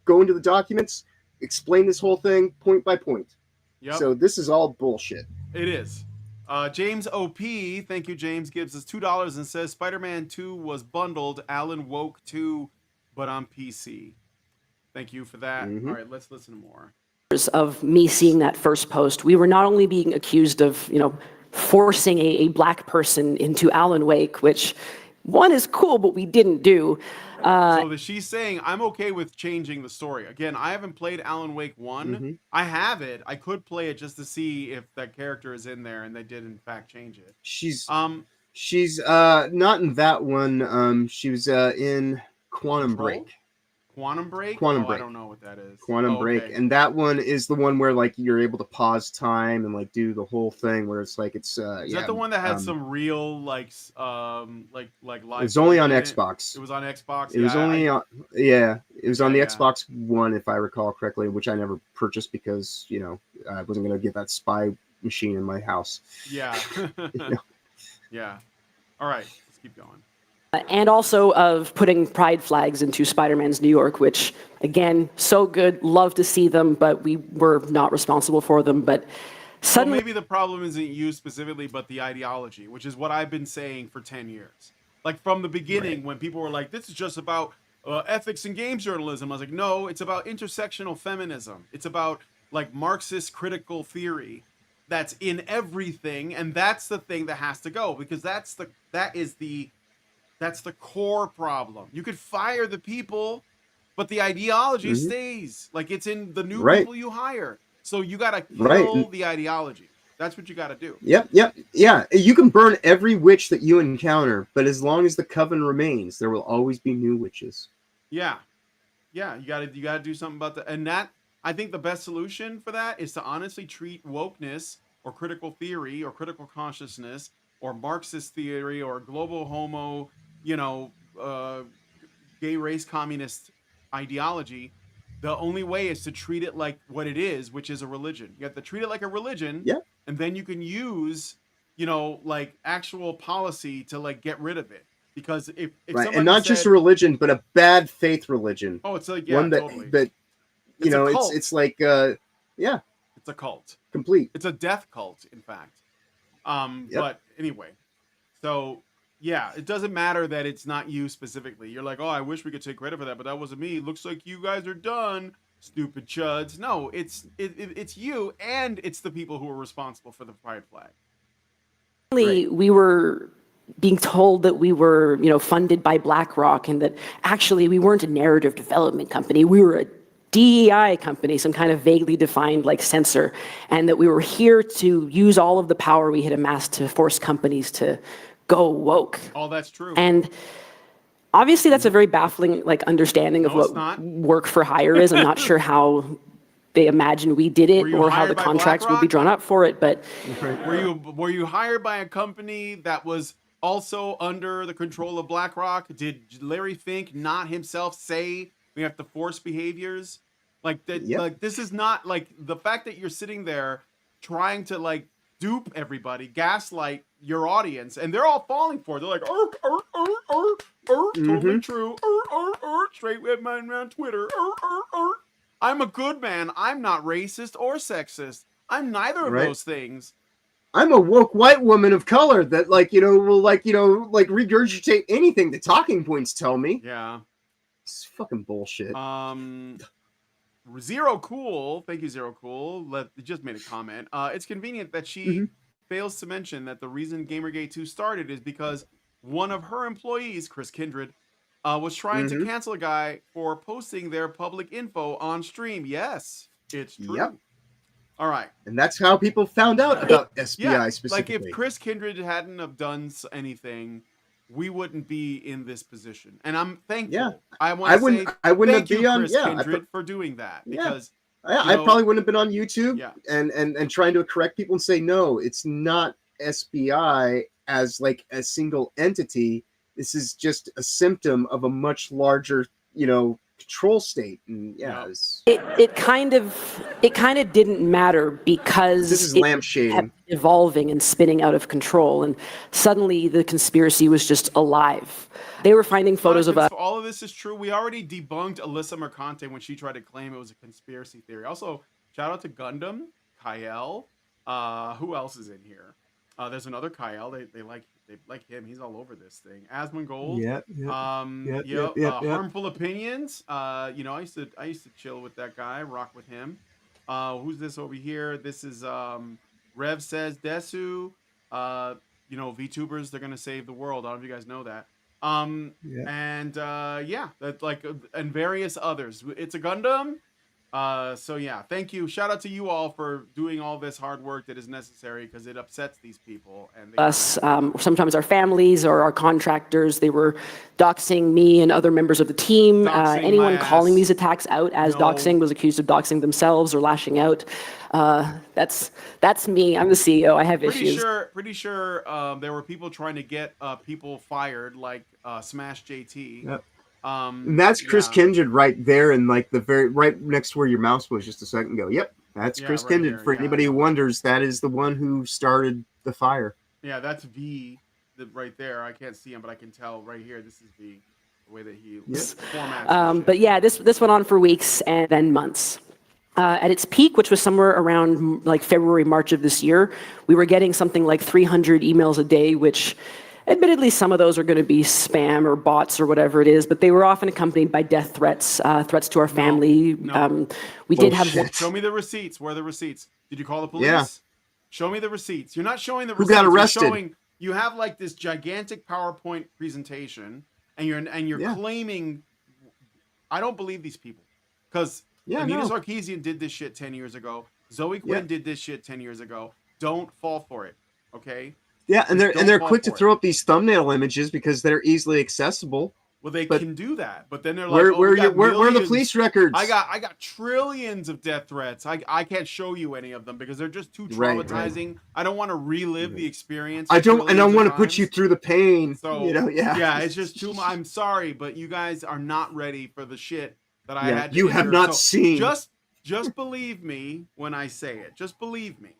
Speaker 6: go into the documents, explain this whole thing point by point.
Speaker 5: Yep.
Speaker 6: So this is all bullshit.
Speaker 5: It is. James OP, thank you, James, gives us $2 and says Spider-Man 2 was bundled, Alan Woke 2, but on PC. Thank you for that. All right, let's listen to more.
Speaker 7: of me seeing that first post, we were not only being accused of, forcing a black person into Alan Wake, which one is cool, but we didn't do.
Speaker 5: So she's saying, I'm okay with changing the story. Again, I haven't played Alan Wake 1. I have it. I could play it just to see if that character is in there, and they did, in fact, change it.
Speaker 6: She's not in that one. She was in Quantum Break.
Speaker 5: Quantum Break?
Speaker 6: Quantum Break.
Speaker 5: I don't know what that is.
Speaker 6: Quantum Break,
Speaker 5: okay.
Speaker 6: and that one is the one where like you're able to pause time and like do the whole thing where it's like it's
Speaker 5: Is that the one that had some real like live?
Speaker 6: It was only on Xbox.
Speaker 5: It was on Xbox.
Speaker 6: It was only on it was on the Xbox One, if I recall correctly, which I never purchased because I wasn't gonna get that spy machine in my house.
Speaker 5: Yeah. Yeah. All right, let's keep going.
Speaker 7: And also of putting pride flags into Spider-Man's New York, which, again, so good, love to see them, but we were not responsible for them. But suddenly...
Speaker 5: Well, maybe the problem isn't you specifically, but the ideology, which is what I've been saying for 10 years. Like, from the beginning, when people were like, this is just about ethics and games journalism, I was like, no, it's about intersectional feminism. It's about, like, Marxist critical theory that's in everything, and that's the thing that has to go, because that's the core problem. You could fire the people, but the ideology stays. Like, it's in the new people you hire. So you got to kill the ideology. That's what you got to do.
Speaker 6: Yep. Yeah. You can burn every witch that you encounter, but as long as the coven remains, there will always be new witches.
Speaker 5: Yeah. Yeah. You got to do something about that. And that, I think the best solution for that is to honestly treat wokeness or critical theory or critical consciousness or Marxist theory or global homo, gay race communist ideology. The only way is to treat it like what it is, which is a religion. You have to treat it like a religion, and then you can use, like actual policy to like get rid of it. Because if
Speaker 6: and not just a religion, but a bad faith religion.
Speaker 5: Oh, it's like
Speaker 6: one that
Speaker 5: totally.
Speaker 6: That it's like
Speaker 5: it's a cult.
Speaker 6: Complete.
Speaker 5: It's a death cult, in fact. But anyway, so. Yeah, it doesn't matter that it's not you specifically. You're like, oh, I wish we could take credit for that, but that wasn't me. Looks like you guys are done, stupid chuds. No, it's you, and it's the people who are responsible for the pride flag.
Speaker 7: We were being told that we were, funded by BlackRock, and that actually we weren't a narrative development company. We were a DEI company, some kind of vaguely defined like censor, and that we were here to use all of the power we had amassed to force companies to go woke.
Speaker 5: Oh, that's true.
Speaker 7: And obviously that's a very baffling understanding of what work for hire is. I'm not sure how they imagine we did it or how the contracts would be drawn up for it, but
Speaker 5: were you hired by a company that was also under the control of BlackRock? Did Larry Fink not himself say we have to force behaviors? Like that like this is not like the fact that you're sitting there trying to like dupe everybody, gaslight your audience, and they're all falling for it. They're like, totally true. Straight with man on Twitter. I'm a good man. I'm not racist or sexist. I'm neither of those things.
Speaker 6: I'm a woke white woman of color that will regurgitate anything the talking points tell me.
Speaker 5: Yeah.
Speaker 6: It's fucking bullshit.
Speaker 5: Zero Cool, thank you, Zero Cool. Just made a comment. It's convenient that she fails to mention that the reason Gamergate 2 started is because one of her employees, Chris Kindred, was trying to cancel a guy for posting their public info on stream. Yes, it's true. Yep. All right.
Speaker 6: And that's how people found out about SBI specifically.
Speaker 5: Like if Chris Kindred hadn't have done anything, we wouldn't be in this position. And I'm thankful. Yeah. I wouldn't have been on Chris Kindred for doing that because
Speaker 6: I probably wouldn't have been on YouTube and trying to correct people and say, no, it's not SBI as like a single entity. This is just a symptom of a much larger, control state. And
Speaker 7: it kind of didn't matter because
Speaker 6: this is lampshading,
Speaker 7: kept evolving and spinning out of control, and suddenly the conspiracy was just alive. They were finding photos of us.
Speaker 5: All of this is true. We already debunked Alyssa Mercante when she tried to claim it was a conspiracy theory. Also, shout out to Gundam, Kyle. Who else is in here? There's another Kyle. They like him. He's all over this thing. Asmongold. Harmful Opinions. I used to chill with that guy, rock with him. Who's this over here? This is Rev says Desu. You know, VTubers, they're gonna save the world. I don't know if you guys know that.
Speaker 6: Yeah.
Speaker 5: And yeah, that's like, and various others. It's a Gundam. So yeah, thank you. Shout out to you all for doing all this hard work that is necessary, because it upsets these people. And they
Speaker 7: Us, sometimes our families or our contractors, they were doxing me and other members of the team.
Speaker 5: Doxing
Speaker 7: Anyone
Speaker 5: my
Speaker 7: calling
Speaker 5: ass.
Speaker 7: these attacks out as
Speaker 5: No.
Speaker 7: doxing was accused of doxing themselves or lashing out. That's me. I'm the CEO. I have issues.
Speaker 5: Pretty sure there were people trying to get people fired, like Smash JT.
Speaker 6: Yep. And that's Chris
Speaker 5: yeah.
Speaker 6: Kindred right there, and like the very right next to where your mouse was just a second ago. Yep, that's
Speaker 5: Yeah,
Speaker 6: Chris
Speaker 5: right
Speaker 6: Kindred.
Speaker 5: here,
Speaker 6: For
Speaker 5: yeah.
Speaker 6: anybody who wonders, that is the one who started the fire.
Speaker 5: Yeah, that's V right there. I can't see him, but I can tell right here. This is V, the way that he formats. his shit.
Speaker 7: But yeah, this went on for weeks and then months. At its peak, which was somewhere around like February, March of this year, we were getting something like 300 emails a day, which admittedly some of those are going to be spam or bots or whatever it is, but they were often accompanied by death threats, threats to our family.
Speaker 5: No.
Speaker 7: We did have one.
Speaker 5: Show me the receipts. Where are the receipts? Did you call the police?
Speaker 6: Yeah.
Speaker 5: Show me the receipts. You're not showing the
Speaker 6: Who
Speaker 5: receipts.
Speaker 6: got
Speaker 5: You're
Speaker 6: arrested?
Speaker 5: showing, you have like this gigantic PowerPoint presentation, and you're
Speaker 6: Yeah.
Speaker 5: claiming. I don't believe these people, because Anita Sarkeesian did this shit 10 years ago. Zoe Quinn did this shit 10 years ago. Don't fall for it, okay?
Speaker 6: Yeah, and
Speaker 5: Just
Speaker 6: they're
Speaker 5: don't
Speaker 6: quick to
Speaker 5: fall for
Speaker 6: throw up these thumbnail images because they're easily accessible.
Speaker 5: Well, they
Speaker 6: But
Speaker 5: can do that, but then they're like,
Speaker 6: Where
Speaker 5: oh, we got
Speaker 6: where are the
Speaker 5: millions.
Speaker 6: police records?
Speaker 5: I got trillions of death threats. I can't show you any of them because they're just too
Speaker 6: Right, right.
Speaker 5: traumatizing. I don't want to relive the experience.
Speaker 6: I don't
Speaker 5: trillions of
Speaker 6: want to put you
Speaker 5: times.
Speaker 6: through the pain.
Speaker 5: So
Speaker 6: You know, yeah.
Speaker 5: yeah, it's just too much. I'm sorry, but you guys are not ready for the shit that I
Speaker 6: Yeah,
Speaker 5: had. To
Speaker 6: you have
Speaker 5: endure.
Speaker 6: not seen.
Speaker 5: Just believe me when I say it. Just believe me,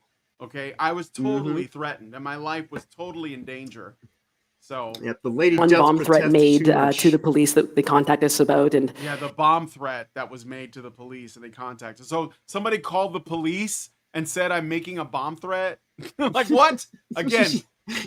Speaker 5: okay? I was totally threatened, and my life was totally in danger. So
Speaker 6: Yep, the lady
Speaker 7: One
Speaker 6: does
Speaker 7: bomb threat
Speaker 6: protest
Speaker 7: made
Speaker 6: too much.
Speaker 7: to the police that they contacted us about, and
Speaker 5: yeah, the bomb threat that was made to the police, and they contacted. So somebody called the police and said I'm making a bomb threat. Like what? Again,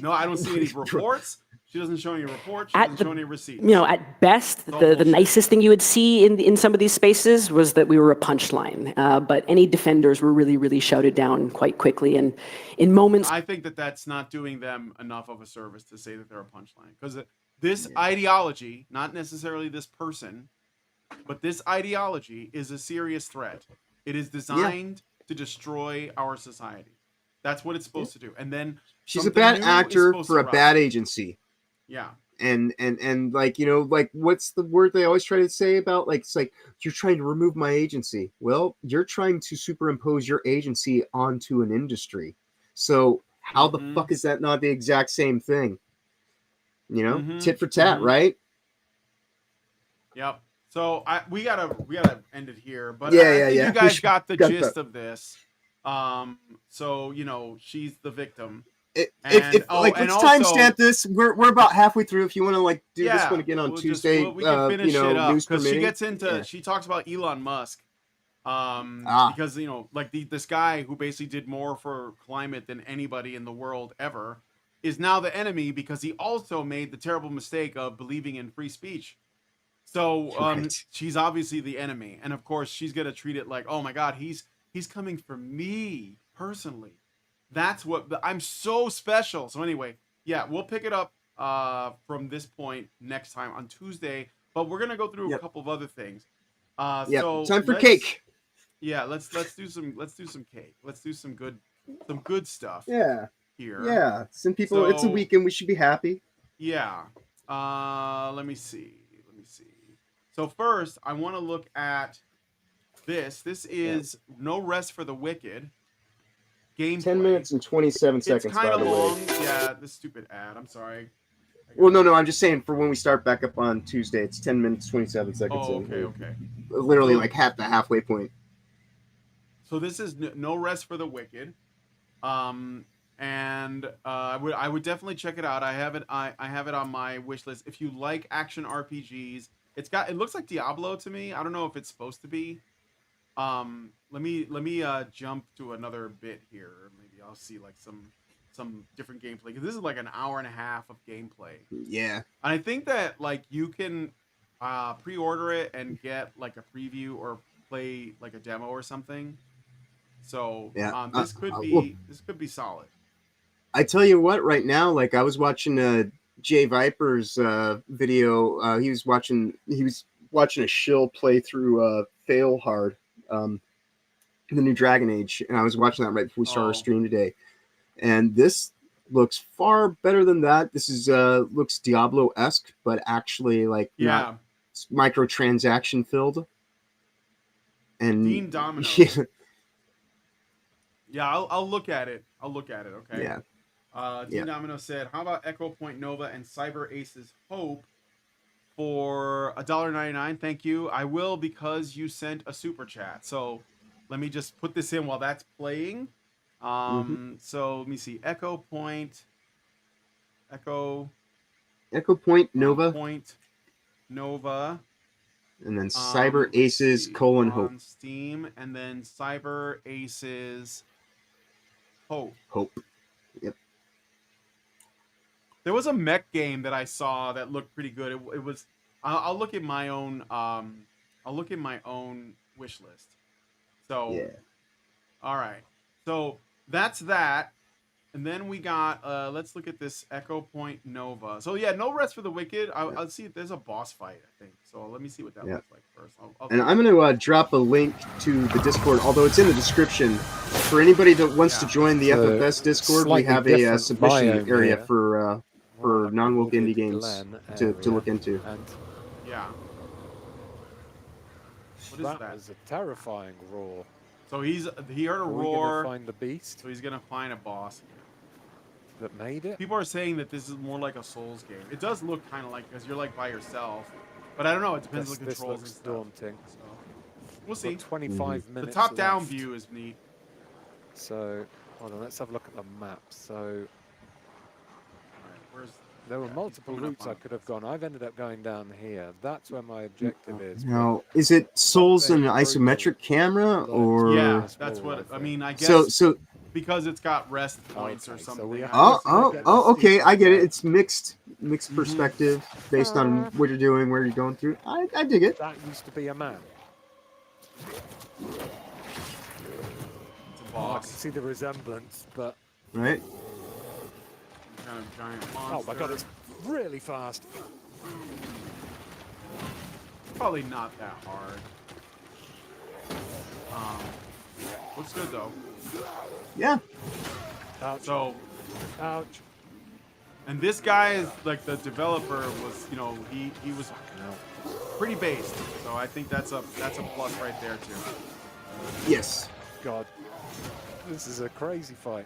Speaker 5: no, I don't see any reports. She doesn't show any reports. She
Speaker 7: At
Speaker 5: doesn't
Speaker 7: the-
Speaker 5: show any receipts.
Speaker 7: you know, at best,
Speaker 5: all
Speaker 7: the
Speaker 5: bullshit.
Speaker 7: nicest thing you would see in some of these spaces was that we were a punchline. But any defenders were really shouted down quite quickly, and in moments.
Speaker 5: I think that that's not doing them enough of a service to say that they're a punchline, because this ideology, not necessarily this person, but this ideology is a serious threat. It is designed to destroy our society. That's what it's supposed to do. And then
Speaker 6: She's a
Speaker 5: something
Speaker 6: bad
Speaker 5: new is
Speaker 6: actor
Speaker 5: supposed
Speaker 6: for
Speaker 5: to
Speaker 6: a
Speaker 5: rise.
Speaker 6: bad agency.
Speaker 5: Yeah.
Speaker 6: And like, you know, like what's the word they always try to say about, like, it's like you're trying to remove my agency. Well, you're trying to superimpose your agency onto an industry. So how the fuck is that not the exact same thing? You know, tit for tat, right?
Speaker 5: Yep. So we gotta end it here. But
Speaker 6: Yeah,
Speaker 5: I
Speaker 6: yeah,
Speaker 5: think
Speaker 6: yeah.
Speaker 5: you
Speaker 6: We
Speaker 5: guys
Speaker 6: should-
Speaker 5: got the
Speaker 6: got
Speaker 5: gist
Speaker 6: that.
Speaker 5: of this. So you know, she's the victim.
Speaker 6: If
Speaker 5: And-
Speaker 6: like,
Speaker 5: and
Speaker 6: let's
Speaker 5: also-
Speaker 6: timestamp this. We're about halfway through. If you want to like do this
Speaker 5: Yeah,
Speaker 6: one again on
Speaker 5: we'll
Speaker 6: Tuesday,
Speaker 5: we can finish
Speaker 6: you know,
Speaker 5: it up
Speaker 6: news
Speaker 5: because she
Speaker 6: permitting.
Speaker 5: gets into
Speaker 6: Yeah.
Speaker 5: she talks about Elon Musk,
Speaker 6: Ah.
Speaker 5: because you know, like this guy who basically did more for climate than anybody in the world ever is now the enemy because he also made the terrible mistake of believing in free speech. So
Speaker 6: Right.
Speaker 5: she's obviously the enemy, and of course she's gonna treat it like, oh my god, he's coming for me personally. That's what I'm so special. So anyway, yeah, we'll pick it up from this point next time on Tuesday. But we're gonna go through a couple of other things.
Speaker 6: Yeah,
Speaker 5: So
Speaker 6: time for
Speaker 5: let's-
Speaker 6: cake.
Speaker 5: Yeah, let's do some cake. Let's do some good stuff
Speaker 6: Yeah,
Speaker 5: here.
Speaker 6: yeah. Some people, it's a
Speaker 5: So-
Speaker 6: weekend. We should be happy.
Speaker 5: Yeah. Let me see. So first, I want to look at this. This is No Rest for the Wicked. Gameplay.
Speaker 6: 10 minutes and 27
Speaker 5: It's
Speaker 6: seconds.
Speaker 5: kind
Speaker 6: By
Speaker 5: of
Speaker 6: the
Speaker 5: long.
Speaker 6: way.
Speaker 5: Yeah, this stupid ad. I'm sorry.
Speaker 6: Well, no. I'm just saying for when we start back up on Tuesday, it's 10 minutes 27 seconds.
Speaker 5: Oh,
Speaker 6: in.
Speaker 5: okay.
Speaker 6: Literally like the halfway point.
Speaker 5: So this is No Rest for the Wicked. And I would definitely check it out. I have it on my wish list. If you like action RPGs, it looks like Diablo to me. I don't know if it's supposed to be. Let me jump to another bit here. Maybe I'll see like some different gameplay, because this is like an hour and a half of gameplay.
Speaker 6: Yeah.
Speaker 5: And I think that like you can pre-order it and get like a preview or play like a demo or something. So
Speaker 6: Yeah,
Speaker 5: this could be solid.
Speaker 6: I tell you what, right now, like I was watching Jay Viper's video. He was watching a shill play through Fail Hard, the new Dragon Age, and I was watching that right before we started our stream today. And this looks far better than that. This is looks Diablo-esque, but actually like not microtransaction filled. And
Speaker 5: Dean Domino.
Speaker 6: Yeah,
Speaker 5: Yeah, I'll look at it. Okay.
Speaker 6: yeah.
Speaker 5: Dean Domino said, "How about Echo Point Nova and Cyber Aces Hope for $1.99? Thank you. I will because you sent a super chat. So let me just put this in while that's playing. So let me see. Echo Point
Speaker 6: Nova,
Speaker 5: Nova,
Speaker 6: and then Cyber Aces : Hope
Speaker 5: on Steam, and then Cyber Aces Hope.
Speaker 6: Yep.
Speaker 5: There was a mech game that I saw that looked pretty good. It was. I'll look at my own. I'll look at my own wish list. So.
Speaker 6: Yeah.
Speaker 5: All right. So that's that. And then we got. Let's look at this Echo Point Nova. So yeah, no rest for the wicked. I'll see if there's a boss fight. I think so. Let me see what that looks like first.
Speaker 6: And I'm going to drop a link to the Discord, although it's in the description. For anybody that wants to join the FFS Discord, we have a submission area for non-woke indie games to look into.
Speaker 5: Yeah. What is
Speaker 9: That
Speaker 5: that?
Speaker 9: was a terrifying roar.
Speaker 5: So he heard a
Speaker 9: Are we
Speaker 5: roar.
Speaker 9: gonna find the beast
Speaker 5: So he's gonna find a boss.
Speaker 9: that made it?
Speaker 5: People are saying that this is more like a Souls game. It does look kind of like, because you're like by yourself. But I don't know. It depends on the
Speaker 9: This
Speaker 5: controls and
Speaker 9: looks
Speaker 5: stuff.
Speaker 9: daunting.
Speaker 5: So we'll see.
Speaker 9: Got 25
Speaker 5: The
Speaker 9: minutes.
Speaker 5: top-down
Speaker 9: left.
Speaker 5: view is neat.
Speaker 9: So, hold on, let's have a look at the map. So,
Speaker 5: Alright, where's
Speaker 9: there were
Speaker 5: he's
Speaker 9: multiple
Speaker 5: pulling up
Speaker 9: routes
Speaker 5: on
Speaker 9: I could have gone. I've ended up going down here. That's where my objective is.
Speaker 6: Now, is it Souls and an isometric camera, or?
Speaker 5: Yeah, that's what I mean. I guess
Speaker 6: So
Speaker 5: because it's got rest points or
Speaker 9: Okay, so
Speaker 5: something.
Speaker 9: we have-
Speaker 6: Okay, I get it. It's mixed perspective based on what you're doing, where you're going through. I dig it.
Speaker 9: That used to be a man.
Speaker 5: It's a
Speaker 9: I can
Speaker 5: boss.
Speaker 9: see the resemblance, but
Speaker 6: Right?
Speaker 5: Some kind of giant
Speaker 9: oh
Speaker 5: monster.
Speaker 9: my god, it's really fast.
Speaker 5: Probably not that hard. Looks good though.
Speaker 6: Yeah.
Speaker 9: Ouch.
Speaker 5: So,
Speaker 9: Ouch.
Speaker 5: and this guy is like the developer was, he was pretty based. So I think that's a plus right there too.
Speaker 6: Yes.
Speaker 9: God. This is a crazy fight.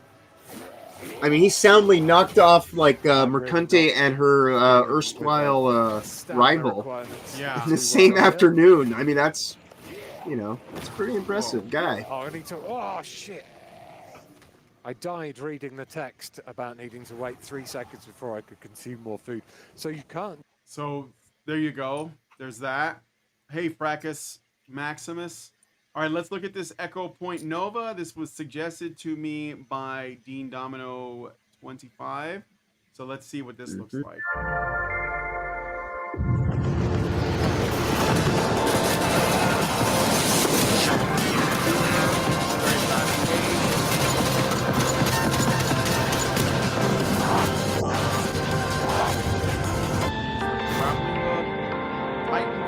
Speaker 6: I mean, he soundly knocked off like Mercante and her erstwhile rival
Speaker 5: Yeah.
Speaker 6: in the same afternoon. I mean, that's it's a pretty impressive guy.
Speaker 9: Oh, I need to. Oh shit! I died reading the text about needing to wait 3 seconds before I could consume more food. So you can't.
Speaker 5: So there you go. There's that. Hey, Fracas Maximus. All right, let's look at this Echo Point Nova. This was suggested to me by Dean Domino 25. So let's see what this looks like.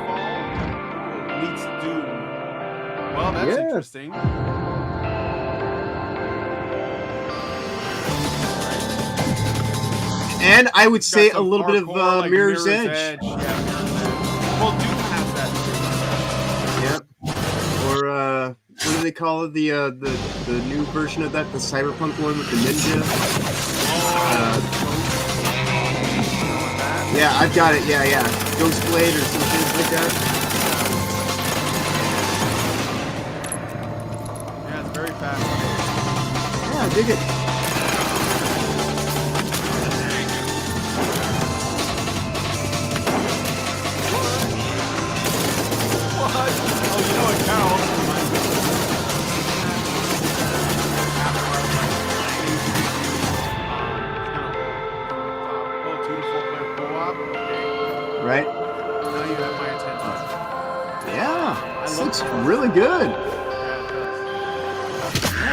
Speaker 5: Titanfall meets Doom. Well, that's interesting.
Speaker 6: And I would say a
Speaker 5: Got some
Speaker 6: little bit of
Speaker 5: hardcore, like,
Speaker 6: Mirror's Edge.
Speaker 5: Yeah, Mirror's Edge. Well, Doom has that too.
Speaker 6: Yep. Or what do they call it? The new version of that, the cyberpunk one with the ninja. Yeah, I've got it. Yeah. Ghostblade or something like that.
Speaker 5: Yeah, it's very fast.
Speaker 6: Yeah, I dig it.
Speaker 5: What? Oh, you know it counts. Oh, 2 to 4 player co-op. Okay.
Speaker 6: Right?
Speaker 5: Now you have my attention.
Speaker 6: Yeah. This
Speaker 5: love
Speaker 6: looks
Speaker 5: it.
Speaker 6: really good.
Speaker 5: Yeah, it does.
Speaker 6: Yeah,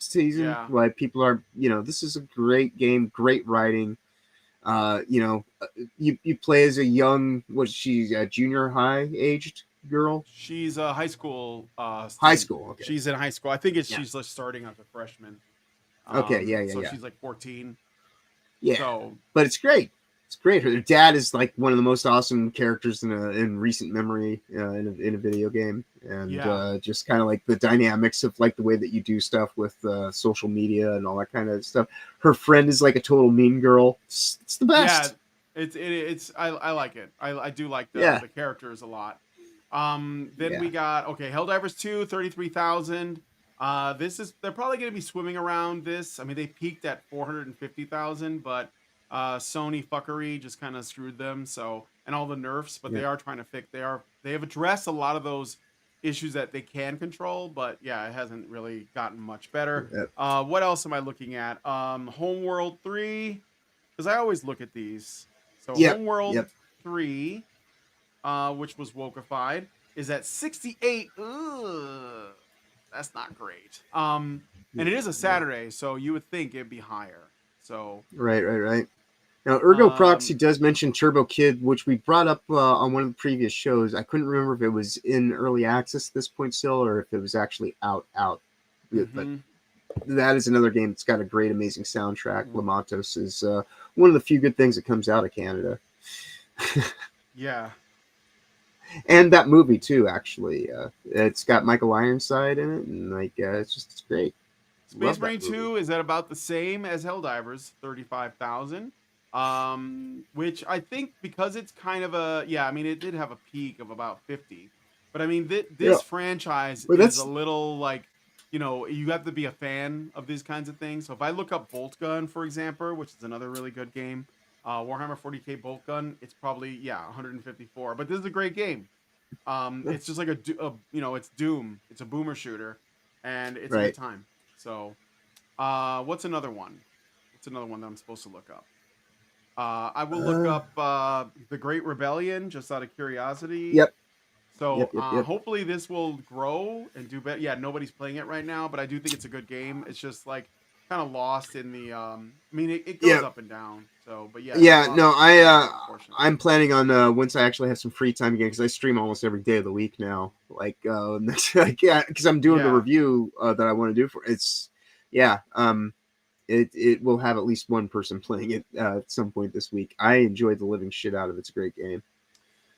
Speaker 6: season.
Speaker 5: Yeah.
Speaker 6: Why people are, this is a great game, great writing. You play as a young, she's a junior high aged girl?
Speaker 5: She's a high school
Speaker 6: High
Speaker 5: student.
Speaker 6: school, okay.
Speaker 5: She's in high school. I think
Speaker 6: Yeah.
Speaker 5: she's just starting as a freshman.
Speaker 6: Okay, yeah.
Speaker 5: So she's like 14.
Speaker 6: Yeah,
Speaker 5: So,
Speaker 6: but it's great. It's great. Her dad is like one of the most awesome characters in recent memory in a video game, and just kind of like the dynamics of like the way that you do stuff with social media and all that kind of stuff. Her friend is like a total mean girl. It's the best.
Speaker 5: Yeah, it's I like it. I do like the characters a lot. Then we got Helldivers 2, 33,000. They're probably going to be swimming around this. I mean, they peaked at 450,000, but Sony fuckery just kind of screwed them. So, and all the nerfs, but they are trying to fix. They have addressed a lot of those issues that they can control, but yeah, it hasn't really gotten much better. What else am I looking at? Homeworld 3, because I always look at these. So Homeworld 3, which was wokeified, is at 68. Ugh, that's not great. And it is a Saturday, so you would think it'd be higher. So
Speaker 6: Right. Now, Ergo Proxy does mention Turbo Kid, which we brought up on one of the previous shows. I couldn't remember if it was in early access at this point still, or if it was actually out. But that is another game that's got a great, amazing soundtrack. Lamatos is one of the few good things that comes out of Canada.
Speaker 5: Yeah.
Speaker 6: And that movie too, actually. It's got Michael Ironside in it, and it's great.
Speaker 5: Space Marine 2 is at about the same as Helldivers, 35,000. Which I think because it's kind of it did have a peak of about 50. But I mean, this franchise is a little like, you have to be a fan of these kinds of things. So if I look up Bolt Gun, for example, which is another really good game, Warhammer 40K Bolt Gun, it's probably 154. But this is a great game. It's just like it's Doom. It's a boomer shooter, and it's a good time. So, what's another one? What's another one that I'm supposed to look up? I will look up The Great Rebellion just out of curiosity.
Speaker 6: Yep.
Speaker 5: So hopefully this will grow and do better. Yeah, nobody's playing it right now, but I do think it's a good game. It's just like kind of lost in the. It goes up and down. So, but
Speaker 6: I'm planning on once I actually have some free time again, because I stream almost every day of the week now. Because I'm doing the review that I want to do for it's. It will have at least one person playing it at some point this week. I enjoyed the living shit out of it. It's a great game.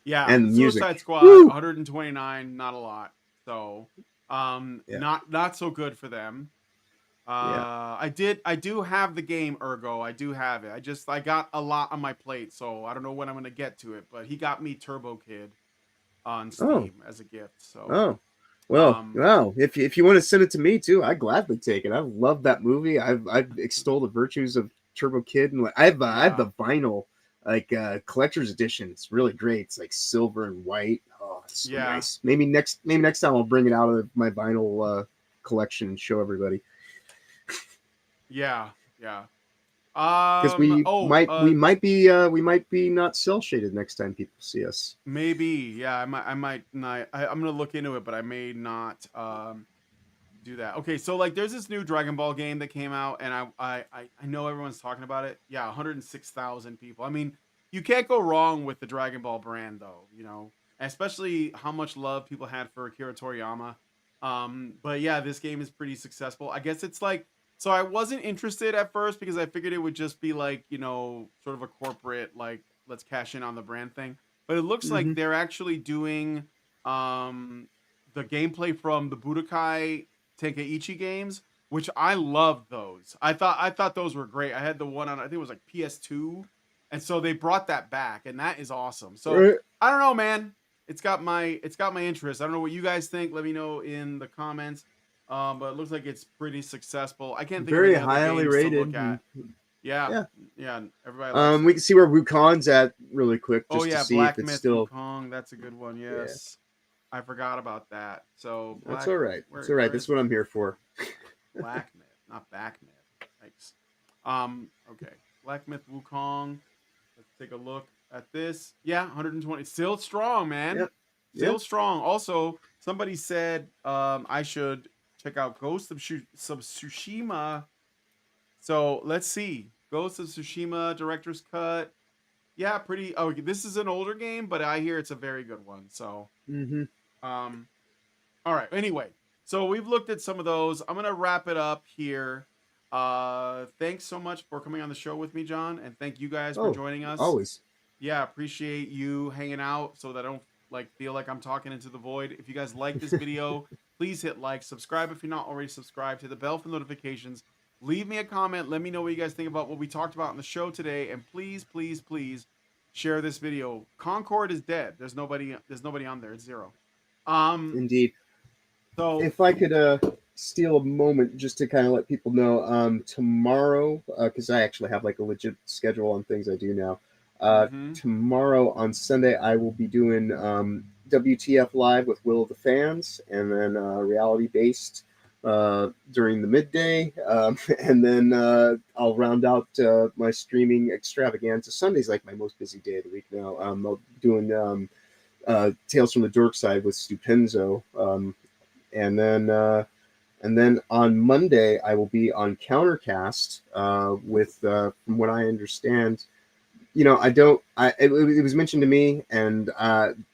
Speaker 5: Yeah,
Speaker 6: and
Speaker 5: Suicide Squad, 129, not a lot. So, not so good for them. I do have the game Ergo. I do have it. I got a lot on my plate, so I don't know when I'm gonna get to it. But he got me Turbo Kid on Steam as a gift. So
Speaker 6: wow. If you want to send it to me too, I'd gladly take it. I love that movie. I've extolled the virtues of Turbo Kid, and I have the vinyl collector's edition. It's really great. It's like silver and white. Oh, it's so nice. Maybe next time I'll bring it out of my vinyl collection and show everybody.
Speaker 5: Yeah.
Speaker 6: Because we might be not cell shaded next time people see us.
Speaker 5: Maybe, I might not. I'm gonna look into it, but I may not do that. Okay, so like there's this new Dragon Ball game that came out, and I know everyone's talking about it. 106,000 people. I mean, you can't go wrong with the Dragon Ball brand, though. Especially how much love people had for Akira Toriyama. But yeah, this game is pretty successful. I guess it's like. So I wasn't interested at first because I figured it would just be like, sort of a corporate, like, let's cash in on the brand thing. But it looks like they're actually doing the gameplay from the Budokai Tenkaichi games, which I love those. I thought those were great. I had the one on, I think it was like PS2. And so they brought that back, and that is awesome. So I don't know, man. It's got my interest. I don't know what you guys think. Let me know in the comments. But it looks like it's pretty successful. I can't think
Speaker 6: very
Speaker 5: of any
Speaker 6: highly
Speaker 5: other games
Speaker 6: rated.
Speaker 5: to look at. Yeah. Everybody likes
Speaker 6: we can see where Wukong's at really quick. Just to see
Speaker 5: Black
Speaker 6: if it's
Speaker 5: Myth
Speaker 6: still.
Speaker 5: Wukong. That's a good one. Yes, I forgot about that. So
Speaker 6: that's all right. That's all right. That's what I'm here for.
Speaker 5: Black Myth, not Back Myth. Thanks. Okay. Black Myth Wukong. Let's take a look at this. 120. Still strong, man. Still strong. Also, somebody said I should check out Ghost of Tsushima. So let's see. Ghost of Tsushima director's cut. Yeah, pretty. Oh, this is an older game, but I hear it's a very good one. So, all right. Anyway, so we've looked at some of those. I'm gonna wrap it up here. Thanks so much for coming on the show with me, John, and thank you guys for joining us.
Speaker 6: Always.
Speaker 5: Yeah, appreciate you hanging out so that I don't feel like I'm talking into the void. If you guys like this video, please hit like, subscribe if you're not already subscribed, hit the bell for notifications, leave me a comment, let me know what you guys think about what we talked about on the show today, and please, please, please share this video. Concord is dead. There's nobody on there. It's 0.
Speaker 6: Indeed.
Speaker 5: So
Speaker 6: if I could steal a moment just to kind of let people know, tomorrow, because I actually have like a legit schedule on things I do now. Tomorrow on Sunday, I will be doing WTF Live with Will of the Fans, and then reality based during the midday, and then I'll round out my streaming extravaganza. Sunday's like my most busy day of the week now. I'm doing Tales from the Dork Side with Stupenzo, and then on Monday I will be on Countercast with, from what I understand. You know, it was mentioned to me, and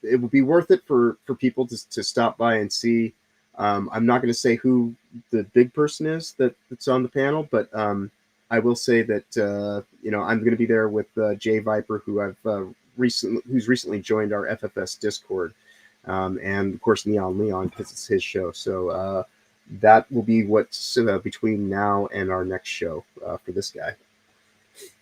Speaker 6: it would be worth it for people to stop by and see. I'm not going to say who the big person is that's on the panel, but I will say that you know, I'm going to be there with Jay Viper, who's recently joined our FFS Discord, and of course Neon Leon, because it's his show. So that will be what's between now and our next show for this guy.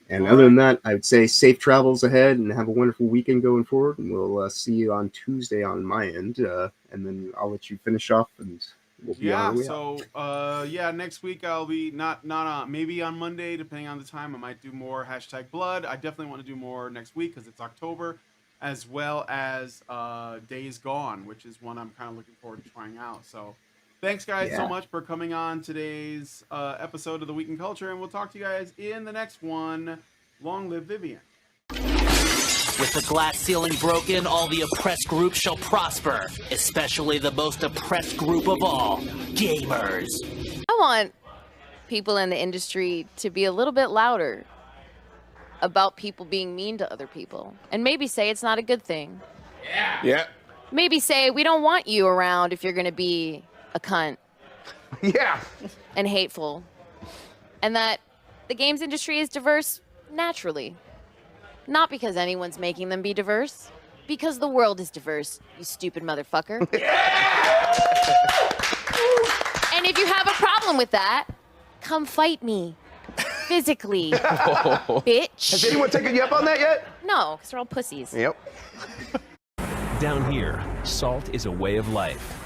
Speaker 6: And other than that, I would say safe travels ahead and have a wonderful weekend going forward. And we'll see you on Tuesday on my end. And then I'll let you finish off, and we'll be on our way out.
Speaker 5: Yeah, next week I'll be not on, maybe on Monday, depending on the time. I might do more #Blood. I definitely want to do more next week because it's October, as well as Days Gone, which is one I'm kind of looking forward to trying out. So thanks, guys, so much for coming on today's episode of The Week in Culture, and we'll talk to you guys in the next one. Long live Vivian.
Speaker 10: With the glass ceiling broken, all the oppressed groups shall prosper, especially the most oppressed group of all, gamers.
Speaker 11: I want people in the industry to be a little bit louder about people being mean to other people, and maybe say it's not a good thing.
Speaker 12: Yeah.
Speaker 11: Maybe say we don't want you around if you're going to be a cunt.
Speaker 12: Yeah.
Speaker 11: And hateful. And that the games industry is diverse naturally. Not because anyone's making them be diverse. Because the world is diverse, you stupid motherfucker. And if you have a problem with that, come fight me. Physically. Bitch.
Speaker 12: Has anyone taken you up on that yet?
Speaker 11: No, because they're all pussies.
Speaker 12: Yep.
Speaker 13: Down here, salt is a way of life.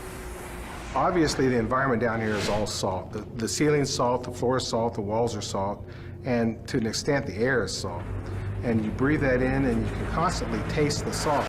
Speaker 14: Obviously, the environment down here is all salt. The ceiling's salt, the floor is salt, the walls are salt, and to an extent, the air is salt. And you breathe that in, and you can constantly taste the salt.